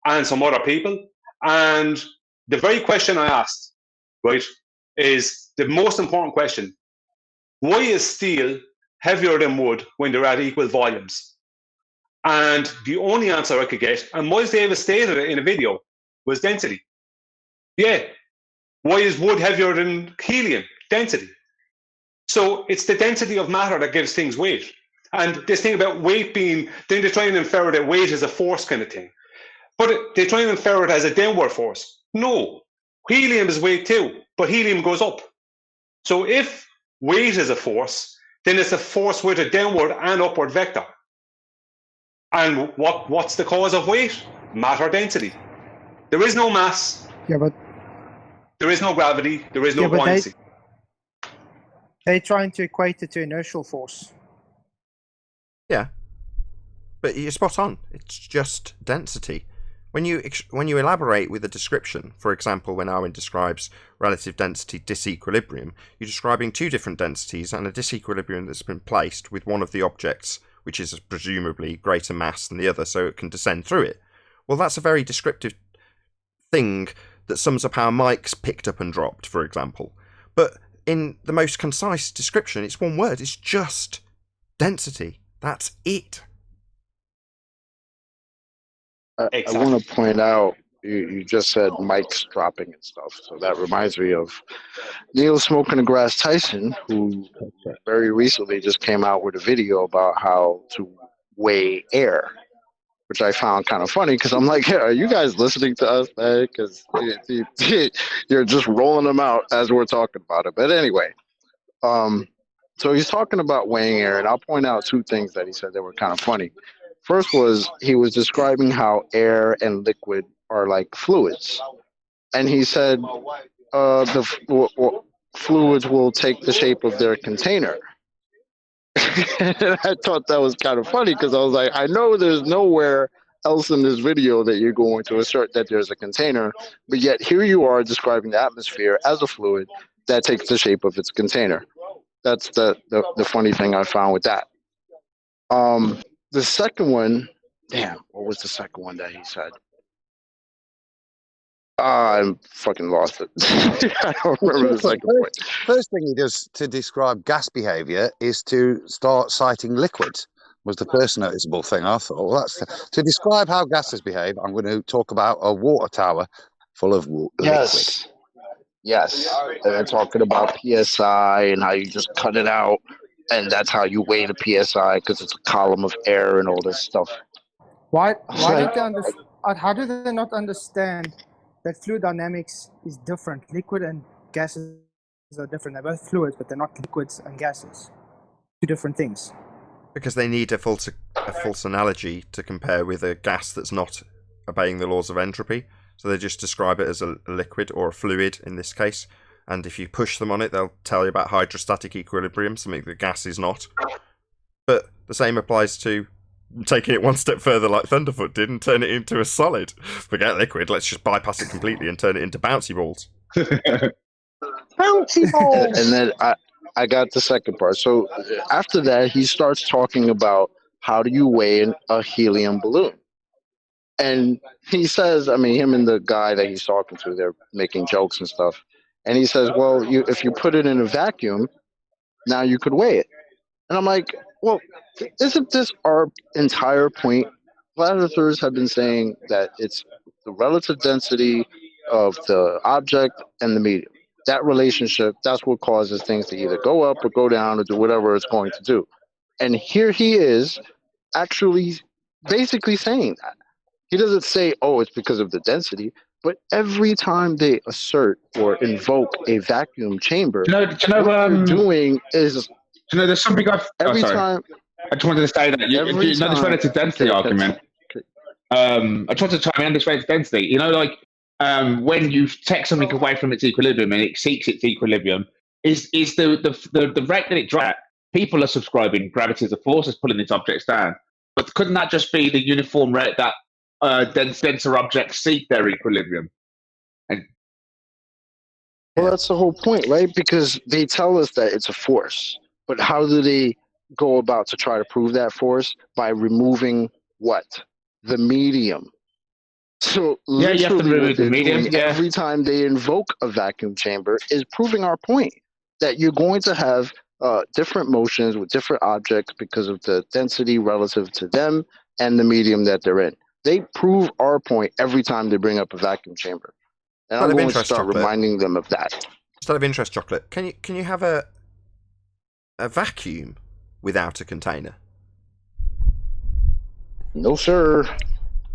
and some other people, and the very question I asked, right, is the most important question. Why is steel heavier than wood when they're at equal volumes? And the only answer I could get, and Miles Davis stated it in a video, was density. Yeah. Why is wood heavier than helium? Density. So it's the density of matter that gives things weight. And this thing about weight being, then they try and infer that weight is a force kind of thing. But they try and infer it as a downward force. No. Helium is weight too, but helium goes up. So if weight is a force, then it's a force with a downward and upward vector. And what's the cause of weight? Matter density. There is no mass. Yeah, but there is no gravity. There is no buoyancy. They're trying to equate it to inertial force. Yeah, but you're spot on. It's just density. When you elaborate with a description, for example, when Arwin describes relative density disequilibrium, you're describing two different densities and a disequilibrium that's been placed with one of the objects, which is presumably greater mass than the other, so it can descend through it. Well, that's a very descriptive thing that sums up how Mike's picked up and dropped, for example. But in the most concise description, it's one word. It's just density. That's it. I want to point out, you just said Mike's dropping and stuff. So that reminds me of Neil Smoking Grass Tyson, who very recently just came out with a video about how to weigh air, which I found kind of funny because I'm like, hey, are you guys listening to us, man? Because you're just rolling them out as we're talking about it. But anyway, so he's talking about weighing air, and I'll point out two things that he said that were kind of funny. First was he was describing how air and liquid are like fluids, and he said fluids will take the shape of their container. And I thought that was kind of funny because I was like, I know there's nowhere else in this video that you're going to assert that there's a container, but yet here you are describing the atmosphere as a fluid that takes the shape of its container. That's the funny thing I found with that. The second one, damn, what was the second one that he said? I fucking lost it. I don't remember the second point. First thing he does to describe gas behaviour is to start citing liquids. Was the first noticeable thing. I thought, well, that's to describe how gases behave. I'm going to talk about a water tower full of liquid. Yes. And they're talking about PSI and how you just cut it out, and that's how you weigh the PSI because it's a column of air and all this stuff. Why don't they understand? How do they not understand that fluid dynamics is different? Liquid and gases are different. They're both fluids, but they're not liquids and gases. Two different things. Because they need a false analogy to compare with a gas that's not obeying the laws of entropy. So they just describe it as a liquid or a fluid in this case. And if you push them on it, they'll tell you about hydrostatic equilibrium, something the gas is not. But the same applies to taking it one step further like Thunderfoot did and turn it into a solid. Forget liquid, let's just bypass it completely and turn it into bouncy balls. Bouncy balls! And then I got the second part. So after that, he starts talking about how do you weigh a helium balloon. And he says, I mean, him and the guy that he's talking to, they're making jokes and stuff. And he says, well, if you put it in a vacuum, now you could weigh it. And I'm like, well, isn't this our entire point? Flat earthers have been saying that it's the relative density of the object and the medium. That relationship, that's what causes things to either go up or go down or do whatever it's going to do. And here he is actually basically saying that. He doesn't say, oh, it's because of the density, but every time they assert or invoke a vacuum chamber, what they're doing is... there's something I've... Every time... I just wanted to say that, this relative density argument, I just wanted to chime in on this relative density. When you take something away from its equilibrium and it seeks its equilibrium, is the rate that it drops. People are subscribing gravity as a force is pulling these objects down. But couldn't that just be the uniform rate that denser objects seek their equilibrium? Well, that's the whole point, right? Because they tell us that it's a force. But how do they go about to try to prove that force? By removing what? The medium. So you have to remove the medium. Every time they invoke a vacuum chamber is proving our point that you're going to have different motions with different objects because of the density relative to them and the medium that they're in. They prove our point every time they bring up a vacuum chamber. And I'm going to start reminding them of that. Just out of interest, Chocolate, can you have a vacuum without a container? No, sir.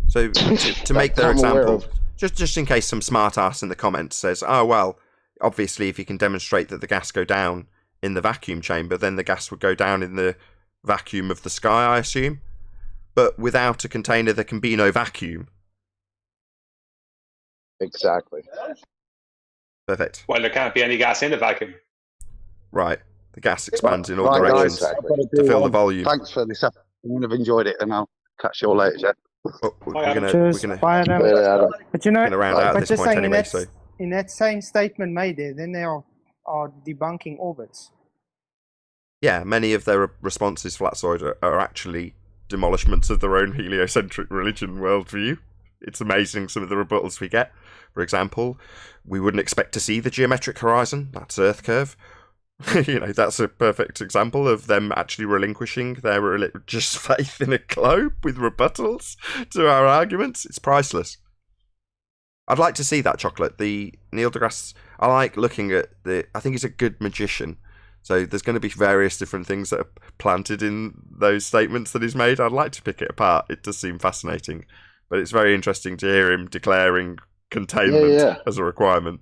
So to make their example, just in case some smart ass in the comments says, oh, well, obviously if you can demonstrate that the gas go down in the vacuum chamber, then the gas would go down in the vacuum of the sky, I assume. But without a container, there can be no vacuum. Exactly. Perfect. Well, there can't be any gas in the vacuum. Right. The gas expands in all directions to fill the volume. Thanks for this afternoon. I've enjoyed it, and I'll catch you all later, Jeff. We're gonna but you know, round out at this point anyway. So in that same statement made there, then they are debunking orbits. Yeah, many of their responses, Flatsoid, are actually demolishments of their own heliocentric religion worldview. It's amazing some of the rebuttals we get. For example, we wouldn't expect to see the geometric horizon. That's Earth curve. That's a perfect example of them actually relinquishing their religious faith in a globe with rebuttals to our arguments. It's priceless. I'd like to see that, Chocolate. The Neil deGrasse, I like looking at I think he's a good magician. So there's going to be various different things that are planted in those statements that he's made. I'd like to pick it apart. It does seem fascinating. But it's very interesting to hear him declaring containment as a requirement.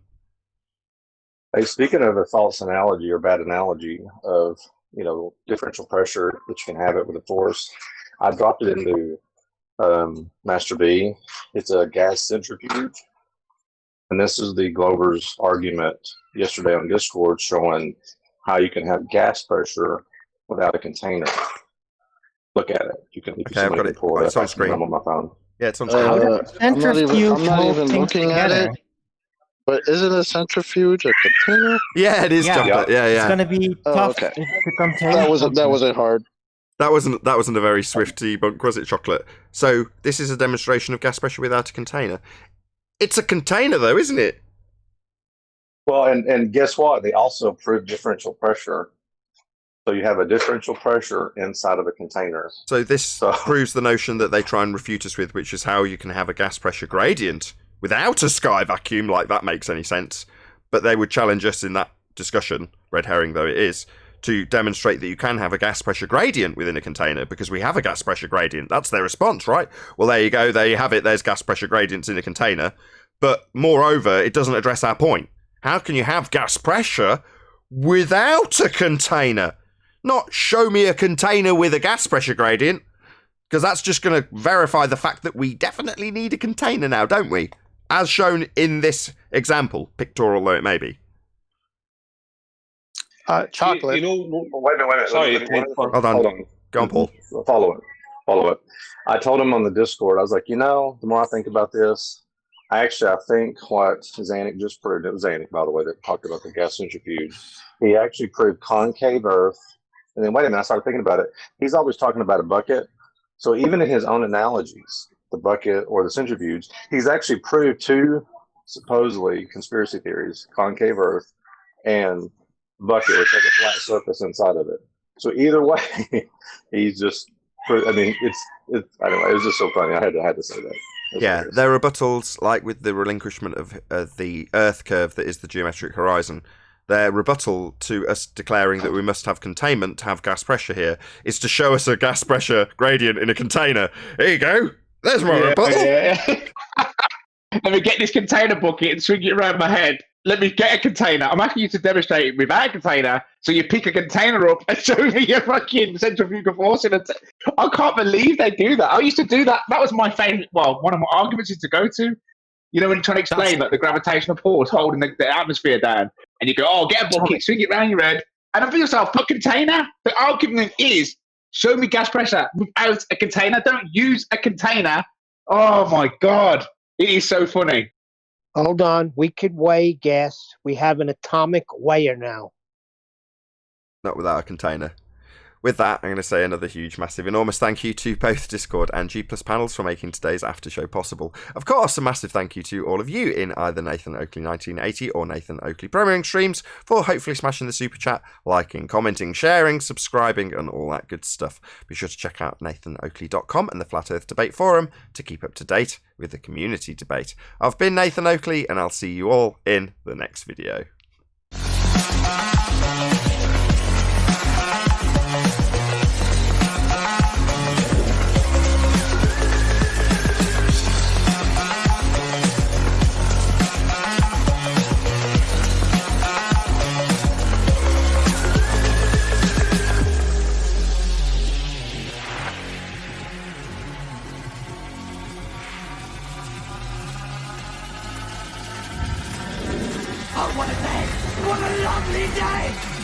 Hey, speaking of a false analogy or bad analogy of, differential pressure that you can have it with a force, I dropped it into Master B. It's a gas centrifuge. And this is the Glover's argument yesterday on Discord showing how you can have gas pressure without a container. Look at it. You can. Okay, I've got it. It's on screen. I'm on my phone. Yeah, it's on screen. I'm not even looking at it. But isn't a centrifuge a container? Yeah, it is chocolate. Yeah. It's gonna be tough to contain. That wasn't hard. That wasn't a very swift debunk, was it, Chocolate? So this is a demonstration of gas pressure without a container. It's a container, though, isn't it? Well, and guess what? They also proved differential pressure. So you have a differential pressure inside of a container. So this proves the notion that they try and refute us with, which is how you can have a gas pressure gradient without a sky vacuum, like that makes any sense. But they would challenge us in that discussion, red herring though it is, to demonstrate that you can have a gas pressure gradient within a container, because we have a gas pressure gradient. That's their response, right? Well, there you go. There you have it. There's gas pressure gradients in a container. But moreover, it doesn't address our point. How can you have gas pressure without a container? Not show me a container with a gas pressure gradient, because that's just going to verify the fact that we definitely need a container now, don't we? As shown in this example, pictorial though it may be. Chocolate. Wait a minute. Sorry. Hold on. Go on, Paul. Follow it. I told him on the Discord, I was like, the more I think about this, I think what Zanuck just proved, it was Zanuck, by the way, that talked about the gas centrifuge. He actually proved concave Earth. And then, wait a minute, I started thinking about it. He's always talking about a bucket. So even in his own analogies, the bucket or the centrifuge, he's actually proved two supposedly conspiracy theories, concave Earth and bucket, which has a flat surface inside of it. So either way, he's just, anyway, it was just so funny. I had to say that. Yeah, there are rebuttals, like with the relinquishment of the Earth curve that is the geometric horizon. Their rebuttal to us declaring that we must have containment to have gas pressure here is to show us a gas pressure gradient in a container. Here you go. There's my rebuttal. Yeah. Let me get this container bucket and swing it around my head. Let me get a container. I'm asking you to demonstrate it without a container. So you pick a container up and show me your fucking centrifugal force in it. I can't believe they do that. I used to do that. That was my favorite. Well, one of my arguments is to go to. When you're trying to explain that the gravitational force holding the atmosphere down, and you go, get a bucket, swing it around your head, and I think yourself, a container. The argument is, show me gas pressure without a container. Don't use a container. Oh my God, it is so funny. Hold on, we could weigh gas. We have an atomic weigher now. Not without a container. With that, I'm going to say another huge, massive, enormous thank you to both Discord and G+ panels for making today's after show possible. Of course, a massive thank you to all of you in either Nathan Oakley 1980 or Nathan Oakley Premiering streams for hopefully smashing the super chat, liking, commenting, sharing, subscribing, and all that good stuff. Be sure to check out nathanoakley.com and the Flat Earth Debate Forum to keep up to date with the community debate. I've been Nathan Oakley, and I'll see you all in the next video. Oh, what a day! What a lovely day!